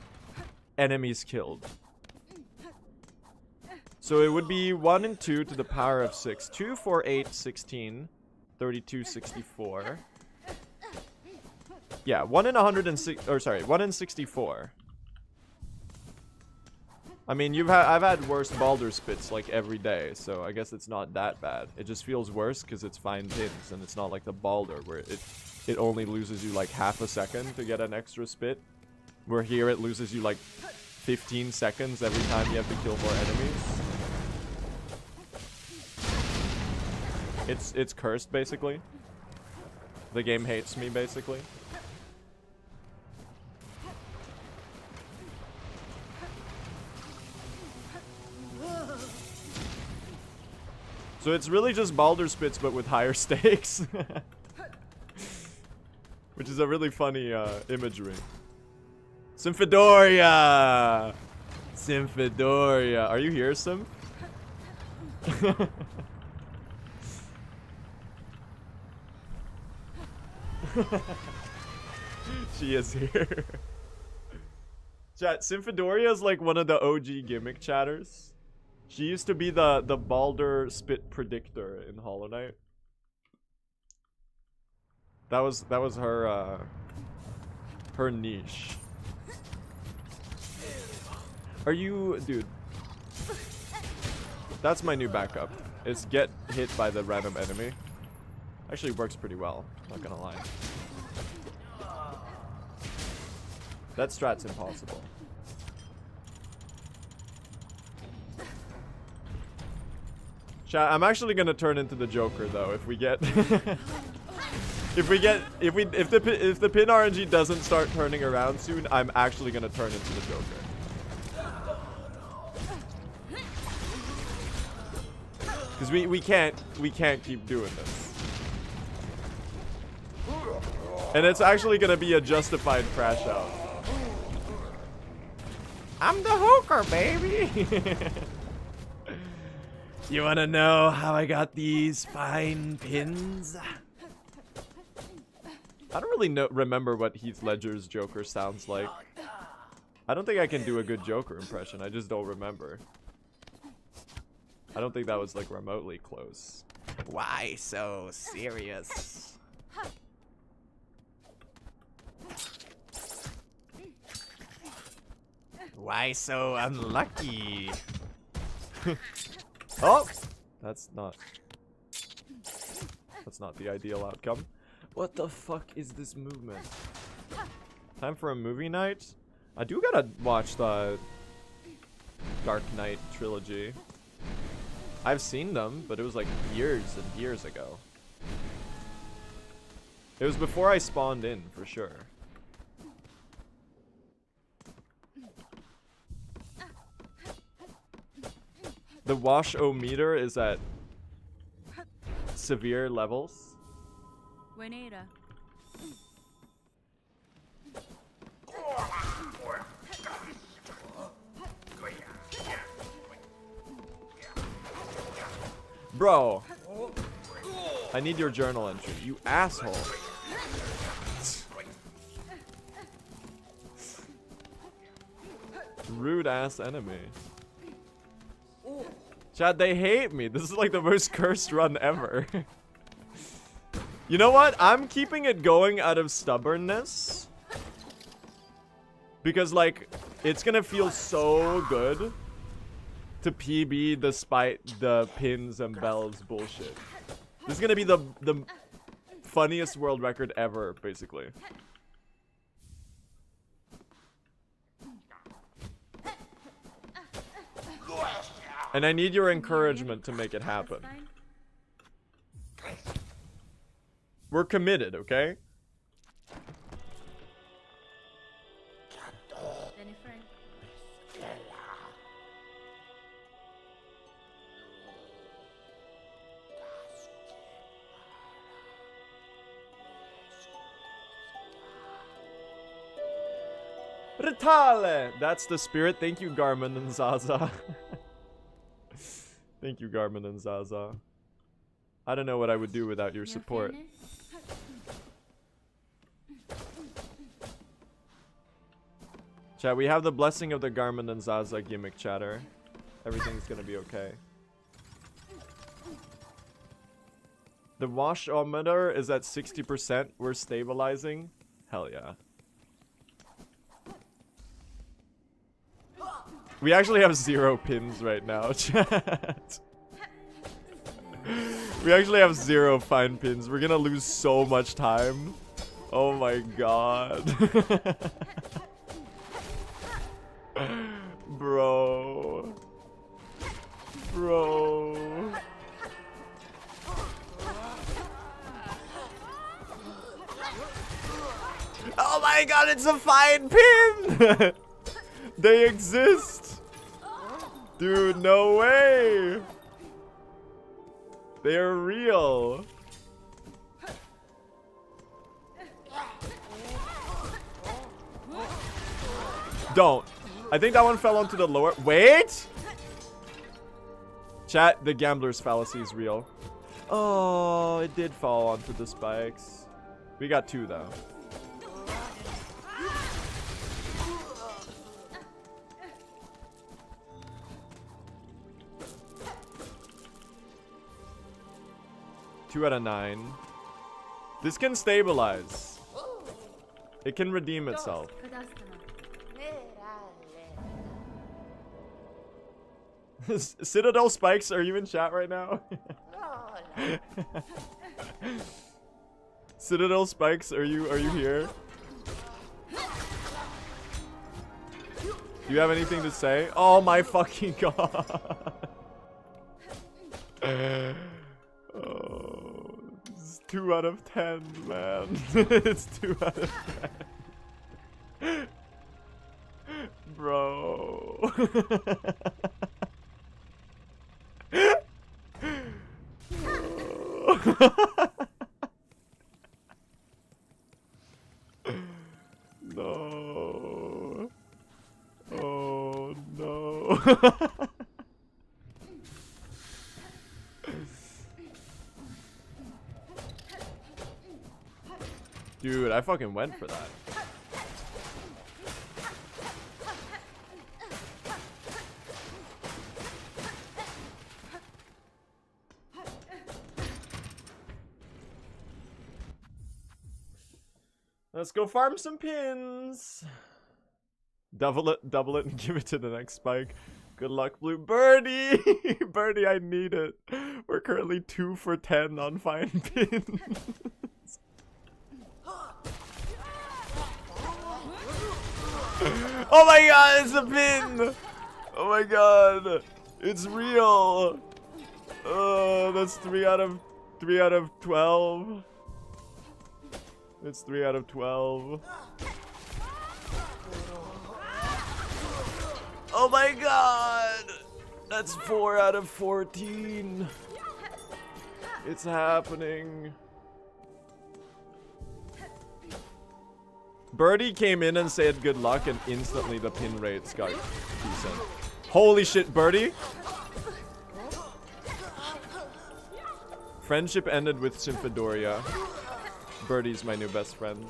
enemies killed. So it would be 1 and 2 to the power of 6. 2, 4, 8, 16. 32, 64. Yeah, 1 in 106, or sorry, 1 in 64. I mean, I've had worse Baldur spits like every day, so I guess it's not that bad. It just feels worse because it's fine pins, and it's not like the Baldur where it only loses you like half a second to get an extra spit. Where here it loses you like 15 seconds every time you have to kill more enemies. It's cursed, basically. The game hates me, basically. So it's really just Baldur spits, but with higher stakes. Which is a really funny imagery. Symphodoria! Symphodoria. Are you here, Sim? She is here. Chat, Symphodoria is like one of the OG Gimmick chatters. She used to be the Baldur spit predictor in Hollow Knight. That was her her niche. Are you, dude? That's my new backup. Is get hit by the random enemy. Actually works pretty well, not gonna lie. That strat's impossible. Chat, I'm actually gonna turn into the Joker though if we get if the pin RNG doesn't start turning around soon, I'm actually gonna turn into the Joker. Because we can't keep doing this. And it's actually gonna be a justified crash out. I'm the hooker, baby. You wanna know how I got these fine pins? I don't really remember what Heath Ledger's Joker sounds like. I don't think I can do a good Joker impression. I just don't remember. I don't think that was like remotely close. Why so serious? Why so unlucky? Oh! That's not the ideal outcome. What the fuck is this movement? Time for a movie night? I do gotta watch the Dark Knight trilogy. I've seen them, but it was like years and years ago. It was before I spawned in, for sure. The wash-o-meter is at severe levels. Bro, I need your journal entry, you asshole. Rude ass enemy. Chad, they hate me. This is like the most cursed run ever. You know what? I'm keeping it going out of stubbornness. Because like, it's gonna feel so good to PB despite the pins and bells bullshit. This is gonna be the funniest world record ever, basically. And I need your encouragement to make it happen. We're committed, okay? Ritale! That's the spirit. Thank you, Garmin and Zaza. Thank you, Garmin and Zaza. I don't know what I would do without your support. Chat, we have the blessing of the Garmin and Zaza gimmick, chatter. Everything's gonna be okay. The wash-o-meter is at 60%. We're stabilizing. Hell yeah. We actually have 0 pins right now, chat. We actually have 0 fine pins. We're gonna lose so much time. Oh my god. Bro. Bro. Oh my god, it's a fine pin! They exist! Dude, no way! They are real! Don't. I think that one fell onto the lower. Wait! Chat, the gambler's fallacy is real. Oh, it did fall onto the spikes. We got 2 though. Two out of 9. This can stabilize. It can redeem itself. Citadel Spikes, are you in chat right now? Citadel Spikes, are you here? Do you have anything to say? Oh my fucking god. Oh, this is 2 out of 10, man. It's 2 out of 10. Bro. No. Oh no. Dude, I fucking went for that. Let's go farm some pins. Double it, and give it to the next spike. Good luck, Blue. Birdie! Birdie, I need it. We're currently 2 for 10 on fine pins. Oh my god, it's a pin! Oh my god. It's real. That's 3 out of 12. It's 3 out of 12. Oh my god! That's 4 out of 14. It's happening. Birdie came in and said good luck, and instantly the pin rates got decent. Holy shit, Birdie! Friendship ended with Symphodoria. Birdie's my new best friend.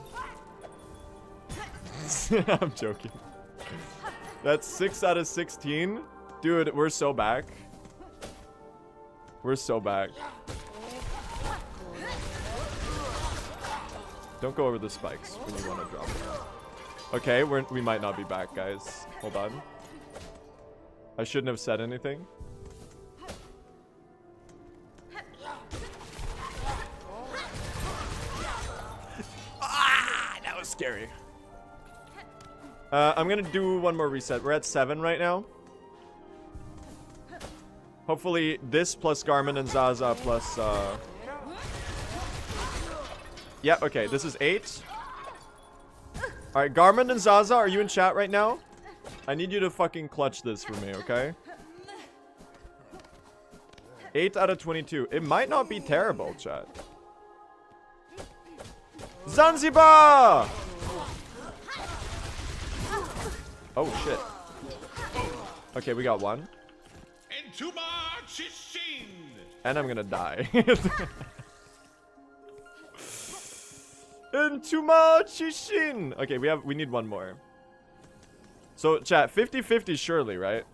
I'm joking. That's 6 out of 16. Dude, we're so back. We're so back. Don't go over the spikes when you want to drop it. Okay, we might not be back, guys. Hold on. I shouldn't have said anything. Ah, that was scary. I'm gonna do one more reset. We're at 7 right now. Hopefully this plus Garmin and Zaza plus yeah, okay, this is 8. Alright, Garmin and Zaza, are you in chat right now? I need you to fucking clutch this for me, okay? 8 out of 22. It might not be terrible, chat. Zanzibar! Oh, shit. Okay, we got 1. And I'm gonna die. Okay, we need 1 more. So, chat, 50-50 surely, right?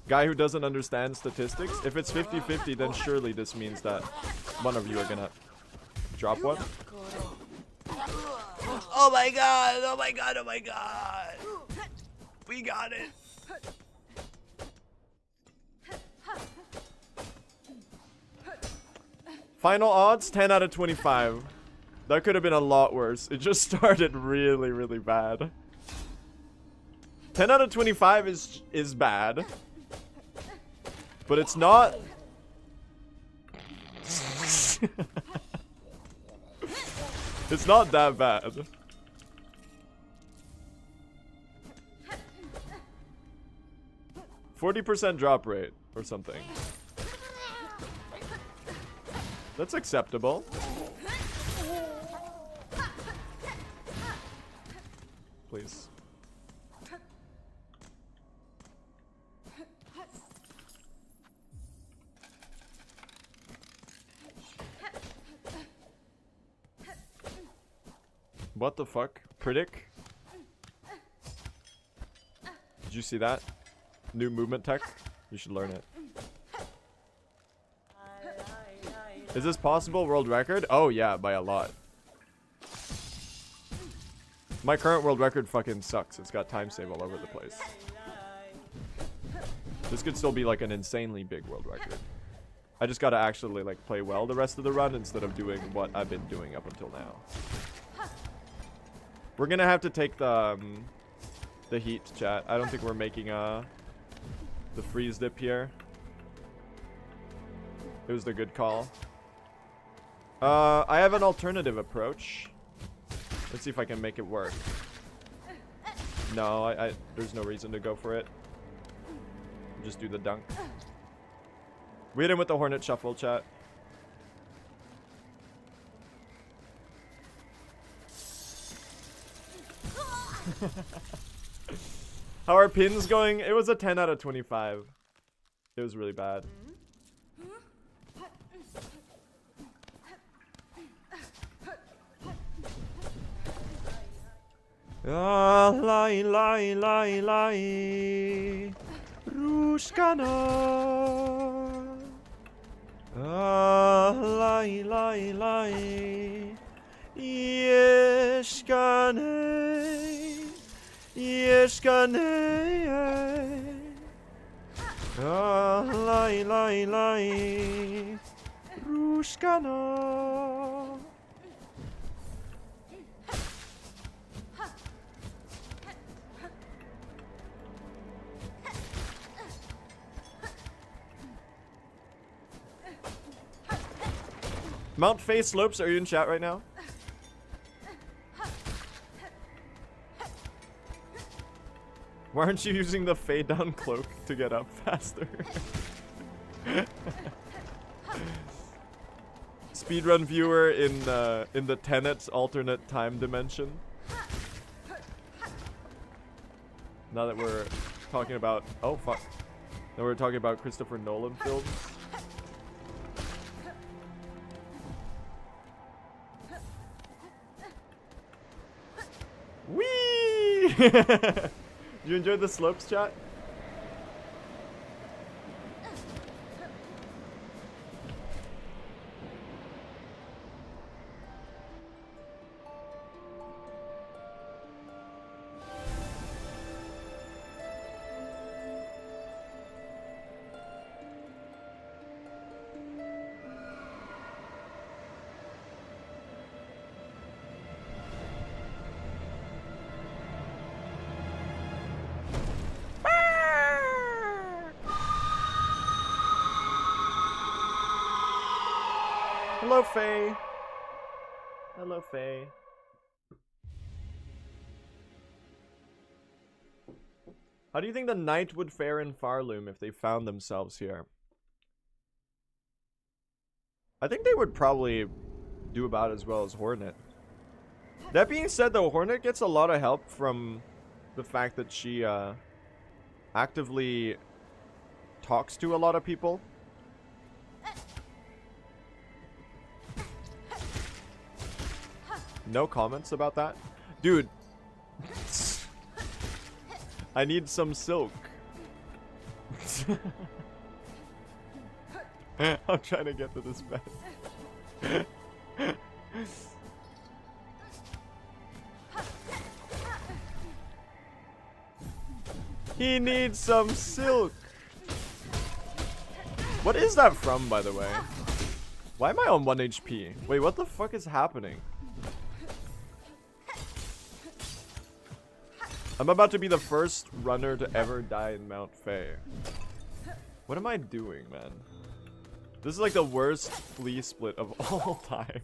Guy who doesn't understand statistics. If it's 50-50, then surely this means that one of you are gonna drop 1. Oh my god, oh my god, oh my god. We got it. Final odds, 10 out of 25. That could have been a lot worse. It just started really, really bad. 10 out of 25 is bad. But it's not... It's not that bad. %40 drop rate or something. That's acceptable. Please. What the fuck? Predict? Did you see that? New movement tech? You should learn it. Is this possible world record? Oh yeah, by a lot. My current world record fucking sucks. It's got time save all over the place. This could still be like an insanely big world record. I just gotta actually like play well the rest of the run instead of doing what I've been doing up until now. We're gonna have to take the heat, chat. I don't think we're making the freeze dip here. It was the good call. I have an alternative approach. Let's see if I can make it work. No, there's no reason to go for it. Just do the dunk. We hit him with the Hornet Shuffle, chat. How are pins going? It was a 10 out of 25. It was really bad. Ah, lai lai lai lai, Rushkana. Ah, lai lai lai, Yeshkane. Eshkane. Lai lai lai. Rushkana. Mount Faye Slopes, are you in chat right now? Why aren't you using the fade down cloak to get up faster? Speedrun viewer in the Tenet's alternate time dimension. Now that we're talking about now we're talking about Christopher Nolan films. Whee! Did you enjoy the slopes, chat? Hello, Faye. Hello, Faye. How do you think the knight would fare in Farloom if they found themselves here? I think they would probably do about as well as Hornet. That being said, though, Hornet gets a lot of help from the fact that she actively talks to a lot of people. No comments about that? Dude. I need some silk. I'm trying to get to this bed. He needs some silk. What is that from, by the way? Why am I on 1 HP? Wait, what the fuck is happening? I'm about to be the first runner to ever die in Mount Faye. What am I doing, man? This is like the worst Flea split of all time.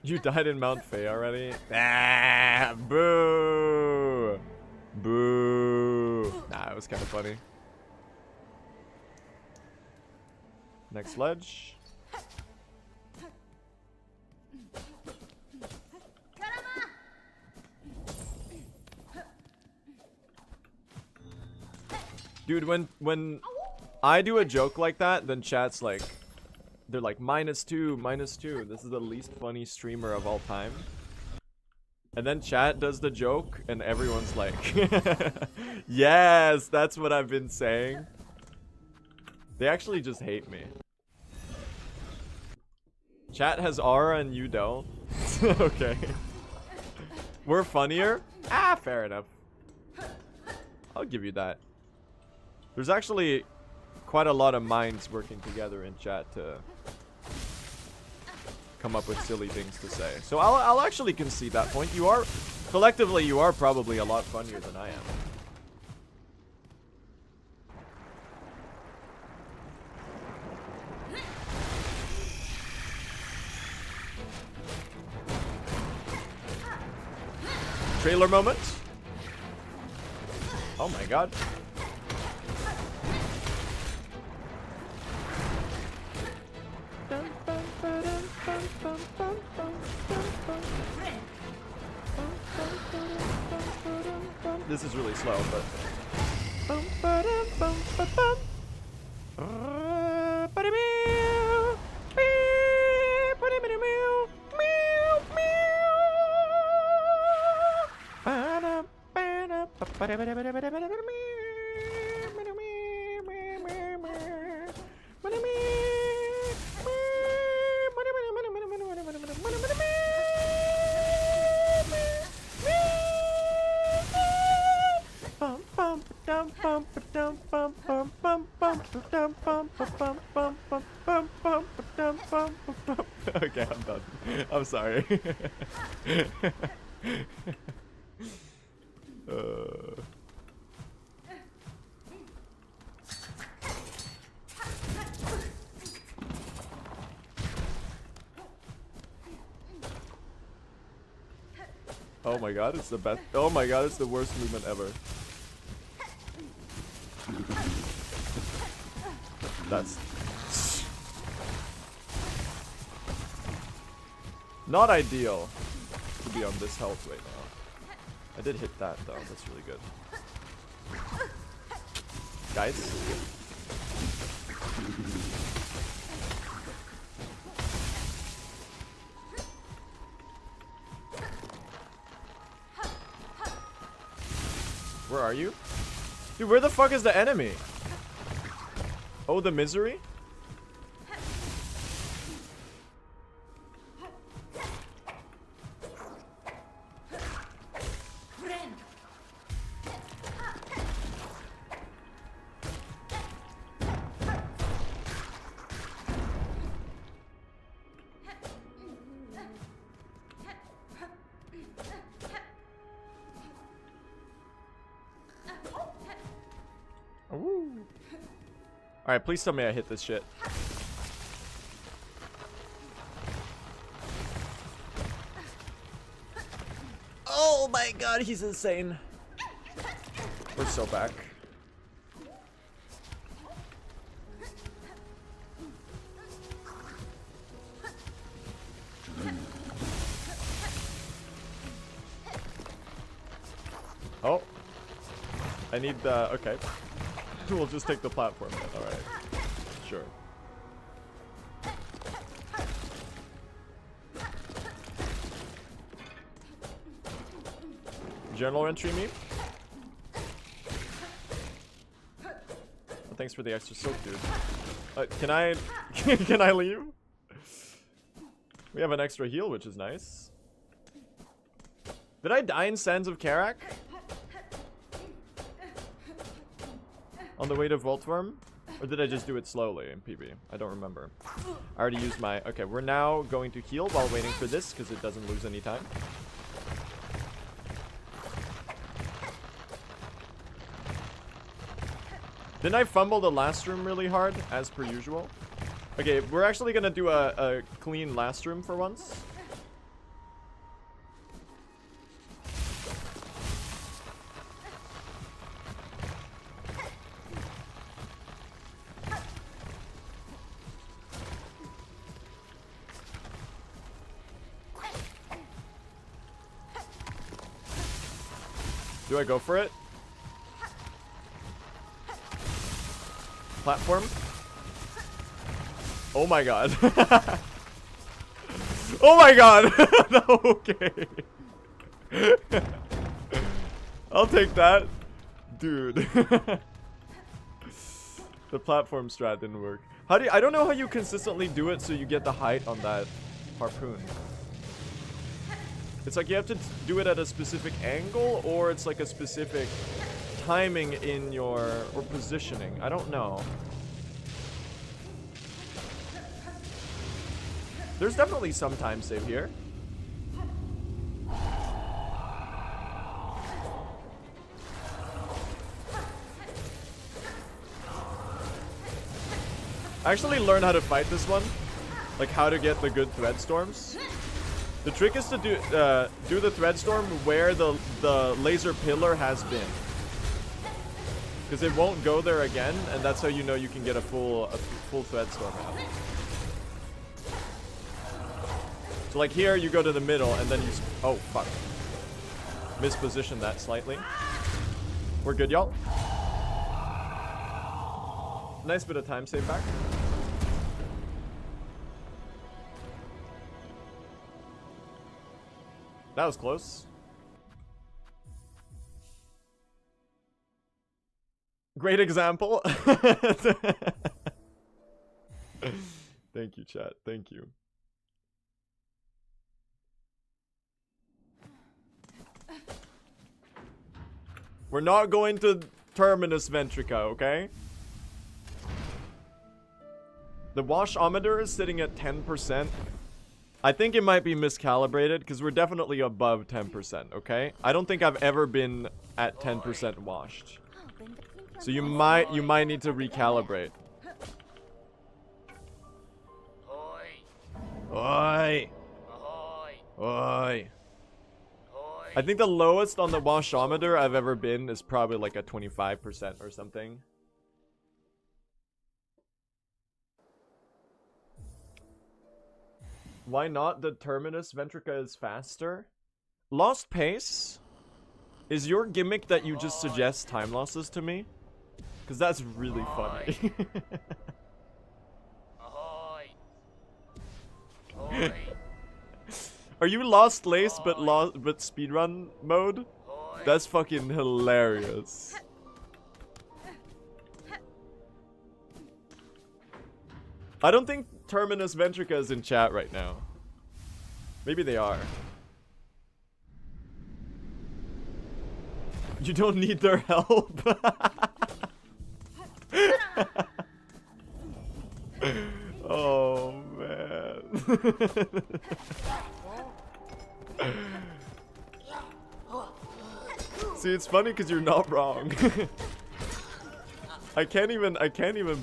You died in Mount Faye already? Ah, boo! Boo! Nah, it was kind of funny. Next ledge. Dude, when I do a joke like that, then chat's like, they're like, -2, -2. This is the least funny streamer of all time. And then chat does the joke, and everyone's like, yes, that's what I've been saying. They actually just hate me. Chat has aura and you don't. Okay. We're funnier? Ah, fair enough. I'll give you that. There's actually quite a lot of minds working together in chat to come up with silly things to say. So I'll actually concede that point. You are, collectively, you are probably a lot funnier than I am. Trailer moment. Oh my god. This is really slow, but Okay, I'm done. I'm sorry. Oh my god, it's the best. Oh my god, it's the worst movement ever. That's not ideal to be on this health right now. I did hit that though, that's really good. Guys? Where are you? Dude, where the fuck is the enemy? Oh, the misery? Alright, please tell me I hit this shit. Oh my god, he's insane. We're so back. Oh. I need the... okay. We'll just take the platform then. Alright. Sure. Journal entry me? Oh, thanks for the extra soap, dude. Can I... can I leave? We have an extra heal, which is nice. Did I die in Sands of Karak? On the way to Voltworm? Or did I just do it slowly in PB? I don't remember. I already used my... okay, we're now going to heal while waiting for this because it doesn't lose any time. Didn't I fumble the last room really hard, as per usual? Okay, we're actually gonna do a clean last room for once. Do I go for it? Platform? Oh my god. Oh my god! No, okay. I'll take that. Dude. The platform strat didn't work. How do you, I don't know how you consistently do it so you get the height on that harpoon. It's like you have to do it at a specific angle, or it's like a specific timing in your, or positioning. I don't know. There's definitely some time save here. I actually learned how to fight this one. Like how to get the good thread storms. The trick is to do the thread storm where the laser pillar has been, because it won't go there again, and that's how you know you can get a full thread storm out. So like here, you go to the middle, and then you oh fuck, misposition that slightly. We're good, y'all. Nice bit of time save back. That was close. Great example. Thank you, chat. Thank you. We're not going to Terminus Ventrica, okay? The washometer is sitting at 10%. I think it might be miscalibrated because we're definitely above 10%, okay? I don't think I've ever been at 10% washed. So you might need to recalibrate. Oi! Oi! I think the lowest on the washometer I've ever been is probably like a 25% or something. Why not? The Terminus Ventrica is faster. Lost Pace? Is your gimmick that you just suggest time losses to me? Because that's really funny. Are you Lost Lace but speedrun mode? That's fucking hilarious. I don't think Terminus Ventrica is in chat right now. Maybe they are. You don't need their help. Oh man. See, it's funny because you're not wrong. I can't even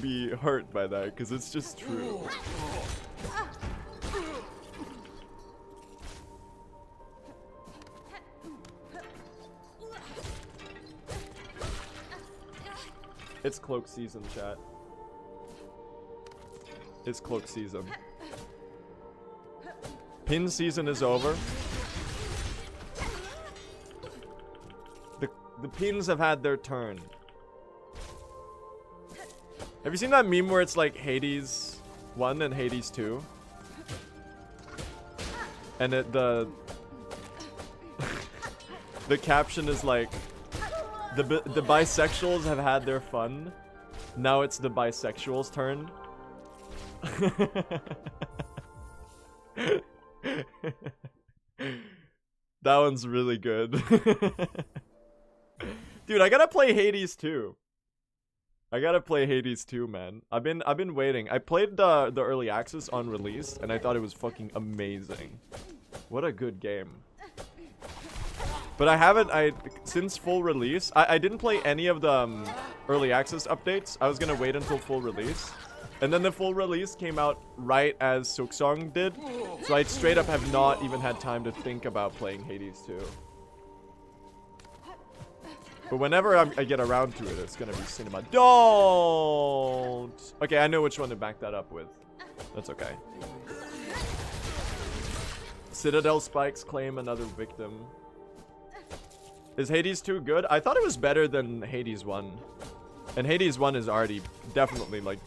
be hurt by that because it's just true. It's cloak season, chat. It's cloak season. Pin season is over. The pins have had their turn. Have you seen that meme where it's like Hades 1 and Hades 2? And the caption is like, the bisexuals have had their fun. Now it's the bisexuals' turn. That one's really good. Dude, I gotta play Hades 2. I gotta play Hades 2, man. I've been waiting. I played the early access on release and I thought it was fucking amazing. What a good game. But I haven't since full release. I didn't play any of the early access updates. I was gonna wait until full release. And then the full release came out right as Silksong did. So I straight up have not even had time to think about playing Hades 2. But whenever I get around to it, it's gonna be cinema. Don't! Okay, I know which one to back that up with. That's okay. Citadel Spikes claim another victim. Is Hades 2 good? I thought it was better than Hades 1. And Hades 1 is already definitely like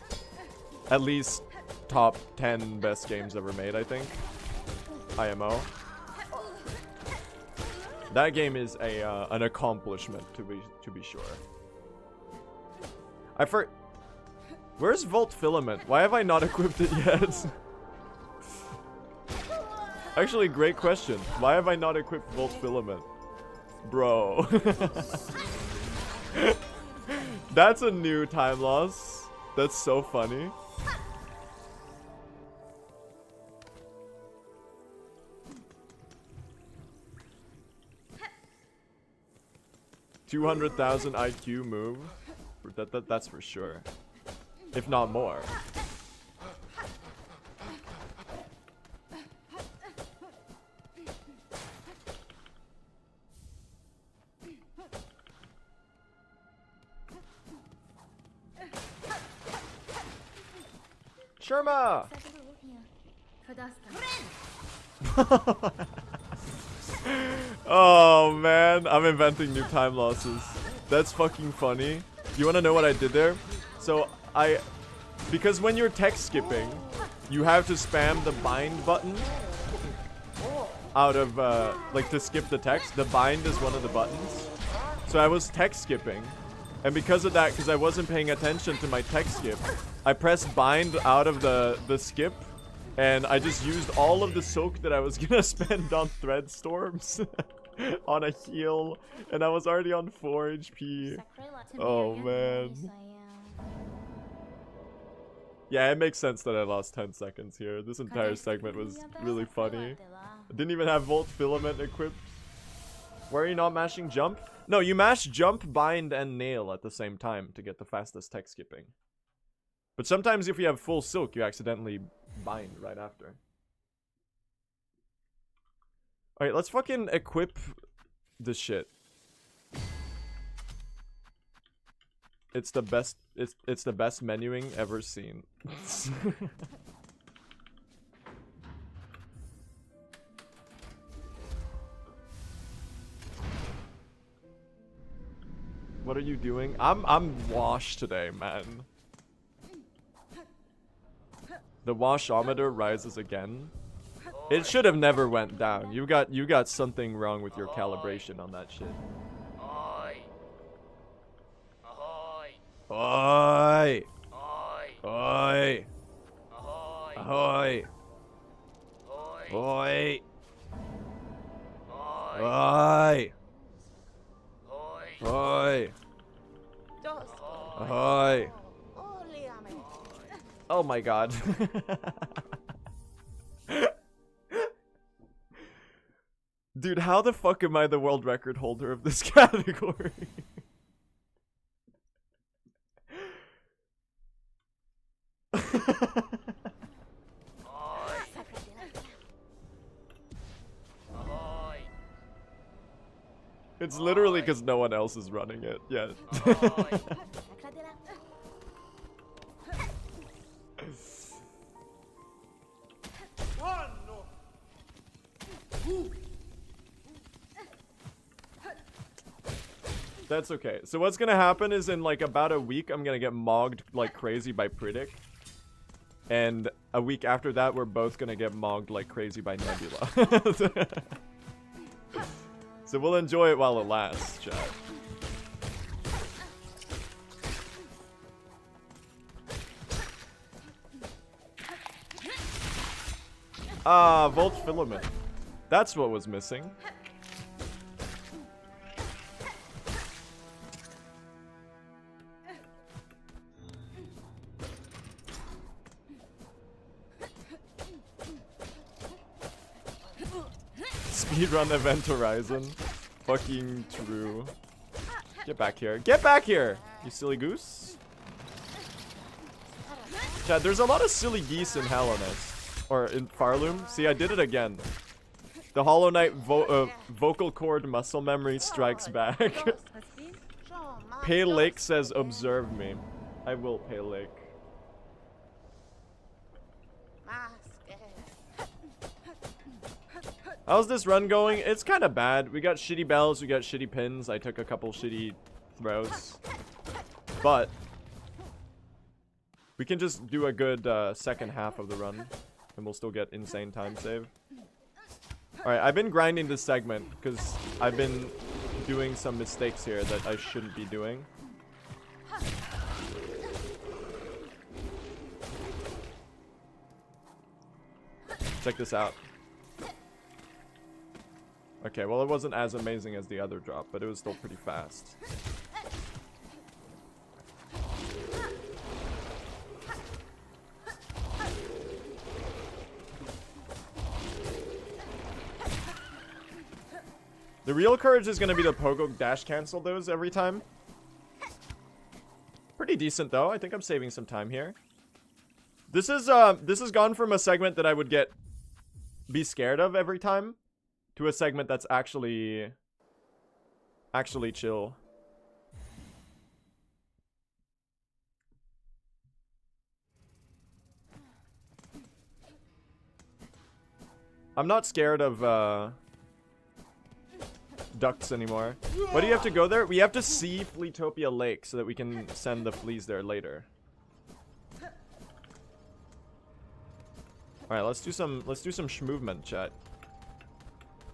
at least top 10 best games ever made, I think. IMO. That game is an accomplishment to be sure. Where's Volt Filament? Why have I not equipped it yet? Actually, great question. Why have I not equipped Volt Filament? Bro. That's a new time loss. That's so funny. $200,000 IQ move. That's for sure. If not more. Sherma! Oh man, I'm inventing new time losses. That's fucking funny. You wanna know what I did there? So because when you're text skipping, you have to spam the bind button out of like to skip the text. The bind is one of the buttons. So I was text skipping, and because of that, because I wasn't paying attention to my text skip, I pressed bind out of the skip, and I just used all of the soak that I was gonna spend on thread storms. on a heal, and I was already on 4 HP. Oh man. Yeah, it makes sense that I lost 10 seconds here. This entire segment was really funny. I didn't even have Volt Filament equipped. Why are you not mashing jump? No, you mash jump, bind, and nail at the same time to get the fastest tech skipping. But sometimes if you have full silk, you accidentally bind right after. Alright, let's fucking equip this shit. It's the best menuing ever seen. What are you doing? I'm washed today, man. The washometer rises again. It should have never went down. You got something wrong with your calibration on that shit. Oi! Oi! Oi! Oi! Oi! Oi! Oi! Oh my god. Dude, how the fuck am I the world record holder of this category? It's literally because no one else is running it yet. That's okay. So what's gonna happen is in like about a week, I'm gonna get mogged like crazy by Predic. And a week after that, we're both gonna get mogged like crazy by Nebula. So we'll enjoy it while it lasts, chat. Ah, Volt Filament. That's what was missing. Speedrun Event Horizon. Fucking true. Get back here. Get back here, you silly goose. Chad, there's a lot of silly geese in Healless. Or in Farloom. See, I did it again. The Hollow Knight vocal cord muscle memory strikes back. Pale Lake says, observe me. I will, Pale Lake. How's this run going? It's kind of bad. We got shitty bells, we got shitty pins. I took a couple shitty throws. But we can just do a good second half of the run. And we'll still get insane time save. Alright, I've been grinding this segment because I've been doing some mistakes here that I shouldn't be doing. Check this out. Okay, well it wasn't as amazing as the other drop, but it was still pretty fast. The real courage is going to be the Pogo dash cancel those every time. Pretty decent though. I think I'm saving some time here. This has gone from a segment that I would be scared of every time to a segment that's actually chill. I'm not scared of ducks anymore. Why do you have to go there? We have to see Fleetopia Lake so that we can send the fleas there later. All right, let's do some schmovement, chat.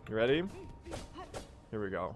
You ready? Here we go.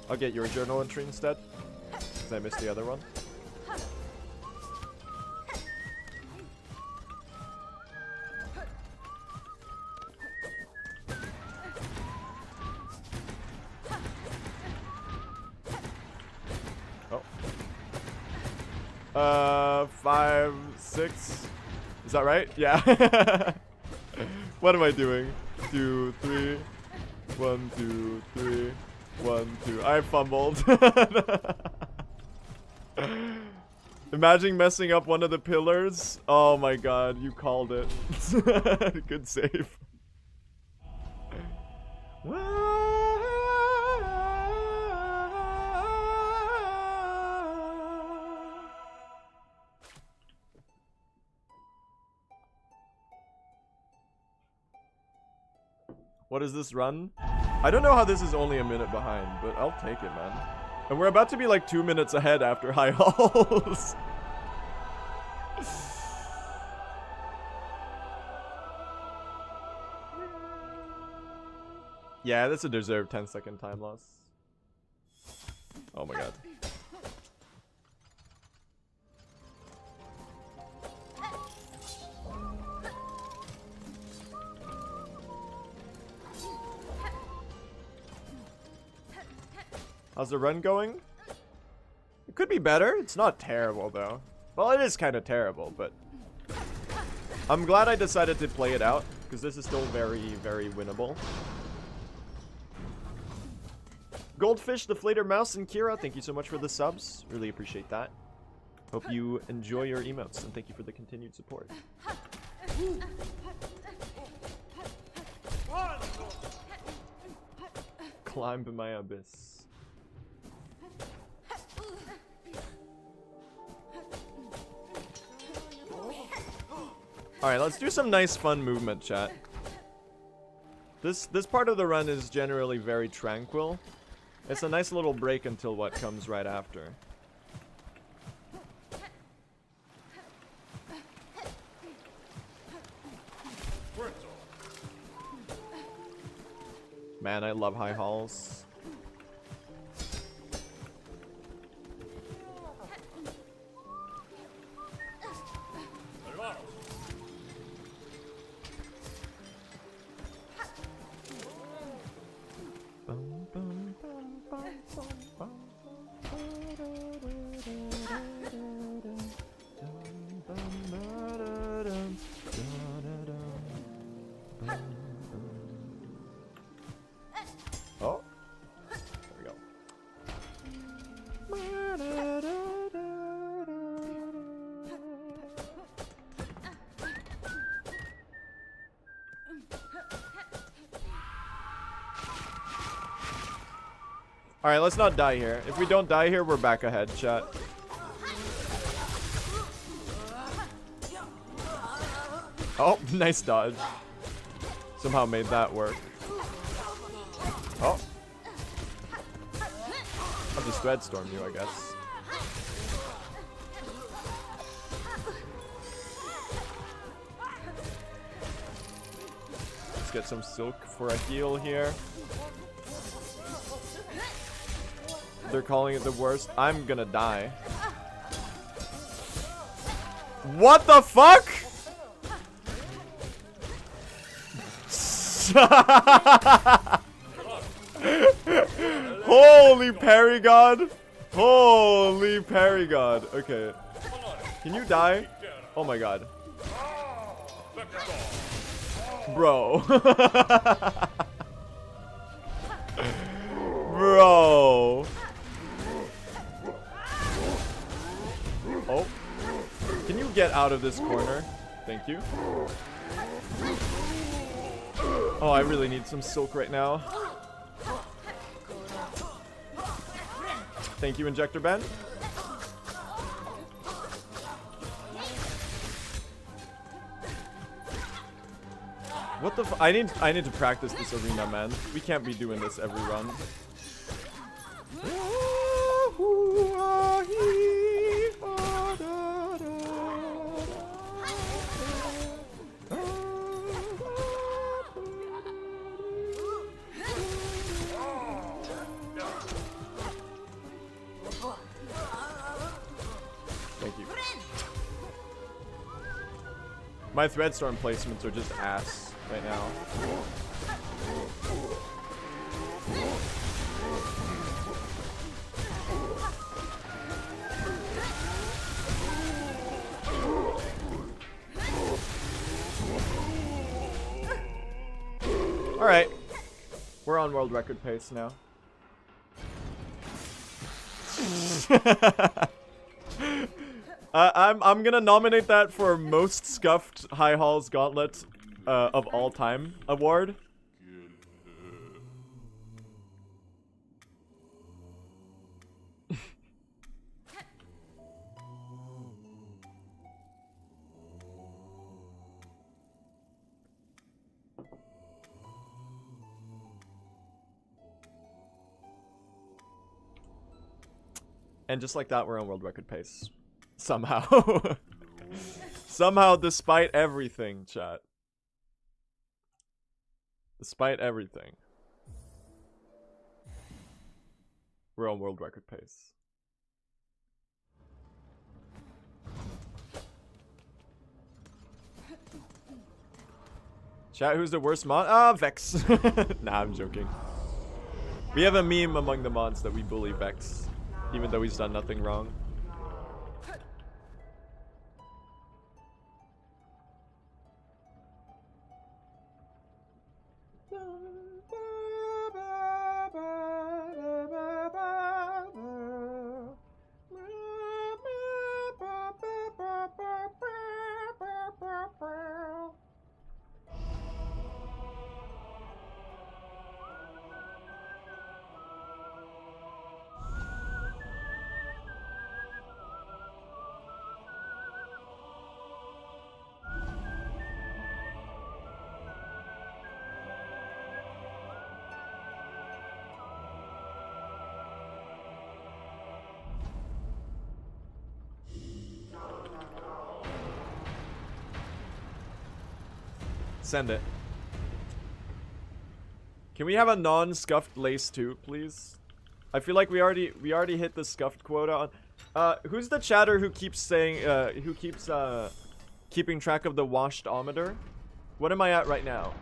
I'll get your journal entry instead, because I missed the other one. Oh. 5, 6. Is that right? Yeah. What am I doing? 2, 3. 1, 2, 3. 1, 2. I fumbled. Imagine messing up one of the pillars. Oh my god, you called it. Good save. What is this run? I don't know how this is only a minute behind, but I'll take it, man. And we're about to be like 2 minutes ahead after high hauls. Yeah, that's a deserved 10-second time loss. Oh my god. How's the run going? It could be better. It's not terrible, though. Well, it is kind of terrible, but I'm glad I decided to play it out, because this is still very, very winnable. Goldfish, Deflator Mouse, and Kira, thank you so much for the subs. Really appreciate that. Hope you enjoy your emotes, and thank you for the continued support. Climb my abyss. Alright, let's do some nice fun movement, chat. This part of the run is generally very tranquil. It's a nice little break until what comes right after. Man, I love high hauls. Oh, there we go. All right, let's not die here. If we don't die here, we're back ahead, chat. Oh, nice dodge. Somehow made that work. Oh. I'll just Threadstorm you, I guess. Let's get some silk for a heal here. They're calling it the worst. I'm gonna die. What the fuck? Holy parry god. Holy parry god. Okay. Can you die? Oh my god. Bro. Bro. Oh. Can you get out of this corner? Thank you. Oh, I really need some silk right now. Thank you, Injector Ben. What the f- I need to practice this arena, man. We can't be doing this every run. My Threadstorm placements are just ass right now. Alright. We're on world record pace now. I'm gonna nominate that for most scuffed High Halls Gauntlet of all time award. And just like that, we're on world record pace. Somehow. Somehow, despite everything, chat. Despite everything. We're on world record pace. Chat, who's the worst mod? Ah, Vex. Nah, I'm joking. We have a meme among the mods that we bully Vex. Even though he's done nothing wrong. Send it. Can we have a non-scuffed lace too, please? I feel like we already hit the scuffed quota on. Who's the chatter who keeps saying who keeps keeping track of the washed-ometer? What am I at right now?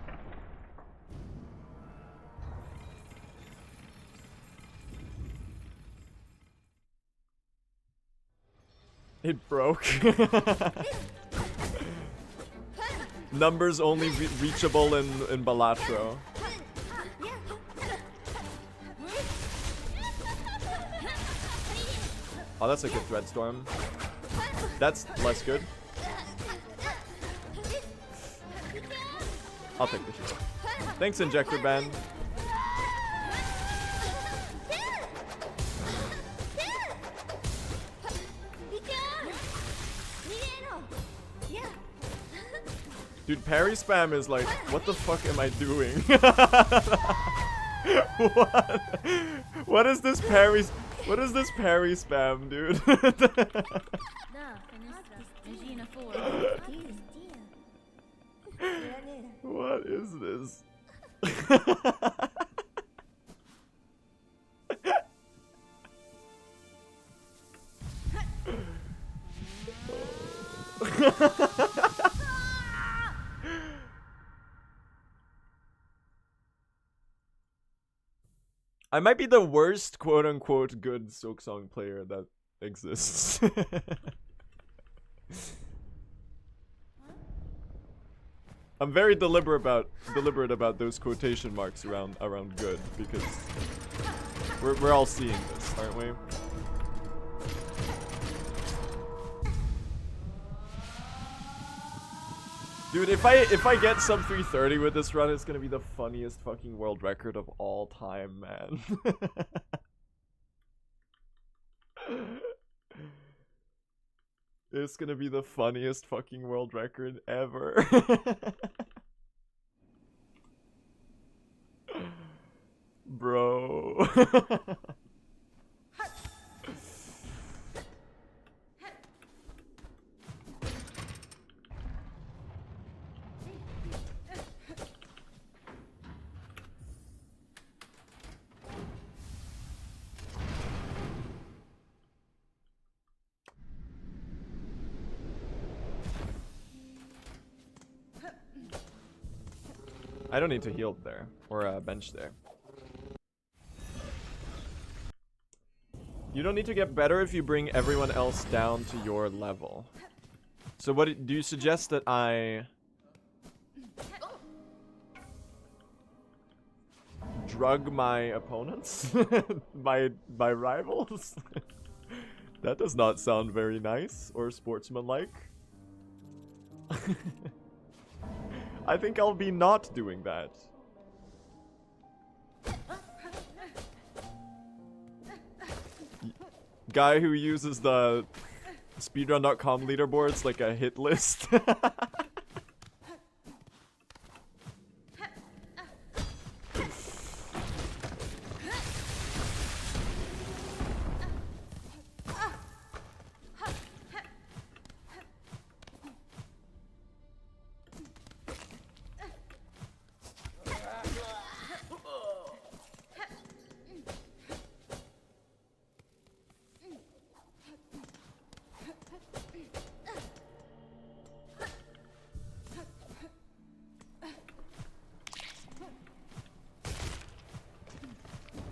It broke. Numbers only reachable in Balatro. Oh, that's a good Threadstorm. That's less good. I'll take the shit. Thanks, Injector Band. Dude, Parry spam is like, what the fuck am I doing? What is this Parry? What is this Parry spam, dude? What is this? I might be the worst quote-unquote good Silksong player that exists. I'm very deliberate about those quotation marks around good, because we're all seeing this, aren't we? Dude, if I get sub 330 with this run, it's gonna be the funniest fucking world record of all time, man. It's gonna be the funniest fucking world record ever. Bro. I don't need to heal there or bench there. You don't need to get better if you bring everyone else down to your level. So what do you suggest that I drug my opponents? my rivals? That does not sound very nice or sportsmanlike. I think I'll be not doing that. Guy who uses the speedrun.com leaderboards like a hit list.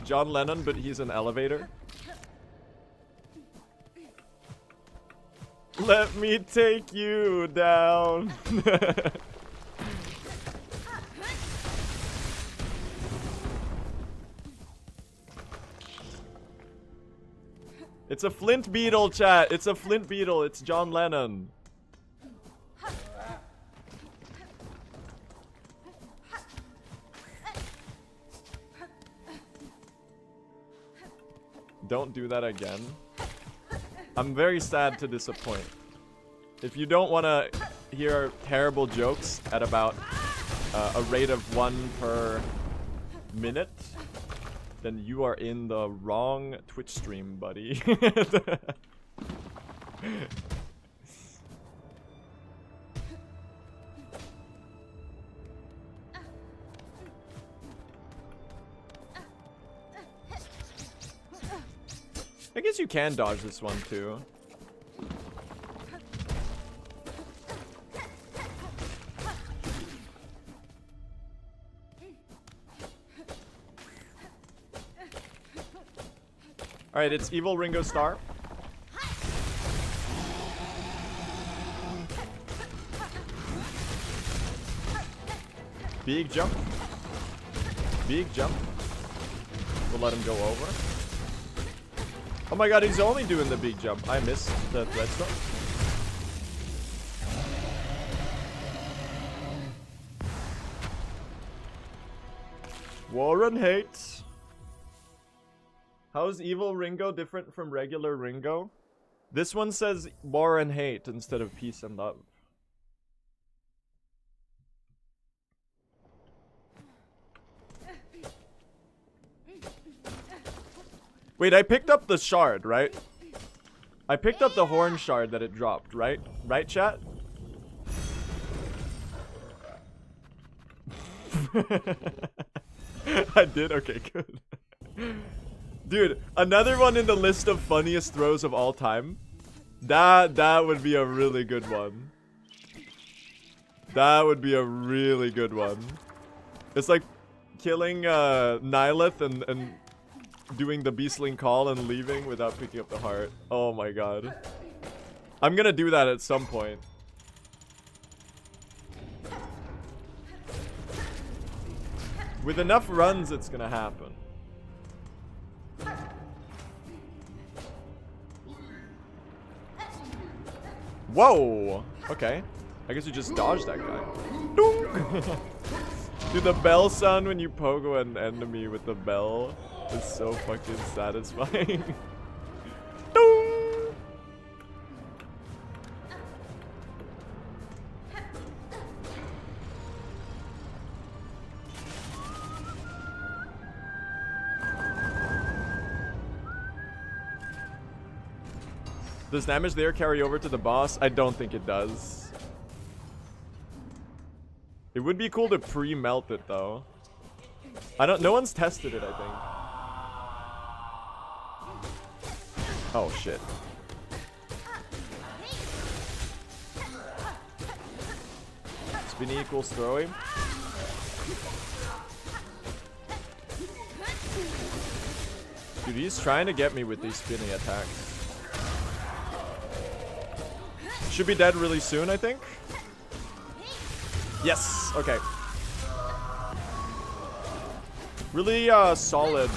John Lennon, but he's an elevator. Let me take you down. It's a flint beetle, chat. It's a flint beetle. It's John Lennon. Don't do that again. I'm very sad to disappoint. If you don't want to hear terrible jokes at about a rate of 1 per minute, then you are in the wrong Twitch stream, buddy. I guess you can dodge this one too. Alright, it's Evil Ringo Starr. Big jump. Big jump. We'll let him go over. Oh my god, he's only doing the big jump. I missed the redstone. War and hate. How is Evil Ringo different from regular Ringo? This one says war and hate instead of peace and love. Wait, I picked up the shard, right? I picked up the horn shard that it dropped, right? Right, chat? I did? Okay, good. Dude, another one in the list of funniest throws of all time. That would be a really good one. That would be a really good one. It's like killing Nihilith and doing the beastling call and leaving without picking up the heart. Oh my god. I'm gonna do that at some point. With enough runs, it's gonna happen. Whoa! Okay. I guess you just dodged that guy. Dude, the bell sound when you pogo an enemy with the bell is so fucking satisfying. Does damage there carry over to the boss? I don't think it does. It would be cool to pre-melt it though. No one's tested it, I think. Oh shit. Spinny equals throwing. Dude, he's trying to get me with these spinning attacks. Should be dead really soon, I think. Yes, okay. Really solid.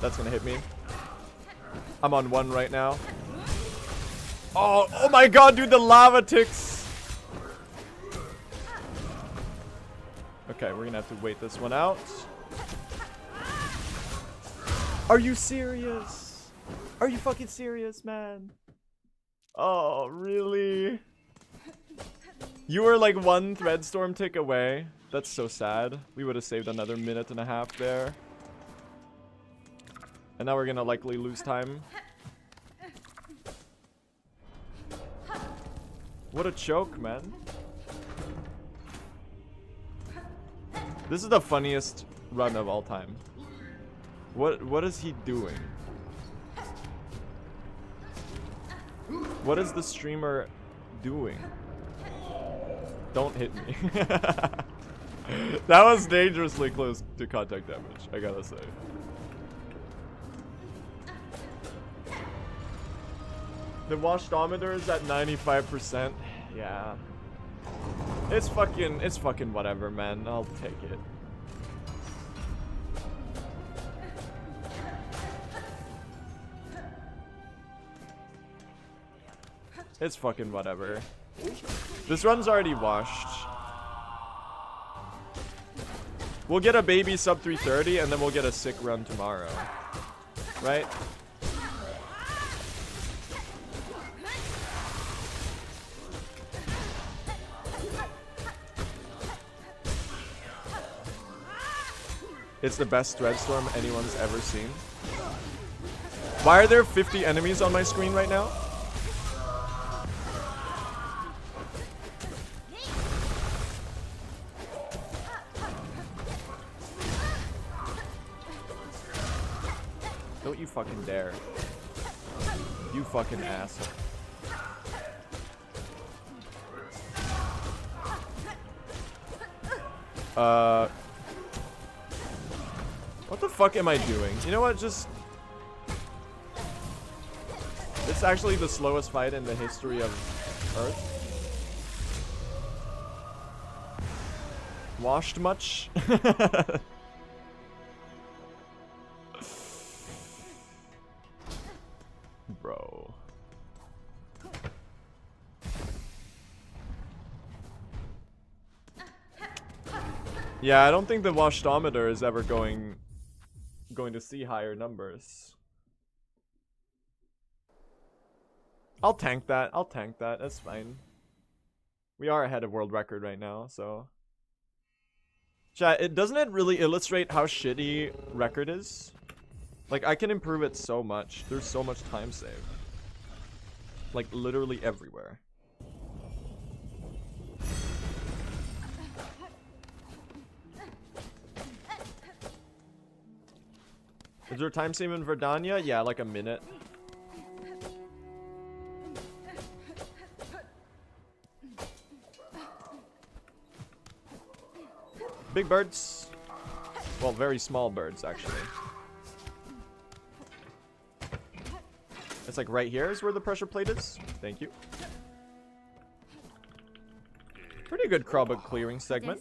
That's gonna hit me. I'm on 1 right now. Oh my god, dude, the lava ticks. Okay, we're gonna have to wait this one out. Are you serious? Are you fucking serious, man? Oh, really? You were like 1 Threadstorm tick away. That's so sad. We would have saved another minute and a half there. And now we're gonna likely lose time. What a choke, man. This is the funniest run of all time. What is he doing? What is the streamer doing? Don't hit me. That was dangerously close to contact damage, I gotta say. The washed-ometer is at 95%. Yeah. It's fucking whatever, man. I'll take it. It's fucking whatever. This run's already washed. We'll get a baby sub 330 and then we'll get a sick run tomorrow. Right? It's the best Threadstorm anyone's ever seen. Why are there 50 enemies on my screen right now? Don't you fucking dare. You fucking asshole. What the fuck am I doing? You know what, just... It's actually the slowest fight in the history of Earth. Washed much? Bro. Yeah, I don't think the washed-ometer is ever going to see higher numbers. I'll tank that. I'll tank that. That's fine. We are ahead of world record right now, so. Chat, doesn't it really illustrate how shitty record is? Like, I can improve it so much. There's so much time saved. Like, literally everywhere. Is there time save in Verdania? Yeah, like a minute. Big birds. Well, very small birds, actually. It's like right here is where the pressure plate is. Thank you. Pretty good Crawbug clearing segment,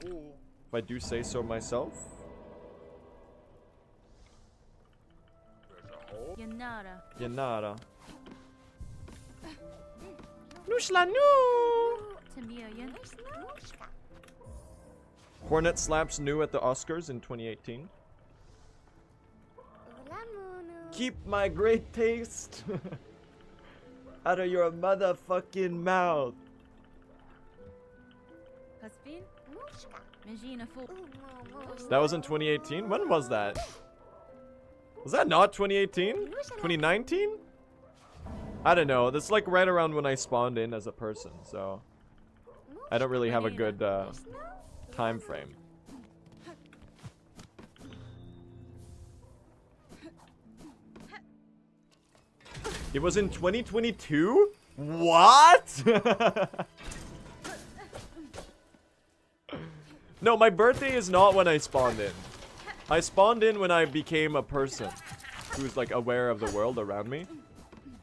if I do say so myself. Yanara. Nushla nu! Hornet slaps new at the Oscars in 2018. Keep my great taste out of your motherfucking mouth. That was in 2018? When was that? Was that not 2018? 2019? I don't know. That's like right around when I spawned in as a person, so I don't really have a good time frame. It was in 2022? What? No, my birthday is not when I spawned in. I spawned in when I became a person who's like aware of the world around me.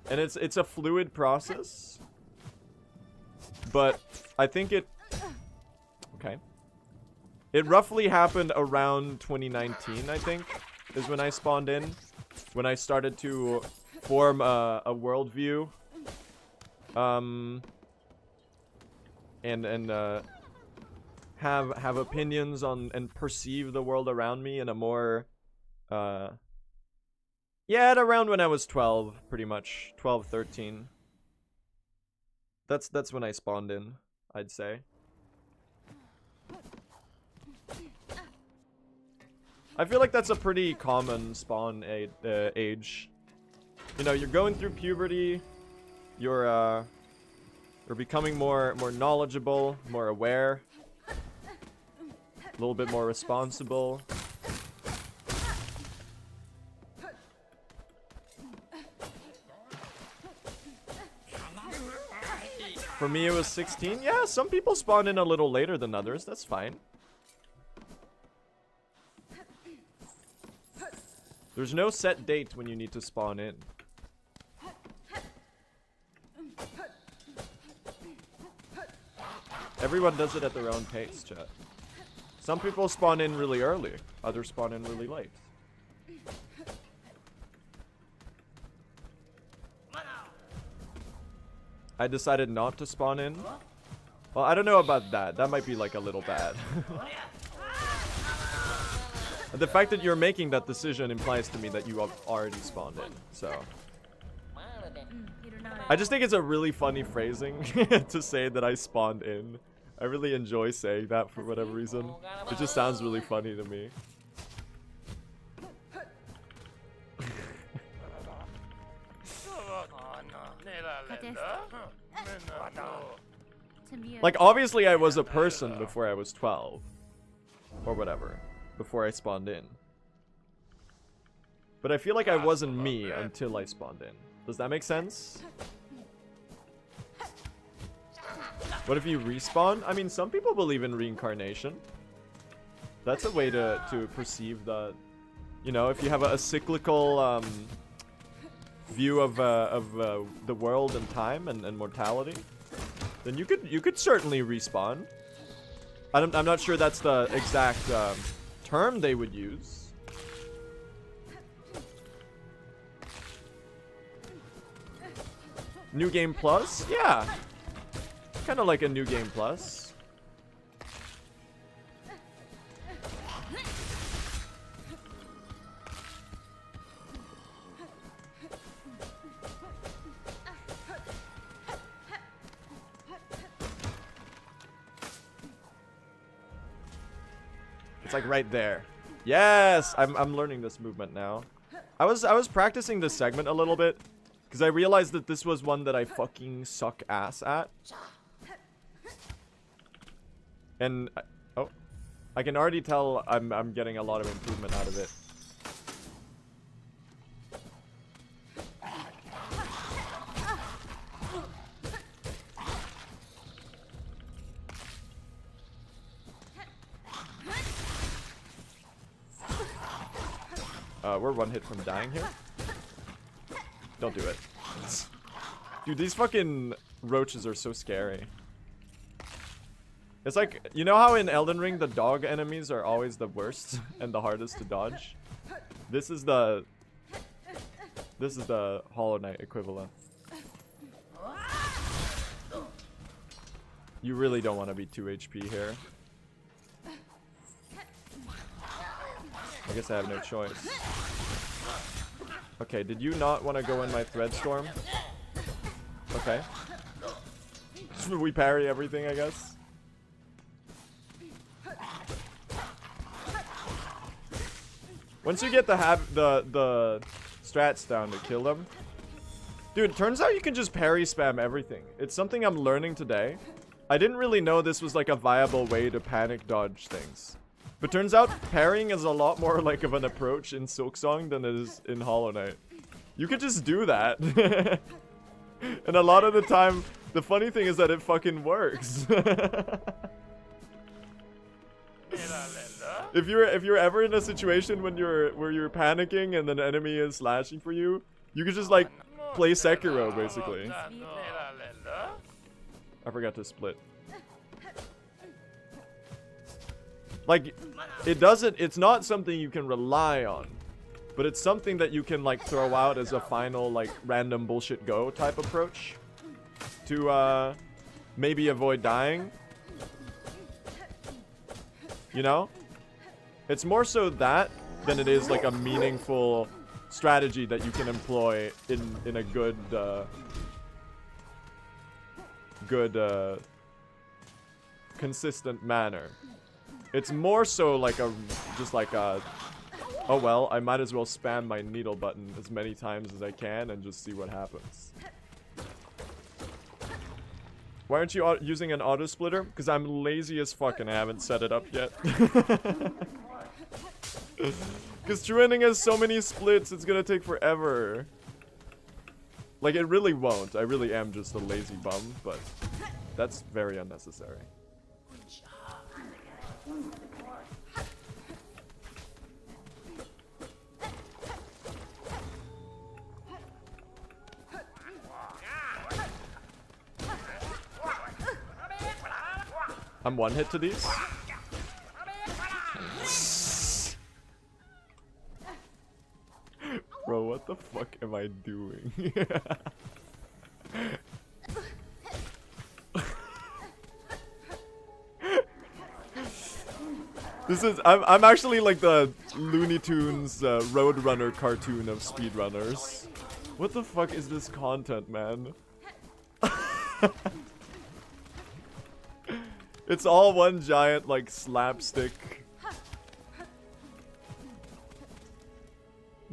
And it's a fluid process. But I think it... Okay. It roughly happened around 2019, I think, is when I spawned in. When I started to form a worldview. And have opinions on and perceive the world around me in a more yeah, at around when I was 12, pretty much 12, 13. That's when I spawned in, I'd say. I feel like that's a pretty common spawn age. You know, you're going through puberty, you're becoming more knowledgeable, more aware, a little bit more responsible. For me, it was 16. Yeah, some people spawn in a little later than others. That's fine. There's no set date when you need to spawn in. Everyone does it at their own pace, chat. Some people spawn in really early. Others spawn in really late. I decided not to spawn in. Well, I don't know about that. That might be like a little bad. The fact that you're making that decision implies to me that you have already spawned in. So I just think it's a really funny phrasing to say that I spawned in. I really enjoy saying that for whatever reason. It just sounds really funny to me. Like, obviously I was a person before I was 12. Or whatever. Before I spawned in. But I feel like I wasn't me until I spawned in. Does that make sense? What if you respawn? I mean, some people believe in reincarnation. That's a way to perceive that. You know, if you have a cyclical view of the world and time and mortality, then you could certainly respawn. I'm not sure that's the exact term they would use. New Game Plus? Yeah. Kind of like a New Game Plus. It's like right there. Yes, I'm learning this movement now. I was practicing this segment a little bit because I realized that this was one that I fucking suck ass at. And oh, I can already tell I'm getting a lot of improvement out of it. We're one hit from dying here. Don't do it. Dude, these fucking roaches are so scary. It's like, you know how in Elden Ring the dog enemies are always the worst and the hardest to dodge? This is the Hollow Knight equivalent. You really don't want to be 2 HP here. I guess I have no choice. Okay, did you not want to go in my thread storm? Okay. We parry everything, I guess. Once you get the strats down to kill them. Dude, turns out you can just parry spam everything. It's something I'm learning today. I didn't really know this was like a viable way to panic dodge things. But turns out parrying is a lot more like of an approach in Silksong than it is in Hollow Knight. You could just do that. And a lot of the time, the funny thing is that it fucking works. If you're ever in a situation when where you're panicking and an enemy is slashing for you, you could just like play Sekiro basically. I forgot to split. Like, it's not something you can rely on, but it's something that you can like throw out as a final like random bullshit go type approach to maybe avoid dying. You know? It's more so that than it is like a meaningful strategy that you can employ in a good consistent manner. It's more so like just like a, oh well, I might as well spam my needle button as many times as I can and just see what happens. Why aren't you using an auto splitter? Because I'm lazy as fuck and I haven't set it up yet. Because true ending has so many splits, it's gonna take forever. Like, it really won't. I really am just a lazy bum, but that's very unnecessary. I'm one hit to these. Bro, what the fuck am I doing? I'm actually like the Looney Tunes Roadrunner cartoon of speedrunners. What the fuck is this content, man? It's all one giant like slapstick.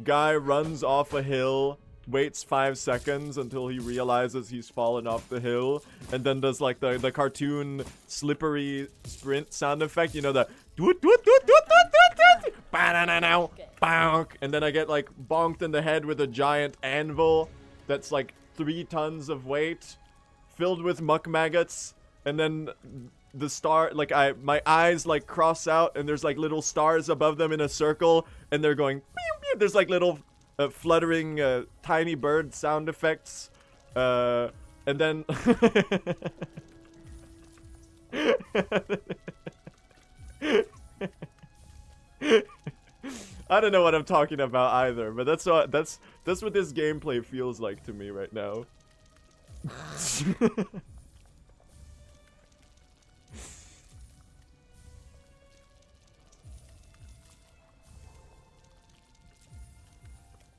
Guy runs off a hill, waits 5 seconds until he realizes he's fallen off the hill, and then does like the cartoon slippery sprint sound effect, you know, the doot doot doot doot doot doot, bonk, and then I get like bonked in the head with a giant anvil that's like 3 tons of weight, filled with muck maggots, and then the star, like my eyes like cross out, and there's like little stars above them in a circle, and they're going. There's like little fluttering tiny bird sound effects, and then I don't know what I'm talking about either, but that's what this gameplay feels like to me right now.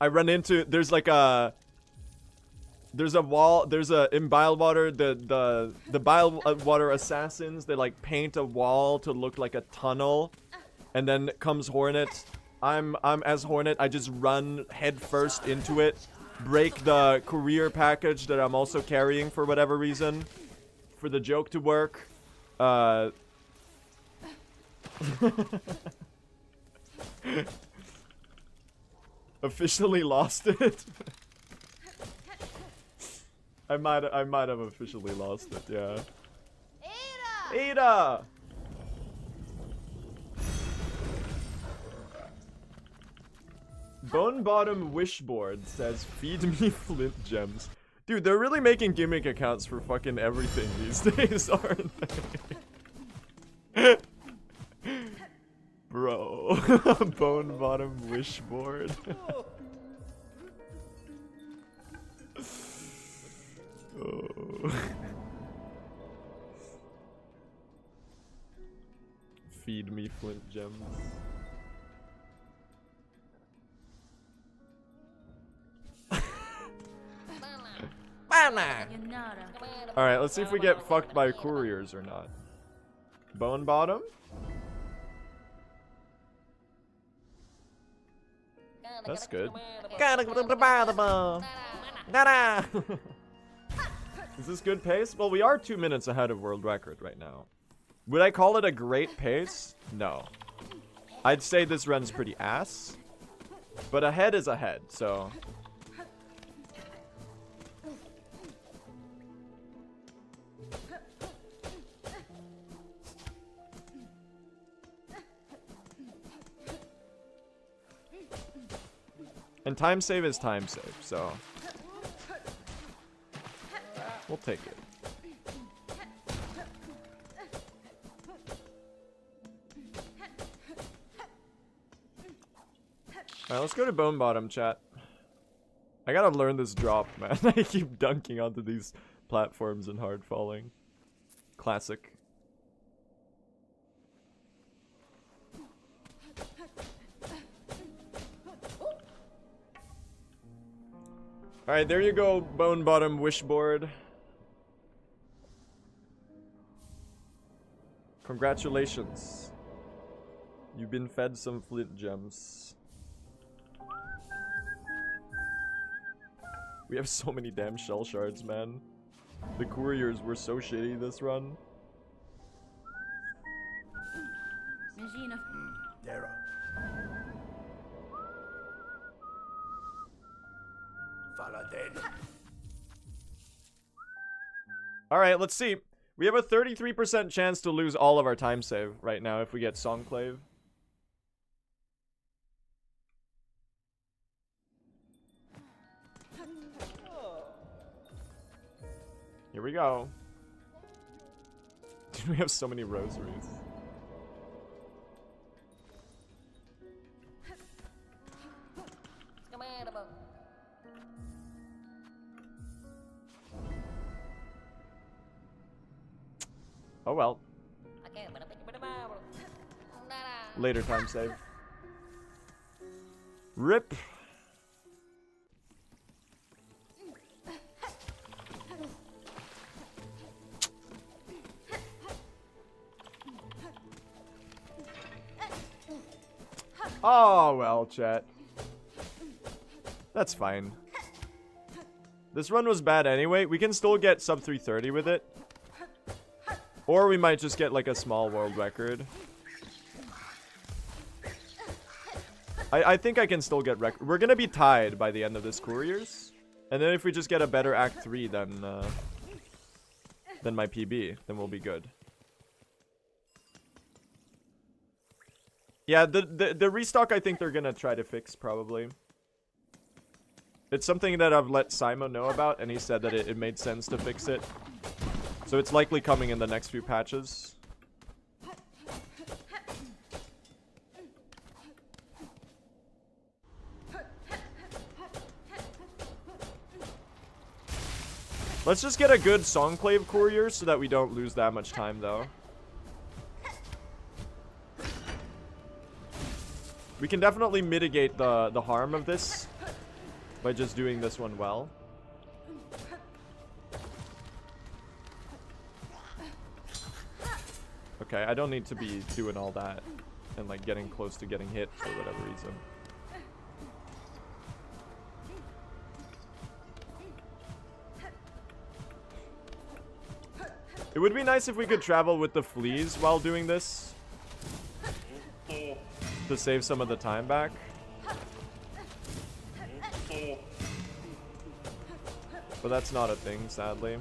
I run into, there's a wall, in Bilewater, the Bilewater assassins, they like paint a wall to look like a tunnel, and then comes Hornet. I'm as Hornet, I just run head first into it, break the courier package that I'm also carrying for whatever reason, for the joke to work. Officially lost it. I might have officially lost it, yeah. Ada! Bone Bottom Wishboard says, feed me flint gems. Dude, they're really making gimmick accounts for fucking everything these days, aren't they? Bro, Bone Bottom Wishboard. Oh. Feed me flint gems. Alright, let's see if we get fucked by couriers or not. Bone Bottom? That's good. Is this good pace? Well, we are 2 minutes ahead of world record right now. Would I call it a great pace? No. I'd say this run's pretty ass. But ahead is ahead, so... And time save is time save, so we'll take it. Alright, let's go to Bone Bottom, chat. I gotta learn this drop, man. I keep dunking onto these platforms and hard falling. Classic. Alright, there you go, Bone Bottom Wishboard. Congratulations. You've been fed some flint gems. We have so many damn shell shards, man. The couriers were so shitty this run. Alright, let's see. We have a 33% chance to lose all of our time save right now if we get Songclave. Here we go. Dude, we have so many rosaries. Oh well. Later time save. RIP. Oh, well, chat. That's fine. This run was bad anyway. We can still get sub 330 with it. Or we might just get like a small world record. I think I can still get record. We're gonna be tied by the end of this Couriers. And then if we just get a better Act 3 than my PB, then we'll be good. Yeah, the restock I think they're gonna try to fix, probably. It's something that I've let Simon know about, and he said that it made sense to fix it. So it's likely coming in the next few patches. Let's just get a good Songclave Courier so that we don't lose that much time, though. We can definitely mitigate the harm of this by just doing this one well. Okay, I don't need to be doing all that and like getting close to getting hit for whatever reason. It would be nice if we could travel with the Fleas while doing this to save some of the time back. But that's not a thing, sadly.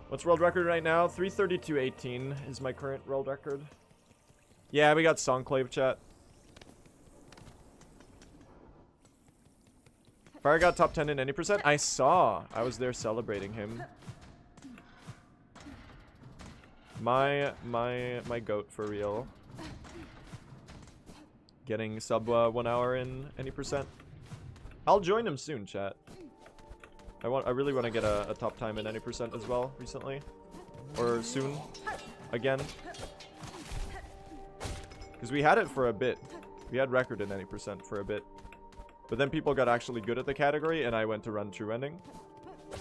What's world record right now? 332.18 is my current world record. Yeah, we got Songclave, chat. Farry got top 10 in any percent? I saw. I was there celebrating him. My goat for real. Getting sub 1 hour in any percent. I'll join him soon, chat. I really want to get a top time in any percent as well recently. Or soon. Again. Because we had it for a bit. We had record in any percent for a bit. But then people got actually good at the category and I went to run true ending.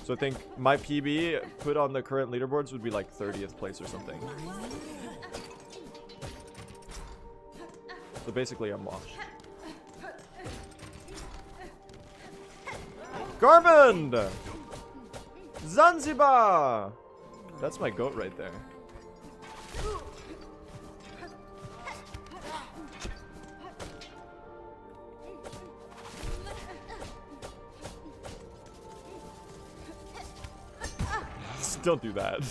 So I think my PB put on the current leaderboards would be like 30th place or something. So basically I'm washed. Garvin! Zanzibar! That's my goat right there. Don't do that.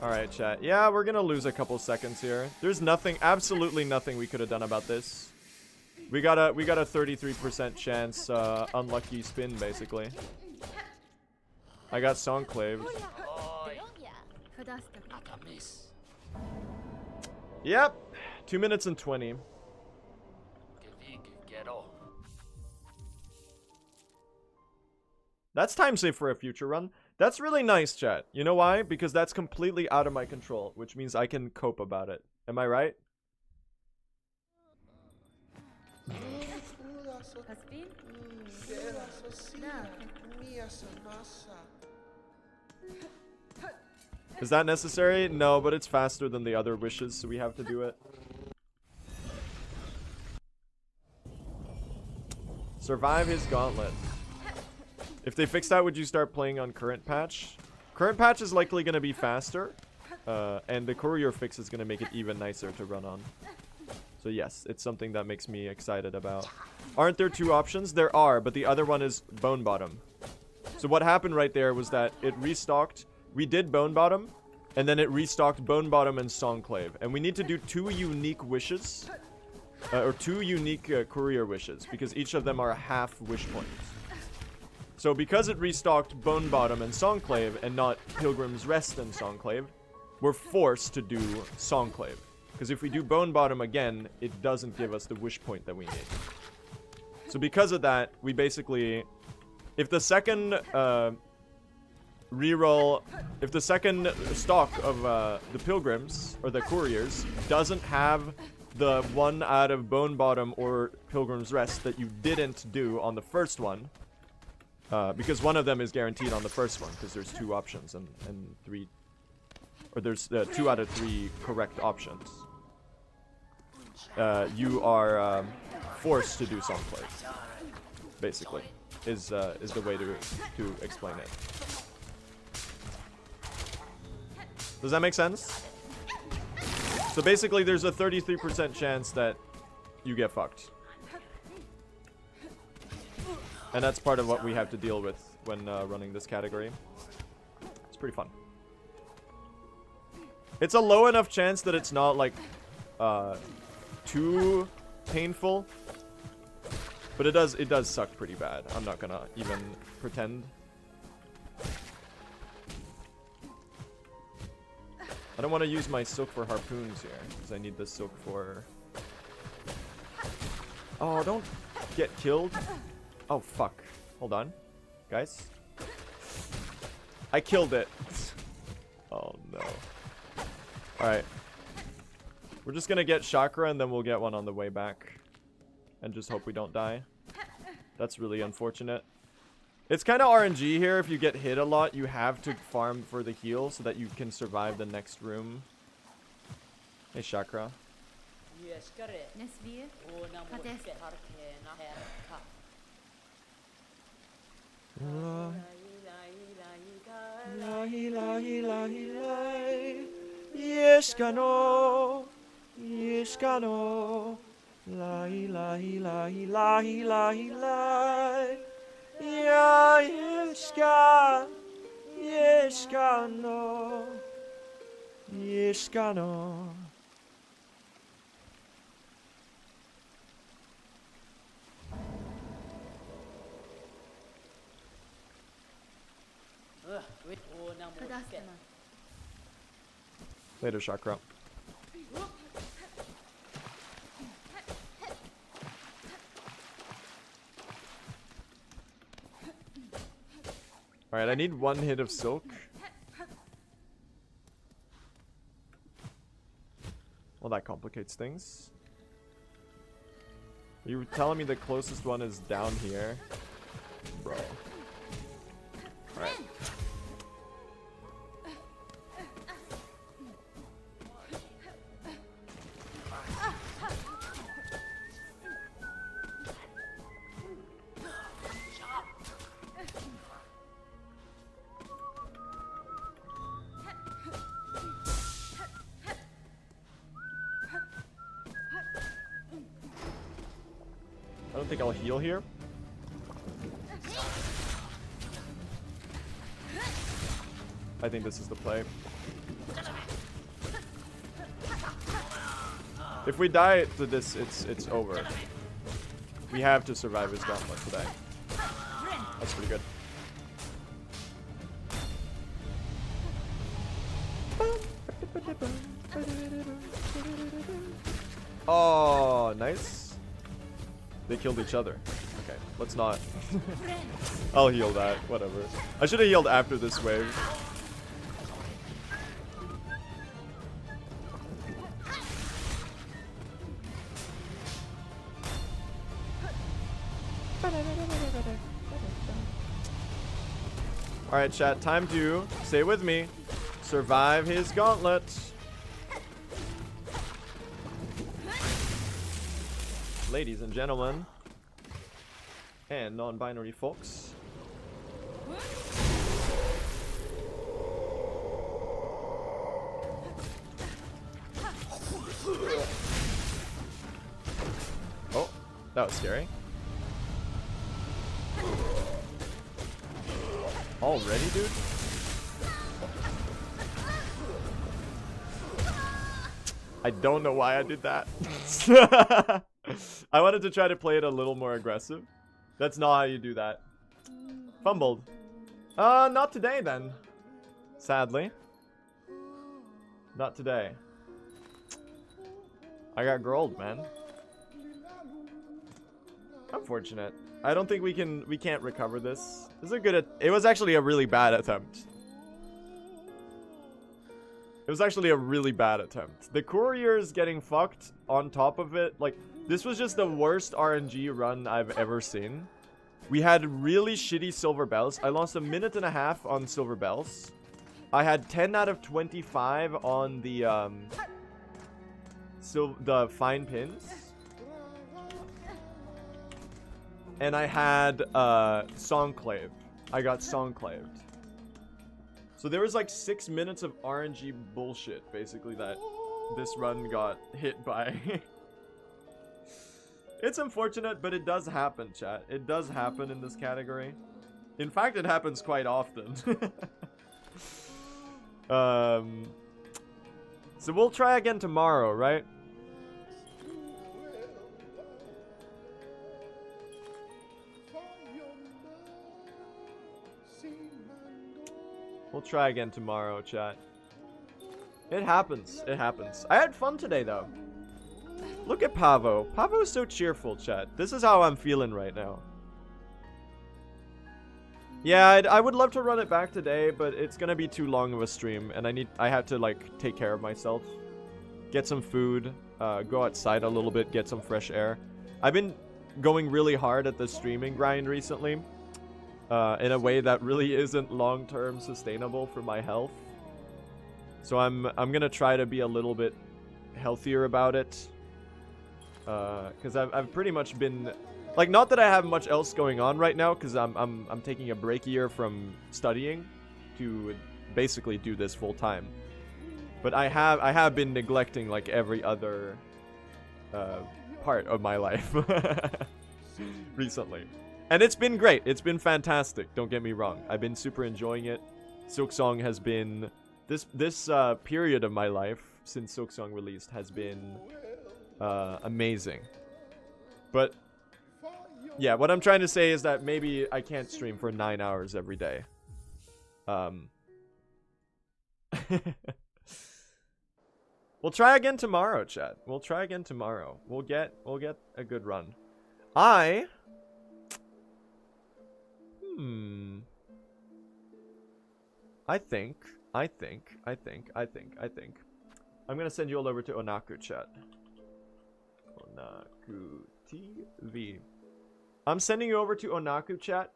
Alright, chat. Yeah, we're gonna lose a couple seconds here. There's nothing, absolutely nothing we could have done about this. We got a 33% chance, unlucky spin, basically. I got Songclave. Yep. 2 minutes and 20. That's time safe for a future run. That's really nice, chat. You know why? Because that's completely out of my control, which means I can cope about it. Am I right? Is that necessary? No, but it's faster than the other wishes, so we have to do it. Survive his gauntlet. If they fix that, would you start playing on current patch? Current patch is likely going to be faster. And the Courier fix is going to make it even nicer to run on. So yes, it's something that makes me excited about. Aren't there two options? There are, but the other one is Bone Bottom. So what happened right there was that it restocked. We did Bone Bottom, and then it restocked Bone Bottom and Songclave. And we need to do 2 unique wishes. Or 2 unique Courier wishes, because each of them are a half wish point. So because it restocked Bone Bottom and Songclave and not Pilgrim's Rest and Songclave, we're forced to do Songclave. Because if we do Bone Bottom again, it doesn't give us the wish point that we need. So because of that, we basically... If the second reroll... If the second stock of the Pilgrims, or the Couriers, doesn't have the one out of Bone Bottom or Pilgrim's Rest that you didn't do on the first one, because one of them is guaranteed on the first one, because there's 2 options and 3... Or there's 2 out of 3 correct options. You are forced to do Songclave, basically, is the way to explain it. Does that make sense? So basically, there's a 33% chance that you get fucked. And that's part of what we have to deal with when running this category. It's pretty fun. It's a low enough chance that it's not, like, too painful. But it does suck pretty bad. I'm not gonna even pretend. I don't want to use my silk for harpoons here, because I need the silk for... Oh, don't get killed. Oh, fuck. Hold on. Guys. I killed it. Oh, no. Alright. We're just gonna get Shakra, and then we'll get one on the way back. And just hope we don't die. That's really unfortunate. It's kind of RNG here. If you get hit a lot, you have to farm for the heal so that you can survive the next room. Hey, Shakra. Yeshkano, Yeshkano, lahi lahi lahi lahi lahi lahi, ya Yeshka, Yeshkano, Yeshkano. Later, Shakra. Alright, I need 1 hit of silk. Well, that complicates things. You were telling me the closest one is down here? Bro. Alright. I don't think I'll heal here. I think this is the play. If we die to this, it's over. We have to survive his gauntlet today. That's pretty good. Oh, nice. They killed each other. Okay, let's not. I'll heal that, whatever. I should have healed after this wave. Alright, chat, time to, stay with me, survive his gauntlet. Ladies and gentlemen, and non-binary folks. Oh, that was scary. Already, dude? I don't know why I did that. I wanted to try to play it a little more aggressive. That's not how you do that. Fumbled. Not today then. Sadly. Not today. I got grilled, man. Unfortunate. I don't think we can't recover this. This is a good it was actually a really bad attempt. It was actually a really bad attempt. The Courier's getting fucked on top of it. Like, this was just the worst RNG run I've ever seen. We had really shitty silver bells. I lost 1.5 minutes on silver bells. I had 10 out of 25 on the fine pins. And I had Songclave. I got Songclaved. So there was like 6 minutes of RNG bullshit, basically, that this run got hit by. It's unfortunate, but it does happen, chat. It does happen in this category. In fact, it happens quite often. So we'll try again tomorrow, right? We'll try again tomorrow, chat. It happens. It happens. I had fun today, though. Look at Pavo. Pavo is so cheerful, chat. This is how I'm feeling right now. Yeah, I would love to run it back today, but it's gonna be too long of a stream, and I have to, like, take care of myself. Get some food, go outside a little bit, get some fresh air. I've been going really hard at the streaming grind recently. In a way that really isn't long-term sustainable for my health. So I'm gonna try to be a little bit healthier about it. Because I've pretty much been, like, not that I have much else going on right now, because I'm taking a break year from studying to basically do this full time. But I have been neglecting, like, every other part of my life recently. And it's been great. It's been fantastic. Don't get me wrong. I've been super enjoying it. Silksong has been... This period of my life, since Silksong released, has been amazing. But, yeah, what I'm trying to say is that maybe I can't stream for 9 hours every day. We'll try again tomorrow, chat. We'll try again tomorrow. We'll get a good run. I think. I'm gonna send you all over to Onaku, chat. Onaku TV. I'm sending you over to Onaku, chat.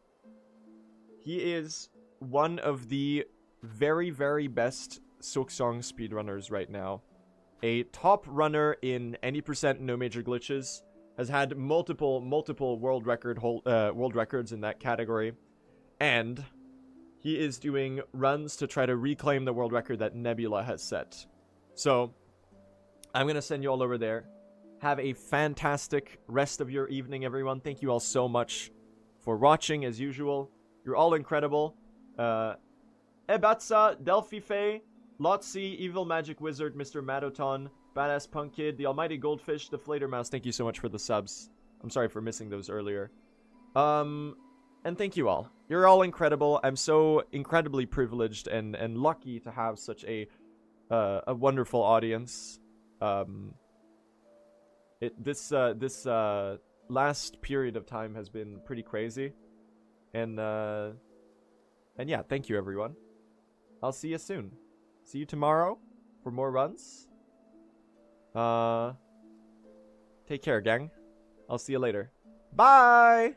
He is one of the very, very best Silksong speedrunners right now. A top runner in any percent no major glitches. Has had multiple world records in that category. And he is doing runs to try to reclaim the world record that Nebula has set. So, I'm going to send you all over there. Have a fantastic rest of your evening, everyone. Thank you all so much for watching, as usual. You're all incredible. Ebatsa, Delphi Faye, Lotzi, Evil Magic Wizard, Mr. Madoton, Badass Punk Kid, the Almighty Goldfish, the Flater Mouse, thank you so much for the subs. I'm sorry for missing those earlier. And thank you all. You're all incredible. I'm so incredibly privileged and lucky to have such a wonderful audience. This last period of time has been pretty crazy. And yeah, thank you everyone. I'll see you soon. See you tomorrow for more runs. Take care, gang. I'll see you later. Bye!